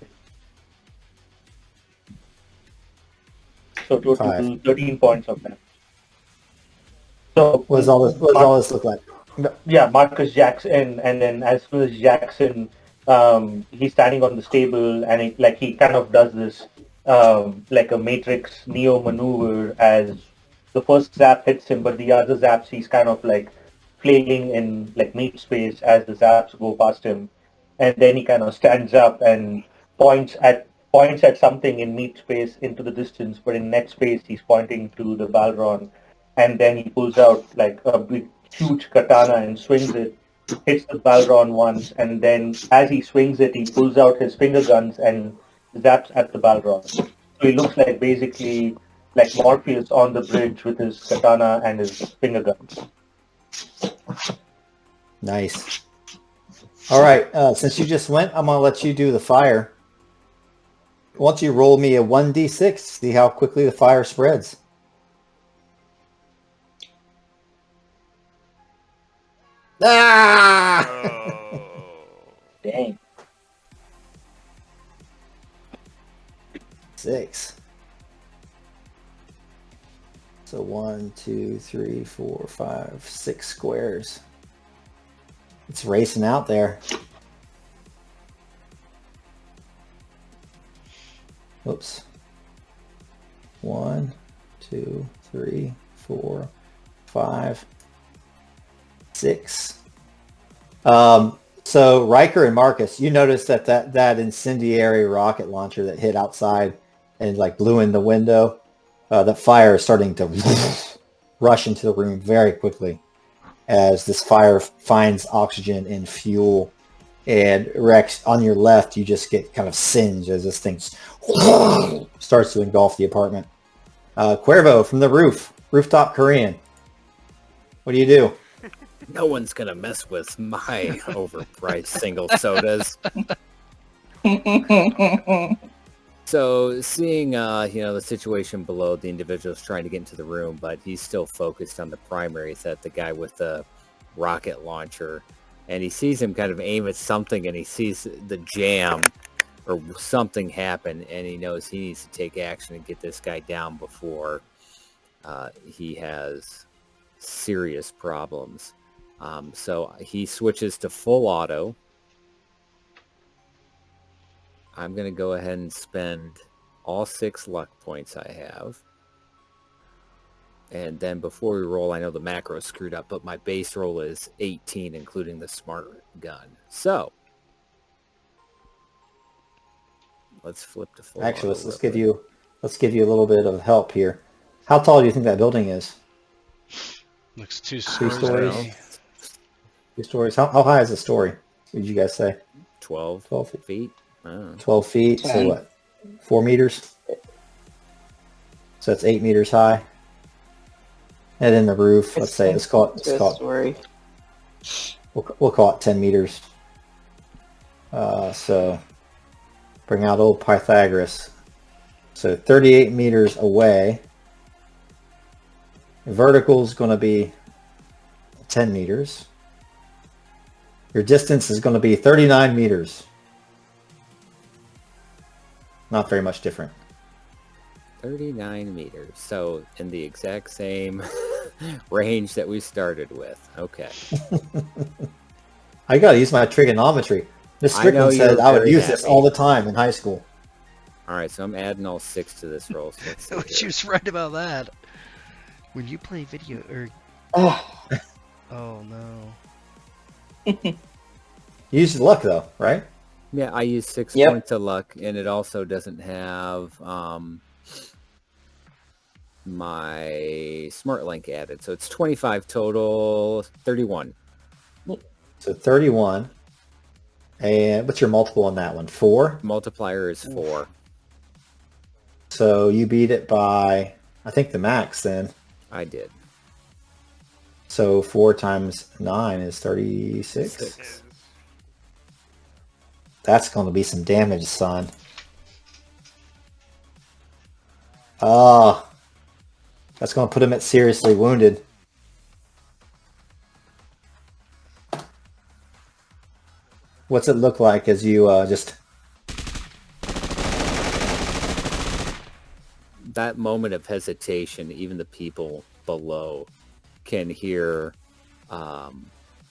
Speaker 8: So total
Speaker 1: 5.
Speaker 8: 13 points of damage. So
Speaker 1: What does all this look like?
Speaker 8: yeah, Marcus Jackson, and then as soon as Jackson, he's standing on the stable, and he kind of does this, like a Matrix Neo maneuver as the first zap hits him, but the other zaps he's kind of like flailing in like meat space as the zaps go past him, and then he kind of stands up and points at something in meat space into the distance, but in net space he's pointing to the Balron, and then he pulls out like a big huge katana and swings it, hits the Balron once, and then as he swings it, he pulls out his finger guns and zaps at the Balron. So he looks like basically like Morpheus on the bridge with his katana and his finger guns.
Speaker 1: Nice. All right. Since you just went, I'm gonna let you do the fire. Why don't you roll me a 1d6? See how quickly the fire spreads. Ah!
Speaker 5: Oh.
Speaker 8: Dang.
Speaker 1: 6. So 1, 2, 3, 4, 5, 6 squares. It's racing out there. Oops. 1, 2, 3, 4, 5, 6. So Riker and Marcus, you noticed that incendiary rocket launcher that hit outside and like blew in the window, that fire is starting to rush into the room very quickly as this fire finds oxygen and fuel. And Rex, on your left, you just get kind of singed as this thing starts to engulf the apartment. Cuervo from the rooftop Korean. What do you do?
Speaker 4: No one's gonna mess with my overpriced single sodas. So seeing the situation below, the individual's trying to get into the room, but he's still focused on the primary set, the guy with the rocket launcher, and he sees him kind of aim at something, and he sees the jam or something happen, and he knows he needs to take action and get this guy down before he has serious problems. So he switches to full auto. I'm going to go ahead and spend all 6 luck points I have. And then before we roll, I know the macro is screwed up, but my base roll is 18, including the smart gun. So let's flip to full
Speaker 1: Actually,
Speaker 4: auto
Speaker 1: let's
Speaker 4: real
Speaker 1: give you a little bit of help here. How tall do you think that building is?
Speaker 2: Looks 2
Speaker 1: 3
Speaker 2: stories.
Speaker 1: stories.
Speaker 2: away.
Speaker 1: 2 stories. How high is the story? What did you guys say?
Speaker 4: 12
Speaker 1: 12 feet.
Speaker 4: feet. I don't know.
Speaker 1: 12 feet. So
Speaker 3: 10.
Speaker 1: what? 4 meters. So that's 8 meters high. And then the roof. Let's call it.
Speaker 3: Story.
Speaker 1: We'll call it 10 meters. So bring out old Pythagoras. So 38 meters away. The vertical is going to be 10 meters. Your distance is going to be 39 meters. Not very much different.
Speaker 4: 39 meters. So in the exact same range that we started with. Okay.
Speaker 1: I got to use my trigonometry. Miss
Speaker 4: I know
Speaker 1: Strickland said
Speaker 4: you're
Speaker 1: I would
Speaker 4: very
Speaker 1: use this
Speaker 4: happy.
Speaker 1: all the time in high school.
Speaker 4: All right, so I'm adding all 6 to this roll. So let's see
Speaker 2: She
Speaker 4: here.
Speaker 2: was right about that. When you play video, or
Speaker 3: Oh,
Speaker 2: oh no,
Speaker 1: You used luck though, right?
Speaker 4: Yeah, I use 6
Speaker 3: Yep.
Speaker 4: points of luck, and it also doesn't have my smart link added. So it's 25 total, 31.
Speaker 1: So 31. And what's your multiple on that one? 4?
Speaker 4: Multiplier is 4.
Speaker 1: So you beat it by, I think, the max then.
Speaker 4: I did.
Speaker 1: So 4 times 9 is 36.
Speaker 4: 6.
Speaker 1: That's going to be some damage, son. Ah, that's going to put him at seriously wounded. What's it look like as you just...
Speaker 4: That moment of hesitation, even the people below can hear,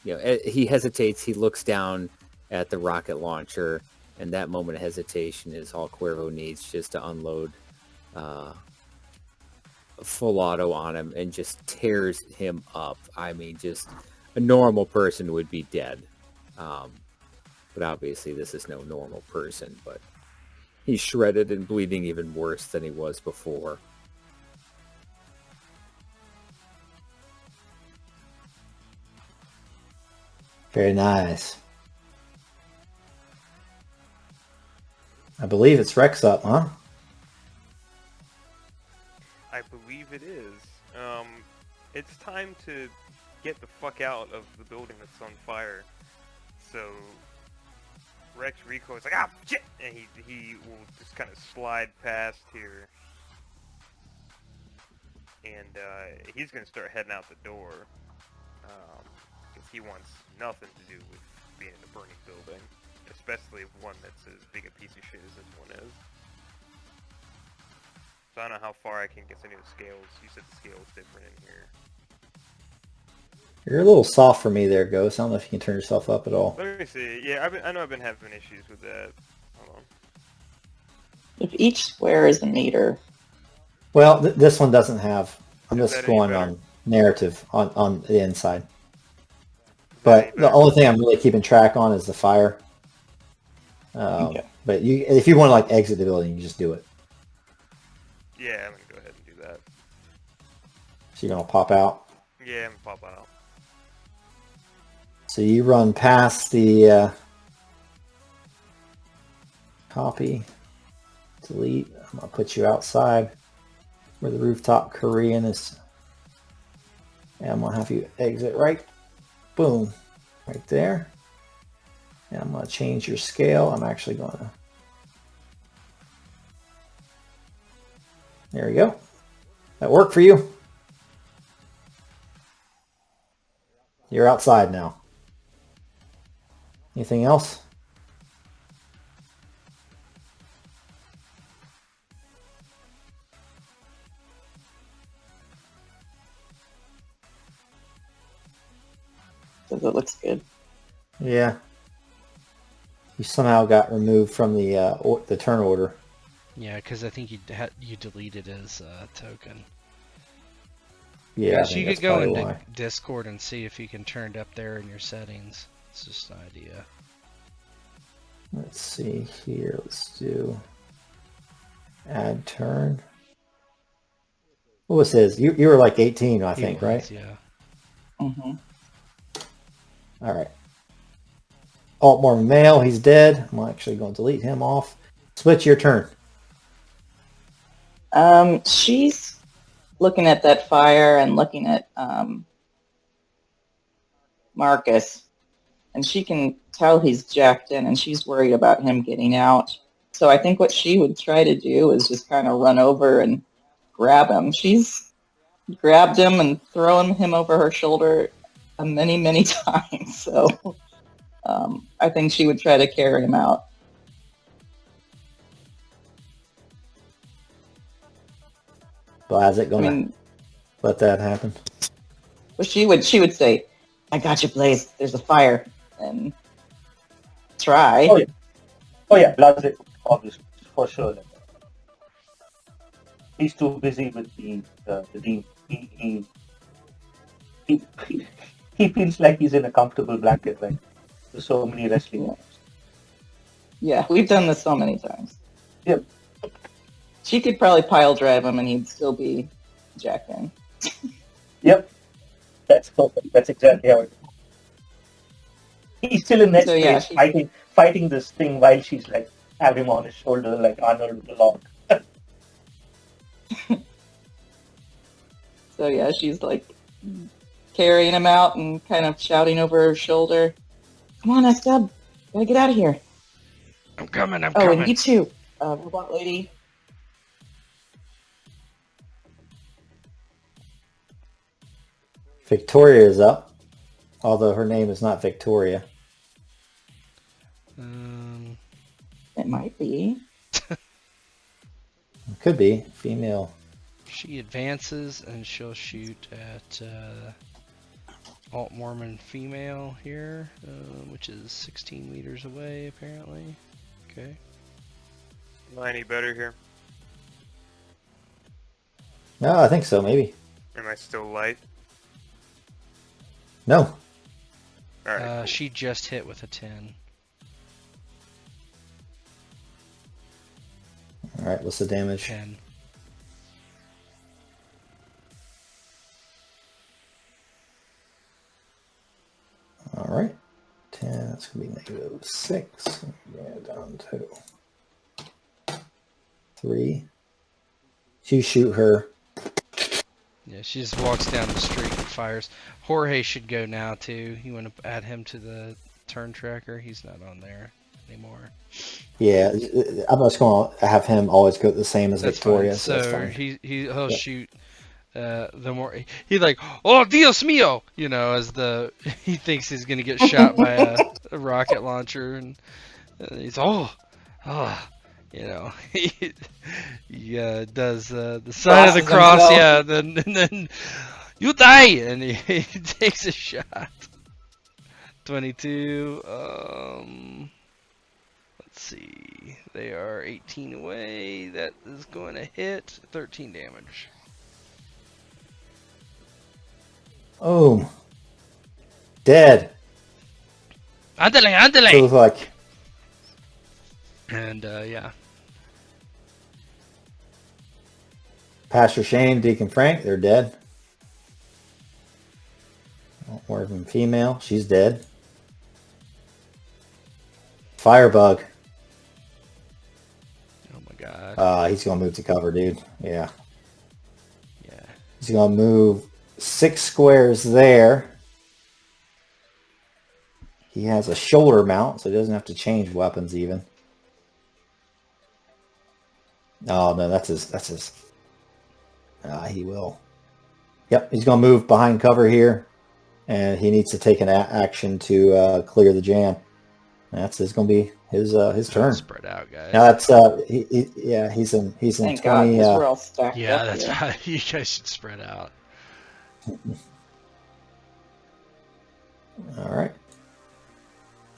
Speaker 4: he hesitates, he looks down at the rocket launcher, and that moment of hesitation is all Cuervo needs just to unload a full auto on him and just tears him up. I mean, just a normal person would be dead. But obviously this is no normal person, but he's shredded and bleeding even worse than he was before.
Speaker 1: Very nice. I believe it's Rex up, huh?
Speaker 5: I believe it is. It's time to get the fuck out of the building that's on fire. So Rex recoils like, ah, shit! And he will just kind of slide past here. And he's going to start heading out the door. Because he wants nothing to do with being in a burning building. Especially one that's as big a piece of shit as this one is. So I don't know how far I can get any of the scales. You said the scale is different in here.
Speaker 1: You're a little soft for me there, Ghost. I don't know if you can turn yourself up at all.
Speaker 5: Let me see. Yeah, I know I've been having issues with that. Hold on.
Speaker 3: If each square is a meter.
Speaker 1: Well, this one doesn't have. I'm
Speaker 5: Is
Speaker 1: just
Speaker 5: that any
Speaker 1: going
Speaker 5: better?
Speaker 1: on narrative on the inside. But the only thing I'm really keeping track on is the fire.
Speaker 3: Okay.
Speaker 1: But if you want to like exit the building, you just do it.
Speaker 5: Yeah, I'm gonna go ahead and do that.
Speaker 1: So you're gonna pop out.
Speaker 5: Yeah, I'm gonna pop out.
Speaker 1: So you run past the copy, delete. I'm gonna put you outside where the rooftop Korean is. And I'm gonna have you exit right, boom, right there. And I'm gonna change your scale. I'm actually gonna. There we go. That worked for you. You're outside now. Anything else?
Speaker 3: So that looks good.
Speaker 1: Yeah. You somehow got removed from the turn order.
Speaker 2: Yeah, because I think you deleted his token.
Speaker 1: Yeah, I
Speaker 2: Yes,
Speaker 1: think
Speaker 2: you
Speaker 1: that's
Speaker 2: could go
Speaker 1: probably
Speaker 2: into
Speaker 1: why.
Speaker 2: Discord and see if you can turn it up there in your settings. It's just an idea.
Speaker 1: Let's see here. Let's do add turn. What was his? You were like 18, I think,
Speaker 2: He
Speaker 1: right?
Speaker 2: was, yeah.
Speaker 3: Mm-hmm.
Speaker 1: All right. Altmore male, he's dead. I'm actually going to delete him off. Switch your turn.
Speaker 3: She's looking at that fire and looking at Marcus, and she can tell he's jacked in, and she's worried about him getting out. So I think what she would try to do is just kind of run over and grab him. She's grabbed him and thrown him over her shoulder many, many times. So I think she would try to carry him out.
Speaker 1: Blaz it
Speaker 3: I
Speaker 1: going to
Speaker 3: mean,
Speaker 1: let that happen?
Speaker 3: well, she would say, "I got you, Blaze. There's a fire," and try.
Speaker 8: Oh yeah, Blase, obviously, for sure. He's too busy with the team. He feels like he's in a comfortable blanket, right? There's so many wrestling matches.
Speaker 3: Yeah, we've done this so many times.
Speaker 8: Yep.
Speaker 3: She could probably pile drive him and he'd still be jacked in.
Speaker 8: Yep. That's perfect. That's exactly how it is. He's still in next
Speaker 3: So, yeah,
Speaker 8: place, fighting this thing while she's like have him on his shoulder like Arnold with the log.
Speaker 3: So yeah, she's like carrying him out and kind of shouting over her shoulder, "Come on, Esteb, gotta get out of here."
Speaker 2: I'm coming, I'm
Speaker 3: Oh,
Speaker 2: coming.
Speaker 3: and you too, robot lady.
Speaker 1: Victoria is up, although her name is not Victoria.
Speaker 3: It might be.
Speaker 1: It could be female.
Speaker 2: She advances and she'll shoot at Alt Mormon female here, which is 16 meters away apparently. Okay.
Speaker 5: Am I any better here?
Speaker 1: No, I think so. Maybe.
Speaker 5: Am I still light?
Speaker 1: No.
Speaker 5: Alright. Cool.
Speaker 2: She just hit with a 10.
Speaker 1: All right. What's the damage?
Speaker 2: 10.
Speaker 1: All right. 10. That's gonna be -6. Yeah, down to 3. You shoot her.
Speaker 2: Yeah, she just walks down the street and fires. Jorge should go now too. You want to add him to the turn tracker? He's not on there anymore.
Speaker 1: Yeah, I'm just going to have him always go the same as
Speaker 2: That's
Speaker 1: Victoria.
Speaker 2: fine.
Speaker 1: So that's
Speaker 2: So
Speaker 1: fine.
Speaker 2: he'll
Speaker 1: Yeah.
Speaker 2: shoot. The more he like, oh Dios mío, you know, as he thinks he's gonna get shot by a rocket launcher, and he's you know, he does the sign of the
Speaker 3: Crosses
Speaker 2: cross,
Speaker 3: himself.
Speaker 2: yeah, and then you die, and he takes a shot. 22. Let's see, they are 18 away. That is going to hit 13 damage.
Speaker 1: Oh, dead.
Speaker 2: Ándale,
Speaker 1: So it
Speaker 2: ándale.
Speaker 1: was like,
Speaker 2: And yeah,
Speaker 1: Pastor Shane, Deacon Frank, they're dead. Morgan female, she's dead. Firebug.
Speaker 2: oh my god,
Speaker 1: He's gonna move to cover, dude. Yeah,
Speaker 2: yeah.
Speaker 1: he's gonna move 6 squares there. He has a shoulder mount, so he doesn't have to change weapons even. Oh no, that's his. He will. Yep, he's gonna move behind cover here, and he needs to take an action to clear the jam. That's gonna be his turn.
Speaker 2: Spread out, guys.
Speaker 1: Now that's he's in
Speaker 3: Thank God,
Speaker 1: 20.
Speaker 3: 'cause we're all stacked
Speaker 2: Yeah,
Speaker 3: up
Speaker 2: that's
Speaker 3: here.
Speaker 2: right. You guys should spread out.
Speaker 1: All right.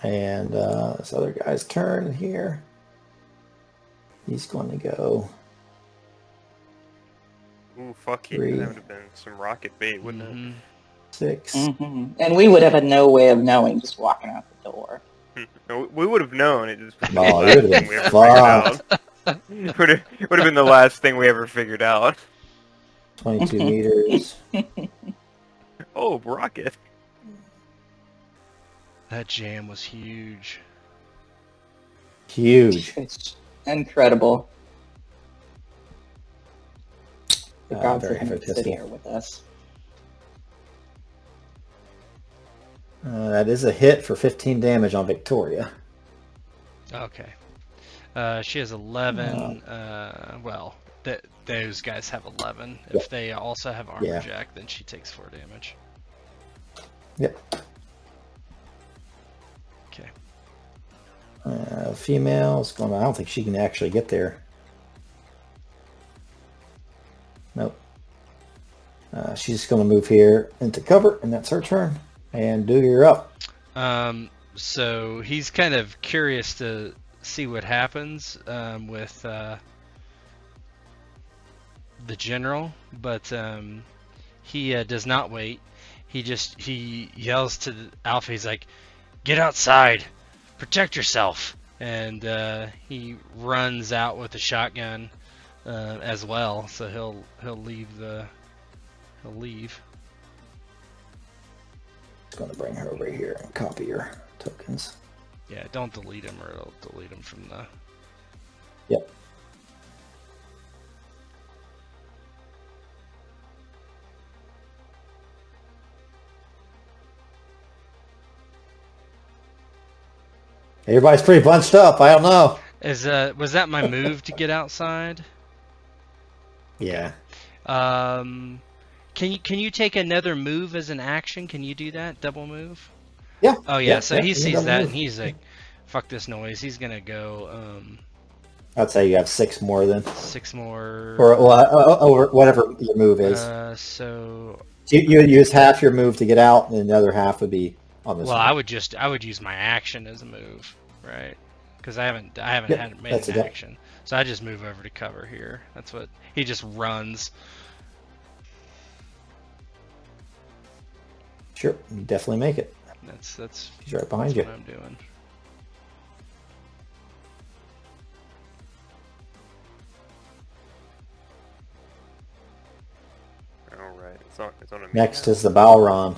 Speaker 1: And this other guy's turn here. He's going to go.
Speaker 5: Ooh, fuck yeah.
Speaker 1: 3.
Speaker 5: That would have been some rocket bait, wouldn't it?
Speaker 2: Mhm.
Speaker 1: 6.
Speaker 3: Hmm. And we would have had no way of knowing just walking out the door.
Speaker 5: No, we would have known. It just
Speaker 1: Oh,
Speaker 5: the
Speaker 1: it would've
Speaker 5: last thing
Speaker 1: been
Speaker 5: we ever figured
Speaker 1: fucked.
Speaker 5: out. would have been the last thing we ever figured out.
Speaker 1: 22 meters.
Speaker 5: Oh, rocket.
Speaker 2: That jam was huge.
Speaker 1: Huge.
Speaker 3: It's incredible. The gods
Speaker 1: Very
Speaker 3: of
Speaker 1: heavy
Speaker 3: sit
Speaker 1: pistol.
Speaker 3: here with us.
Speaker 1: That is a hit for 15 damage on Victoria.
Speaker 2: Okay. She has 11. Well, those guys have 11. If they also have armor
Speaker 1: Yeah.
Speaker 2: jack, then she takes 4 damage.
Speaker 1: Yep.
Speaker 2: Okay.
Speaker 1: Female is going. I don't think she can actually get there. Nope. She's just going to move here into cover, and that's her turn. And do you're up.
Speaker 2: So he's kind of curious to see what happens with the general, but he does not wait. He yells to the Alpha. He's like, "Get outside, protect yourself!" And he runs out with a shotgun as well. So he'll leave.
Speaker 1: Just going to bring her over here and copy your tokens.
Speaker 2: Yeah, don't delete him, or it'll delete him from the.
Speaker 1: Yep. Everybody's pretty bunched up. I don't know.
Speaker 2: Was that my move to get outside?
Speaker 1: Yeah.
Speaker 2: Can you take another move as an action? Can you do that? Double move?
Speaker 1: Yeah.
Speaker 2: Oh yeah,
Speaker 1: Yeah,
Speaker 2: so
Speaker 1: yeah,
Speaker 2: he
Speaker 1: you can
Speaker 2: sees
Speaker 1: double
Speaker 2: that
Speaker 1: move.
Speaker 2: and he's like, fuck this noise. He's gonna go
Speaker 1: I'd say you have 6 more then.
Speaker 2: 6 more.
Speaker 1: Or whatever your move is.
Speaker 2: So
Speaker 1: You would use half your move to get out, and the other half would be on this
Speaker 2: well,
Speaker 1: one.
Speaker 2: I would use my action as a move, right? Because I haven't
Speaker 1: Yep,
Speaker 2: had made
Speaker 1: that's
Speaker 2: an
Speaker 1: it.
Speaker 2: action, so I just move over to cover here. That's what he just runs.
Speaker 1: Sure, you definitely make it.
Speaker 2: That's
Speaker 1: He's right behind
Speaker 2: what
Speaker 1: you.
Speaker 2: I'm doing.
Speaker 5: All right, it's on a me
Speaker 1: Next
Speaker 5: now?
Speaker 1: is the Balron.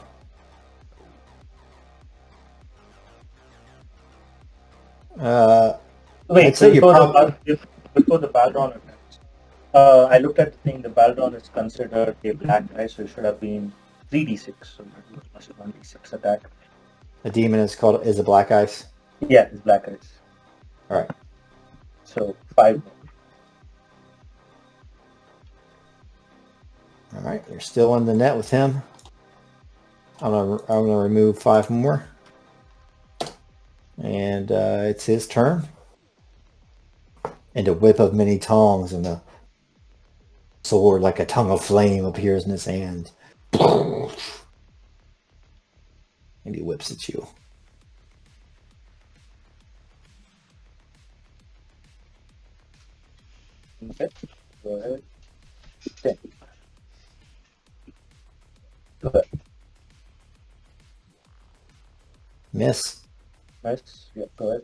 Speaker 8: Wait,
Speaker 1: I'd say you probably...
Speaker 8: before the Balron attacks, I looked at the thing. The Balron is considered a black guy, so it should have been 3d6. So that must have 1d6 attack.
Speaker 1: A demon is a black ice.
Speaker 8: Yeah, it's black eyes.
Speaker 1: All right.
Speaker 8: So 5 more.
Speaker 1: All right, you're still in the net with him. I'm gonna remove 5 more, and it's his turn. And a whip of many tongs and a sword like a tongue of flame appears in his hand. And he whips at you.
Speaker 8: Okay, go ahead. 10. Go ahead.
Speaker 1: Miss.
Speaker 8: Nice. Yeah, go ahead.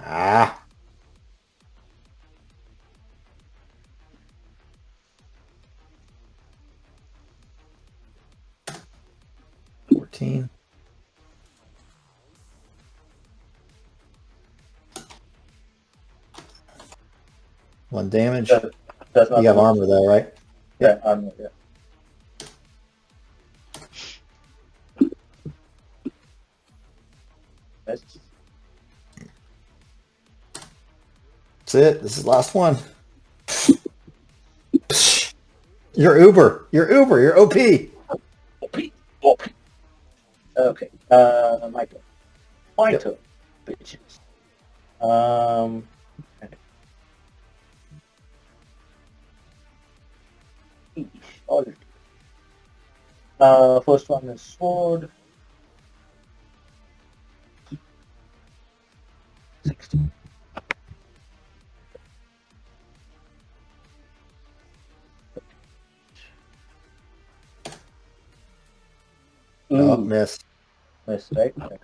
Speaker 1: Ah. $14. One damage.
Speaker 8: Does not
Speaker 1: You have armor though, right?
Speaker 8: Yeah, armor, yeah. Nice.
Speaker 1: That's it. This is the last one. You're Uber. You're Uber. You're OP.
Speaker 8: OP. Okay. My turn. My
Speaker 1: Yep.
Speaker 8: turn, bitches. Okay. All right. First one is sword. 16.
Speaker 1: Oh,
Speaker 8: Ooh,
Speaker 1: miss.
Speaker 8: missed, right? Okay.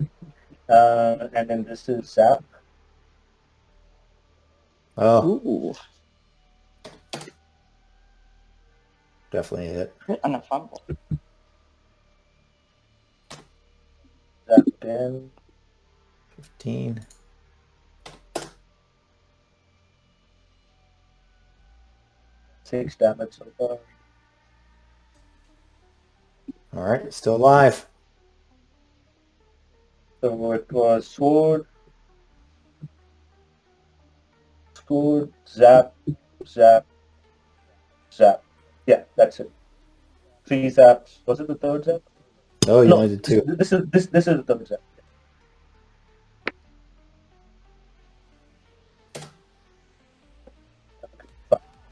Speaker 8: And then this is zap.
Speaker 1: Oh,
Speaker 3: Ooh,
Speaker 1: definitely a hit.
Speaker 3: crit on a fumble.
Speaker 8: Zap again.
Speaker 1: 15.
Speaker 8: Six damage so far.
Speaker 1: All right, it's still alive.
Speaker 8: So it was sword, zap, zap, zap. Yeah, that's it. 3 zaps. Was it the third zap?
Speaker 1: Oh, you
Speaker 8: No,
Speaker 1: only did 2.
Speaker 8: This is the third zap.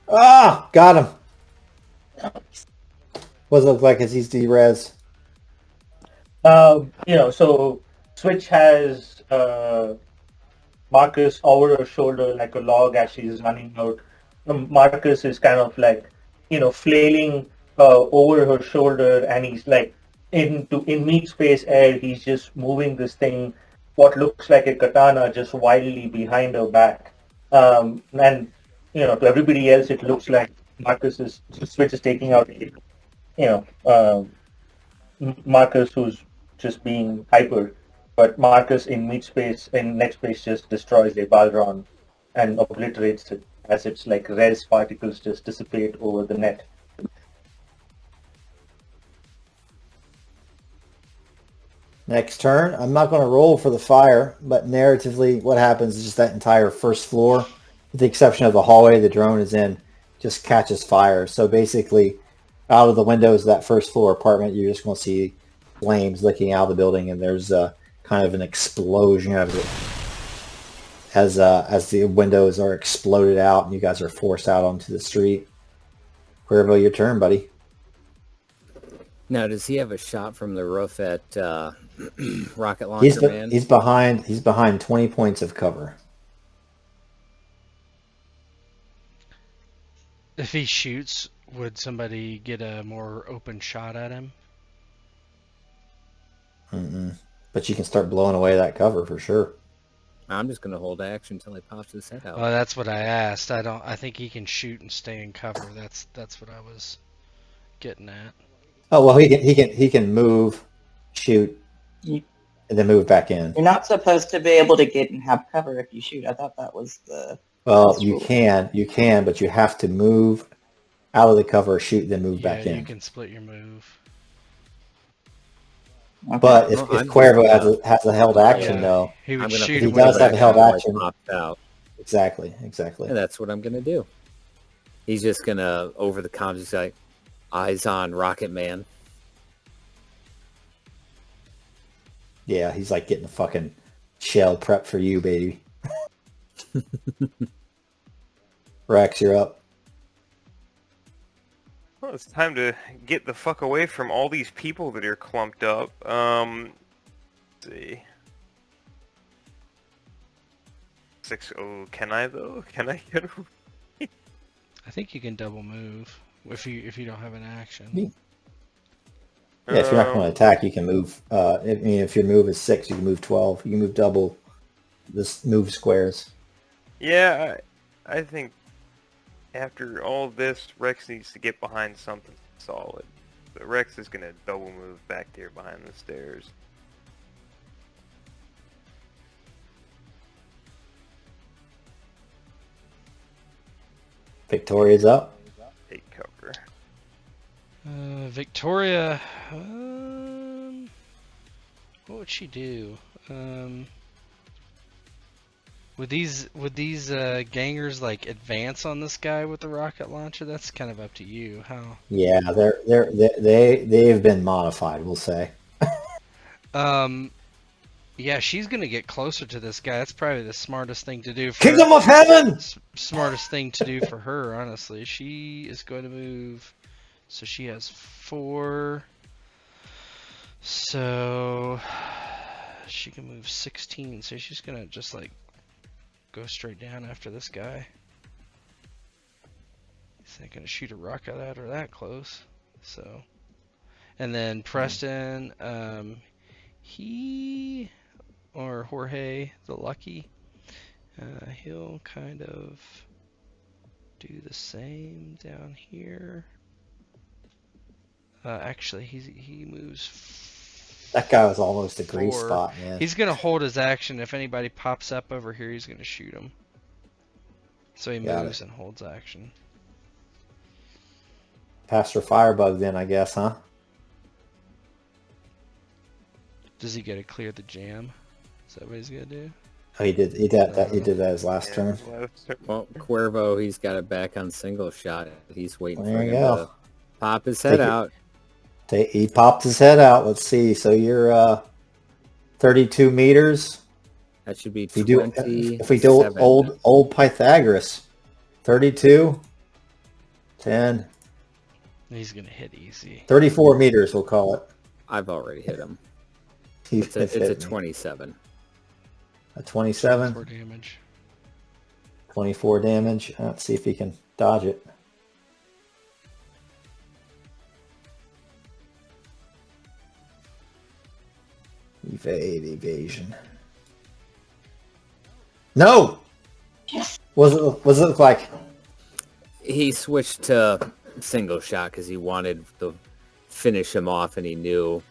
Speaker 1: Ah, got him. What does it look like as he's derez?
Speaker 8: So Switch has Marcus over her shoulder like a log as she's running out. Marcus is kind of like, flailing over her shoulder, and he's like in mid space air. He's just moving this thing, what looks like a katana, just wildly behind her back. And to everybody else, it looks like Switch is taking out, Marcus who's just being hyper, but Marcus in next space just destroys a Balron and obliterates it as its like res particles just dissipate over the net.
Speaker 1: Next turn, I'm not going to roll for the fire, but narratively, what happens is just that entire first floor with the exception of the hallway the drone is in, just catches fire. So basically, out of the windows of that first floor apartment, you're just going to see flames licking out of the building, and there's kind of an explosion of it as the windows are exploded out, and you guys are forced out onto the street. Cuervo, your turn, buddy.
Speaker 4: Now, does he have a shot from the roof at rocket launcher man?
Speaker 1: He's behind 20 points of cover.
Speaker 2: If he shoots, would somebody get a more open shot at him?
Speaker 1: Mm-mm. But you can start blowing away that cover for sure.
Speaker 4: I'm just going to hold action until he pops his head out.
Speaker 2: Well, that's what I asked. I think he can shoot and stay in cover. That's what I was getting at.
Speaker 1: Oh well, he can move, shoot,
Speaker 3: You-
Speaker 1: and then move back in.
Speaker 3: You're not supposed to be able to get and have cover if you shoot. I thought that was the.
Speaker 1: Well,
Speaker 3: That's
Speaker 1: you
Speaker 3: cool.
Speaker 1: can, but you have to move out of the cover, shoot, then move
Speaker 2: Yeah,
Speaker 1: back
Speaker 2: you
Speaker 1: in.
Speaker 2: can split your move.
Speaker 3: Okay.
Speaker 1: But if
Speaker 4: Well, I'm
Speaker 1: Cuervo
Speaker 4: gonna-
Speaker 1: has a held action,
Speaker 2: Yeah.
Speaker 1: though,
Speaker 2: He would
Speaker 4: I'm gonna
Speaker 2: shoot
Speaker 1: He
Speaker 2: him
Speaker 1: does
Speaker 2: with
Speaker 1: have
Speaker 2: a
Speaker 1: held
Speaker 2: back.
Speaker 1: action.
Speaker 4: Popped out.
Speaker 1: exactly.
Speaker 4: And that's what I'm going to do. He's just going to, over the comms, he's like, eyes on Rocket Man.
Speaker 1: Yeah, he's like getting the fucking shell prep for you, baby. Rex, you're up.
Speaker 5: Well, it's time to get the fuck away from all these people that are clumped up. Let's see. Oh, can I though? Can I get away?
Speaker 2: I think you can double move if you don't have an action.
Speaker 1: Yeah, if you're not going to attack, you can move. I mean, if your move is 6, you can move 12. You can move double this move squares.
Speaker 5: Yeah, I think after all this, Rex needs to get behind something solid. But Rex is going to double move back there behind the stairs.
Speaker 1: Victoria's up.
Speaker 5: Take cover.
Speaker 2: Victoria, what would she do? Would these gangers like advance on this guy with the rocket launcher? That's kind of up to you. How?
Speaker 1: Yeah, they've been modified, we'll say.
Speaker 2: Yeah, she's gonna get closer to this guy. That's probably the smartest thing to do.
Speaker 1: Kingdom of Heaven!
Speaker 2: Smartest thing to do for her, honestly. She is going to move. So she has 4. So she can move 16. So she's gonna just like go straight down after this guy. He's not gonna shoot a rocket at her that close. So, and then Preston, he or Jorge the Lucky, he'll kind of do the same down here. Actually, he moves.
Speaker 1: That guy was almost a grease
Speaker 2: 4.
Speaker 1: spot, man.
Speaker 2: He's gonna hold his action. If anybody pops up over here, he's gonna shoot him. So he
Speaker 1: Got
Speaker 2: moves and holds action.
Speaker 1: Pastor Firebug then, I guess, huh?
Speaker 2: Does he get to clear the jam? Is that what he's gonna do?
Speaker 1: Oh, he did that his last turn.
Speaker 4: Well, Cuervo, he's got it back on single shot. He's waiting
Speaker 1: There
Speaker 4: for
Speaker 1: you
Speaker 4: him
Speaker 1: go.
Speaker 4: to pop his head
Speaker 1: Take it.
Speaker 4: out.
Speaker 1: He popped his head out. Let's see. So you're 32 meters.
Speaker 4: That should be
Speaker 1: If we do
Speaker 4: 27.
Speaker 1: old Pythagoras, 32, 10,
Speaker 2: He's gonna hit easy.
Speaker 1: 34 meters. We'll call it.
Speaker 4: I've already hit him.
Speaker 1: He's
Speaker 4: It's a
Speaker 1: hit me.
Speaker 4: 27.
Speaker 1: A 27,
Speaker 2: 4 damage.
Speaker 1: 24 damage. Let's see if he can dodge it. Evasion. No. Was it look like?
Speaker 4: He switched to single shot because he wanted to finish him off, and he knew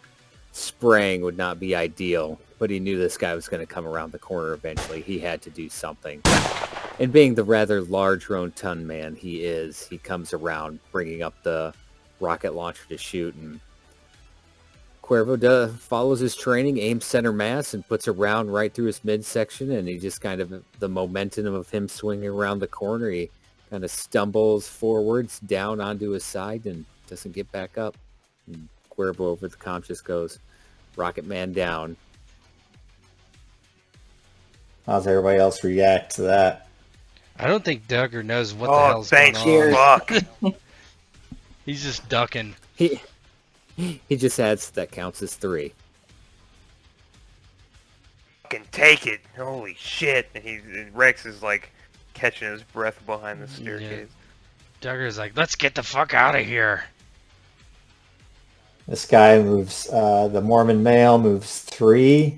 Speaker 4: spraying would not be ideal, but he knew this guy was going to come around the corner eventually. He had to do something. And being the rather large rotund man he is, he comes around bringing up the rocket launcher to shoot, and Cuervo follows his training, aims center mass, and puts a round right through his midsection, and he just kind of, the momentum of him swinging around the corner, he kind of stumbles forwards down onto his side and doesn't get back up. And Cuervo over the comp just goes, Rocket Man down.
Speaker 1: How's everybody else react to that?
Speaker 2: I don't think Duggar knows what the hell's
Speaker 5: thanks,
Speaker 2: going on.
Speaker 5: fuck.
Speaker 2: He's just ducking.
Speaker 4: He just adds that counts as 3.
Speaker 5: Fucking take it. Holy shit. And Rex is like catching his breath behind the staircase.
Speaker 2: Duggar's like, let's get the fuck out of here.
Speaker 1: This guy moves, the Mormon male moves 3.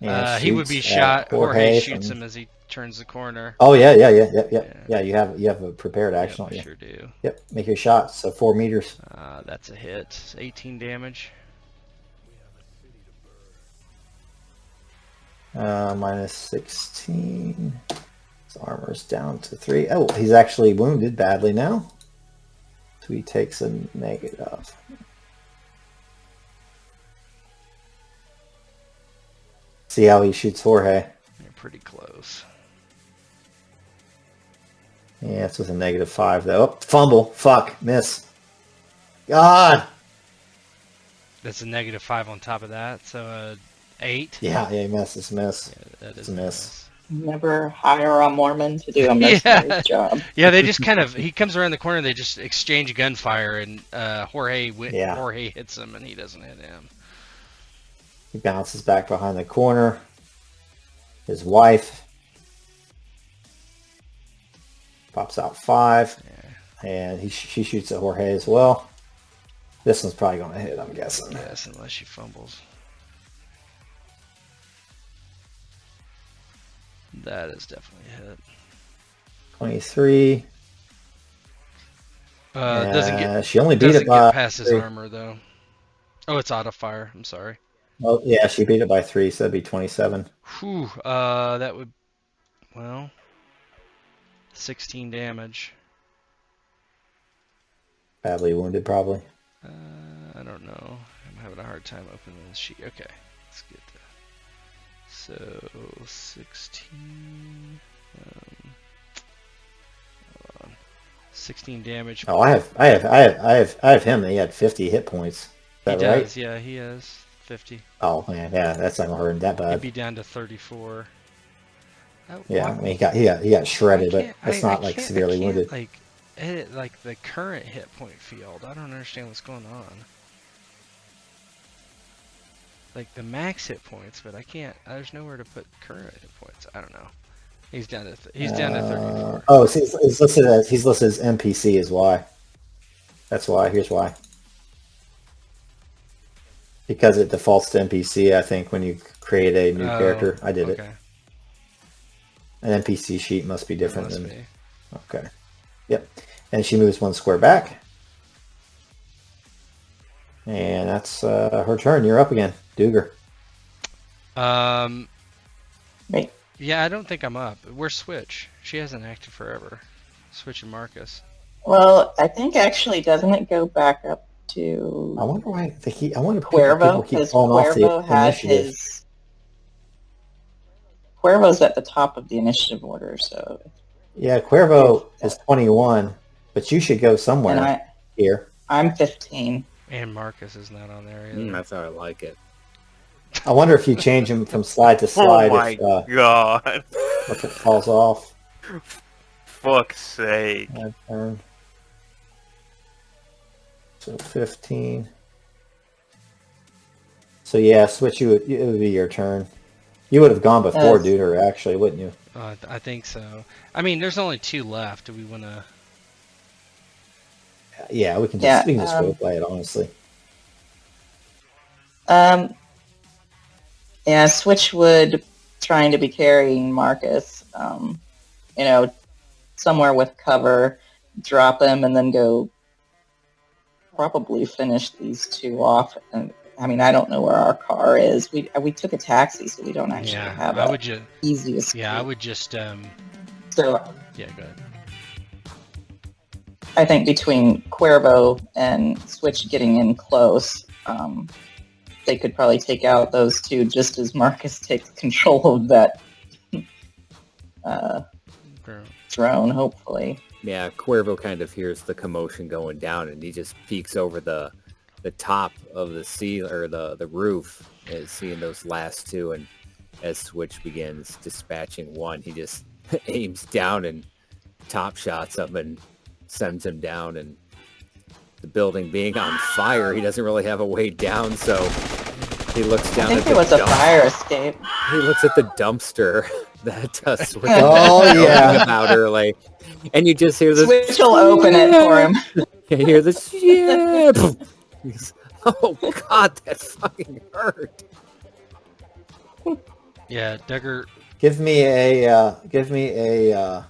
Speaker 1: and
Speaker 2: He would be
Speaker 1: shoots at
Speaker 2: shot. Jorge shoots
Speaker 1: from-
Speaker 2: him as he turns the corner.
Speaker 1: Oh yeah. Yeah, you have a prepared action.
Speaker 2: Yep,
Speaker 1: don't
Speaker 2: I
Speaker 1: you?
Speaker 2: sure do.
Speaker 1: Yep, make your shot. So 4 meters.
Speaker 2: That's a hit. 18 damage.
Speaker 1: Minus 16. His armor's down to 3. Oh, he's actually wounded badly now. So he takes a negative. See how he shoots Jorge.
Speaker 2: You're pretty close.
Speaker 1: Yeah, it's with a -5 though. Oh, fumble. Fuck. Miss. God.
Speaker 2: That's a -5 on top of that. So 8.
Speaker 1: Yeah, he misses. Miss.
Speaker 2: Yeah, that
Speaker 1: It's
Speaker 2: is
Speaker 1: a miss.
Speaker 3: Never hire a Mormon to do a mercenary's job.
Speaker 2: Yeah, they just kind of, he comes around the corner, they just exchange gunfire, and Jorge hits him, and he doesn't hit him.
Speaker 1: He bounces back behind the corner. His wife pops out 5, and she shoots at Jorge as well. This one's probably going to hit, I'm guessing.
Speaker 2: Yes, unless she fumbles. That is definitely a hit.
Speaker 1: 23.
Speaker 2: Doesn't
Speaker 1: she only beat
Speaker 2: get
Speaker 1: it by
Speaker 2: past his
Speaker 1: 3.
Speaker 2: armor though. Oh, it's auto fire. I'm sorry.
Speaker 1: Oh yeah, she beat it by 3, so that'd be 27.
Speaker 2: Whew. That would, 16 damage.
Speaker 1: Badly wounded, probably.
Speaker 2: I don't know. I'm having a hard time opening this sheet. Okay, let's get that. So 16. Hold on. 16 damage.
Speaker 1: Oh, I have him. He had 50 hit points. Is that
Speaker 2: He
Speaker 1: right?
Speaker 2: does. Yeah, he has 50.
Speaker 1: Oh man, yeah, that's not hurting that
Speaker 2: He'd
Speaker 1: bad.
Speaker 2: be down to 34.
Speaker 1: Yeah, I mean he got shredded, but it's not like severely
Speaker 2: I can't,
Speaker 1: wounded.
Speaker 2: Like edit like the current hit point field. I don't understand what's going on. Like the max hit points, but I can't. There's nowhere to put current hit points. I don't know. He's down to down to 34.
Speaker 1: Oh, see, he's listed as NPC is why. That's why. Here's why. Because it defaults to NPC, I think, when you create a new character. I did it. An NPC sheet must be different than.
Speaker 2: Be.
Speaker 1: Okay. Yep. And she moves 1 square back. And that's her turn. You're up again, Duggar.
Speaker 3: Right.
Speaker 2: Yeah, I don't think I'm up. Where's Switch? She hasn't acted forever. Switch and Marcus.
Speaker 3: Well, I think actually doesn't it go back up to
Speaker 1: I wonder why I wonder if
Speaker 3: Cuervo?
Speaker 1: people keep
Speaker 3: Because
Speaker 1: falling off
Speaker 3: Cuervo
Speaker 1: the
Speaker 3: had
Speaker 1: initiative.
Speaker 3: his... Cuervo's at the top of the initiative order, so...
Speaker 1: Yeah, Cuervo is 21, but you should go somewhere
Speaker 3: And
Speaker 1: here.
Speaker 3: I'm 15.
Speaker 2: And Marcus is not on there either.
Speaker 4: That's how I like it.
Speaker 1: I wonder if you change him from slide to slide
Speaker 5: Oh my god.
Speaker 1: if it falls off.
Speaker 5: Fuck's sake.
Speaker 1: My turn. So 15. So yeah, Switch, it would be your turn. You would have gone before
Speaker 3: Yes.
Speaker 1: Duder, actually, wouldn't you?
Speaker 2: I think so. I mean, there's only 2 left. Do we want to...
Speaker 1: Yeah, we can
Speaker 3: Yeah,
Speaker 1: just go play it, honestly.
Speaker 3: Yeah, Switch would trying to be carrying Marcus, somewhere with cover, drop him, and then go probably finish these 2 off. And I mean, I don't know where our car is. We took a taxi, so we don't actually have
Speaker 2: I
Speaker 3: a
Speaker 2: would just...
Speaker 3: easy escape.
Speaker 2: Yeah, I would just...
Speaker 3: So
Speaker 2: Yeah, go ahead.
Speaker 3: I think between Cuervo and Switch getting in close, they could probably take out those two just as Marcus takes control of that drone, hopefully.
Speaker 4: Yeah, Cuervo kind of hears the commotion going down, and he just peeks over the top of the the roof, seeing those last two. And as Switch begins dispatching one, he just aims down and top shots him and sends him down. And the building being on fire, he doesn't really have a way down, so he looks down.
Speaker 3: I think it was a fire escape.
Speaker 4: He looks at the dumpster that Switch
Speaker 1: yeah.
Speaker 4: about early, and you just hear this.
Speaker 3: Switch will open it for him.
Speaker 4: You hear this. Yeah. Oh God, that fucking hurt.
Speaker 2: Yeah, Duggar.
Speaker 1: Give me a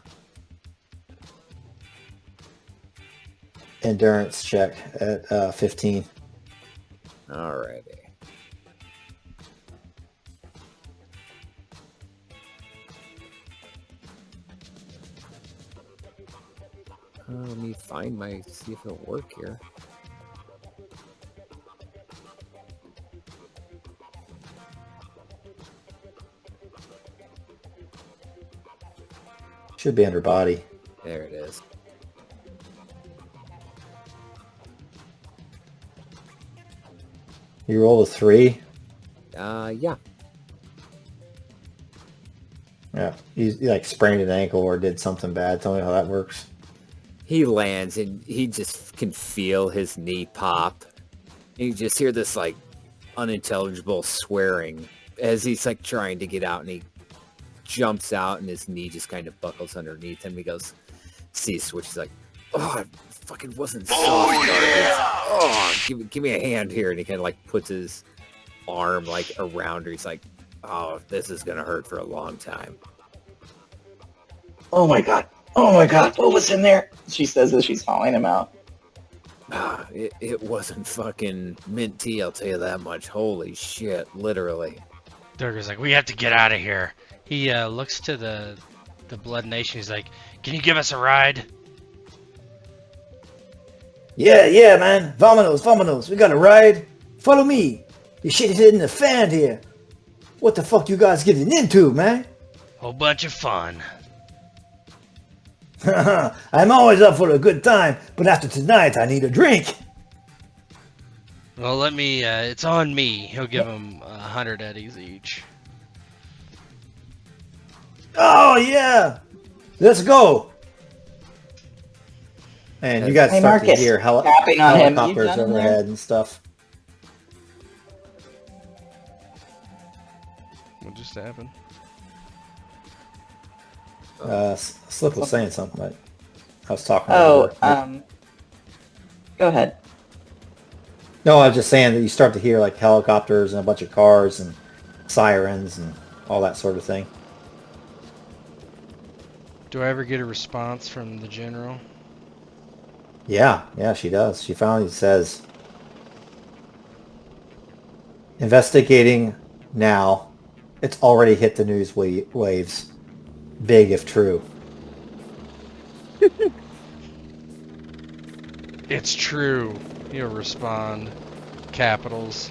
Speaker 1: endurance check at 15.
Speaker 4: Alrighty. Let me see if it'll work here.
Speaker 1: Should be under body.
Speaker 4: There it is.
Speaker 1: You roll a 3.
Speaker 4: Yeah.
Speaker 1: Yeah, he like sprained an ankle or did something bad. Tell me how that works.
Speaker 4: He lands and he just can feel his knee pop. And you just hear this like unintelligible swearing as he's like trying to get out, and he jumps out and his knee just kind of buckles underneath him. He goes, see Switch, he's like, oh, it fucking wasn't soft. Oh, give me a hand here. And he kind of like puts his arm like around her. He's like, oh, this is gonna hurt for a long time.
Speaker 3: Oh my god, what was in there? She says as she's hauling him out.
Speaker 4: It wasn't fucking mint tea, I'll tell you that much. Holy shit, literally.
Speaker 2: Duggar's like, we have to get out of here. He looks to the Blood Nation. He's like, can you give us a ride?
Speaker 1: Yeah, man. Vamonos. We got a ride. Follow me. Your shit is hitting the fan here. What the fuck you guys getting into, man?
Speaker 2: Whole bunch of fun.
Speaker 1: I'm always up for a good time, but after tonight, I need a drink.
Speaker 2: Well, let me, it's on me. He'll give him 100 eddies each.
Speaker 1: Oh, yeah. Let's go. And you guys start
Speaker 3: Marcus,
Speaker 1: to hear
Speaker 3: tapping on him. You
Speaker 1: helicopters
Speaker 3: done in there?
Speaker 1: overhead and stuff.
Speaker 2: What just happened?
Speaker 1: Slip was saying something, but I was talking.
Speaker 3: Oh,
Speaker 1: over.
Speaker 3: Go ahead.
Speaker 1: No, I was just saying that you start to hear like helicopters and a bunch of cars and sirens and all that sort of thing.
Speaker 2: Do I ever get a response from the general?
Speaker 1: Yeah, she does. She finally says, investigating now. It's already hit the news waves. Big if true.
Speaker 2: It's true. He'll respond. Capitals.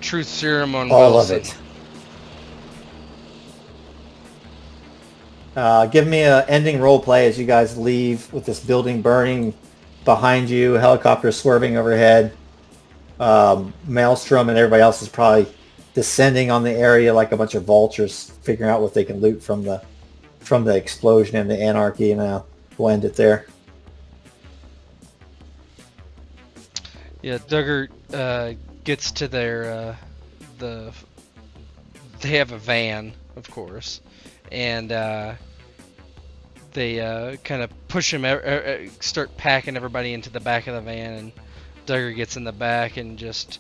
Speaker 2: Truth Serum on
Speaker 1: All
Speaker 2: Wilson.
Speaker 1: of it. Give me an ending role play as you guys leave with this building burning behind you, helicopters swerving overhead. Maelstrom and everybody else is probably descending on the area like a bunch of vultures, figuring out what they can loot from the explosion and the anarchy, and we'll end it there.
Speaker 2: Yeah, Duggar gets to their they have a van, of course, and they kind of push him, start packing everybody into the back of the van, and Duggar gets in the back and just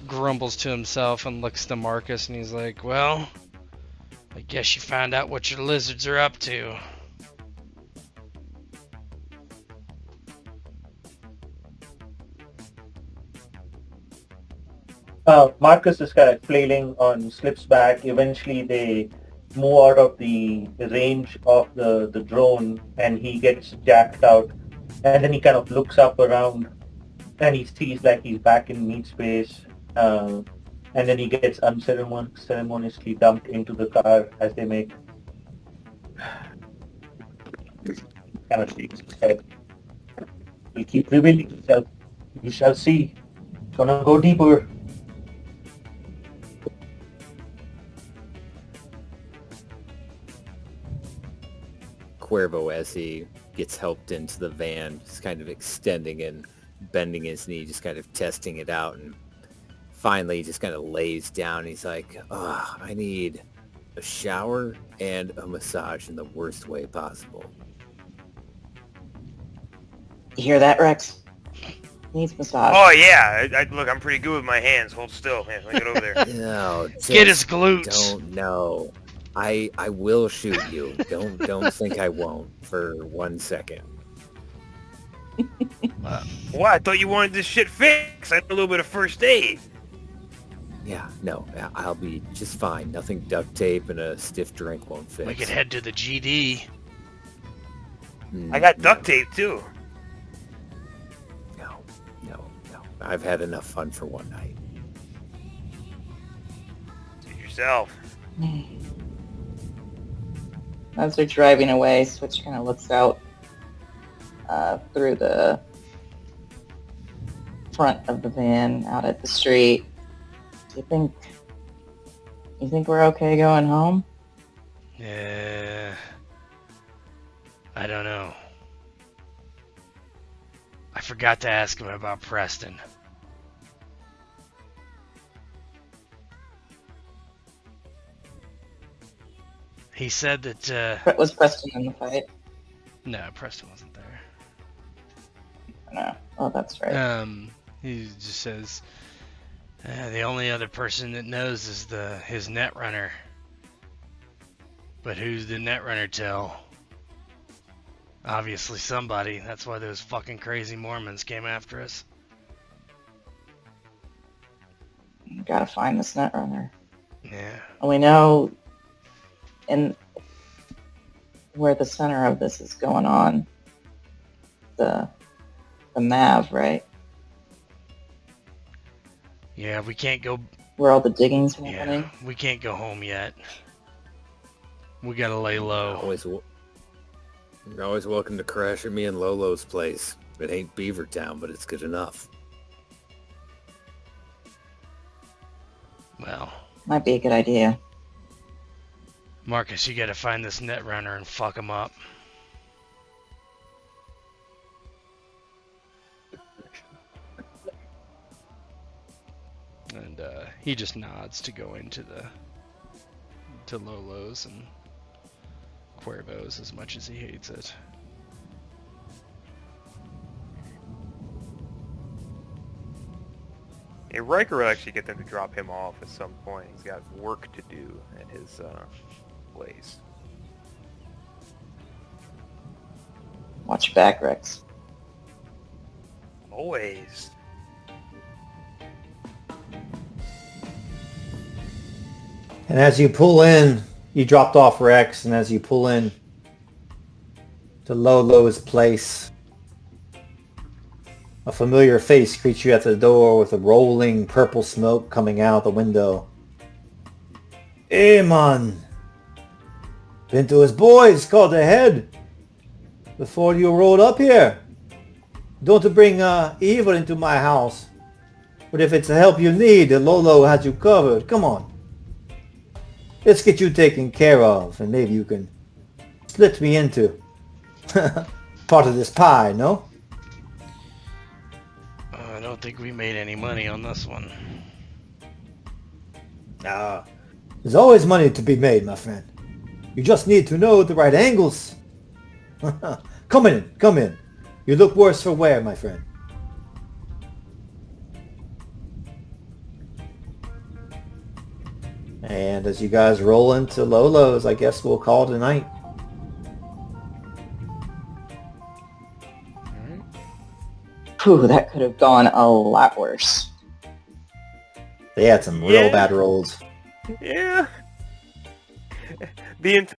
Speaker 2: grumbles to himself and looks to Marcus, and he's like, well, I guess you found out what your lizards are up to.
Speaker 8: Marcus is kind of flailing on Slip's back. Eventually they move out of the range of the drone, and he gets jacked out, and then he kind of looks up around and he sees like he's back in meat space, And then he gets unceremoniously dumped into the car as they make. Kind of shakes his head. He'll keep revealing himself. You shall see. It's gonna go deeper.
Speaker 4: Cuervo, as he gets helped into the van, just kind of extending and bending his knee, just kind of testing it out, and finally he just kind of lays down. He's like, I need a shower and a massage in the worst way possible.
Speaker 3: You hear that, Rex? Needs massage.
Speaker 5: Oh yeah, look, I'm pretty good with my hands. Hold still, man. Let me get over there.
Speaker 4: No,
Speaker 2: Get his
Speaker 4: just
Speaker 2: glutes.
Speaker 4: don't know. I will shoot you. Don't think I won't for 1 second.
Speaker 5: What? I thought you wanted this shit fixed. I had a little bit of first aid.
Speaker 4: Yeah, no, I'll be just fine. Nothing duct tape and a stiff drink won't fix.
Speaker 2: We could head to the GD.
Speaker 5: I got duct tape too.
Speaker 4: No. I've had enough fun for one night.
Speaker 5: Suit yourself.
Speaker 3: As they're driving away, Switch kind of looks out through the front of the van out at the street. You think we're okay going home?
Speaker 2: Yeah. I don't know. I forgot to ask him about Preston. He said that,
Speaker 3: Was Preston in the fight?
Speaker 2: no, Preston wasn't there.
Speaker 3: No. Oh, that's right.
Speaker 2: He just says, the only other person that knows is his netrunner. But who's the netrunner tell? Obviously somebody. That's why those fucking crazy Mormons came after us.
Speaker 3: We gotta find this netrunner.
Speaker 2: Yeah.
Speaker 3: And we know where the center of this is going on. The Mav, right?
Speaker 2: Yeah, we can't go.
Speaker 3: Where all the digging's happening.
Speaker 2: Yeah, we can't go home yet. We gotta lay low.
Speaker 4: You're always welcome to crash at me in Lolo's place. It ain't Beavertown, but it's good enough.
Speaker 2: Well,
Speaker 3: Might be a good idea.
Speaker 2: Marcus, you gotta find this netrunner and fuck him up. And he just nods to go into to Lolo's and Cuervo's as much as he hates it.
Speaker 5: Hey, Riker will actually get them to drop him off at some point. He's got work to do at his place.
Speaker 3: Watch your back, Rex.
Speaker 5: Always.
Speaker 1: And as you pull in, you dropped off Rex, and as you pull in to Lolo's place, a familiar face greets you at the door with a rolling purple smoke coming out the window. Hey man, been to his boys called ahead before you rolled up here. Don't bring evil into my house, but if it's the help you need, Lolo has you covered. Come on. Let's get you taken care of, and maybe you can split me into part of this pie, no?
Speaker 2: I don't think we made any money on this one.
Speaker 1: There's always money to be made, my friend. You just need to know the right angles. Come in. You look worse for wear, my friend. And as you guys roll into Lolo's, I guess we'll call it a night.
Speaker 3: Whew, that could have gone a lot worse.
Speaker 1: They had some real bad rolls.
Speaker 5: Yeah. The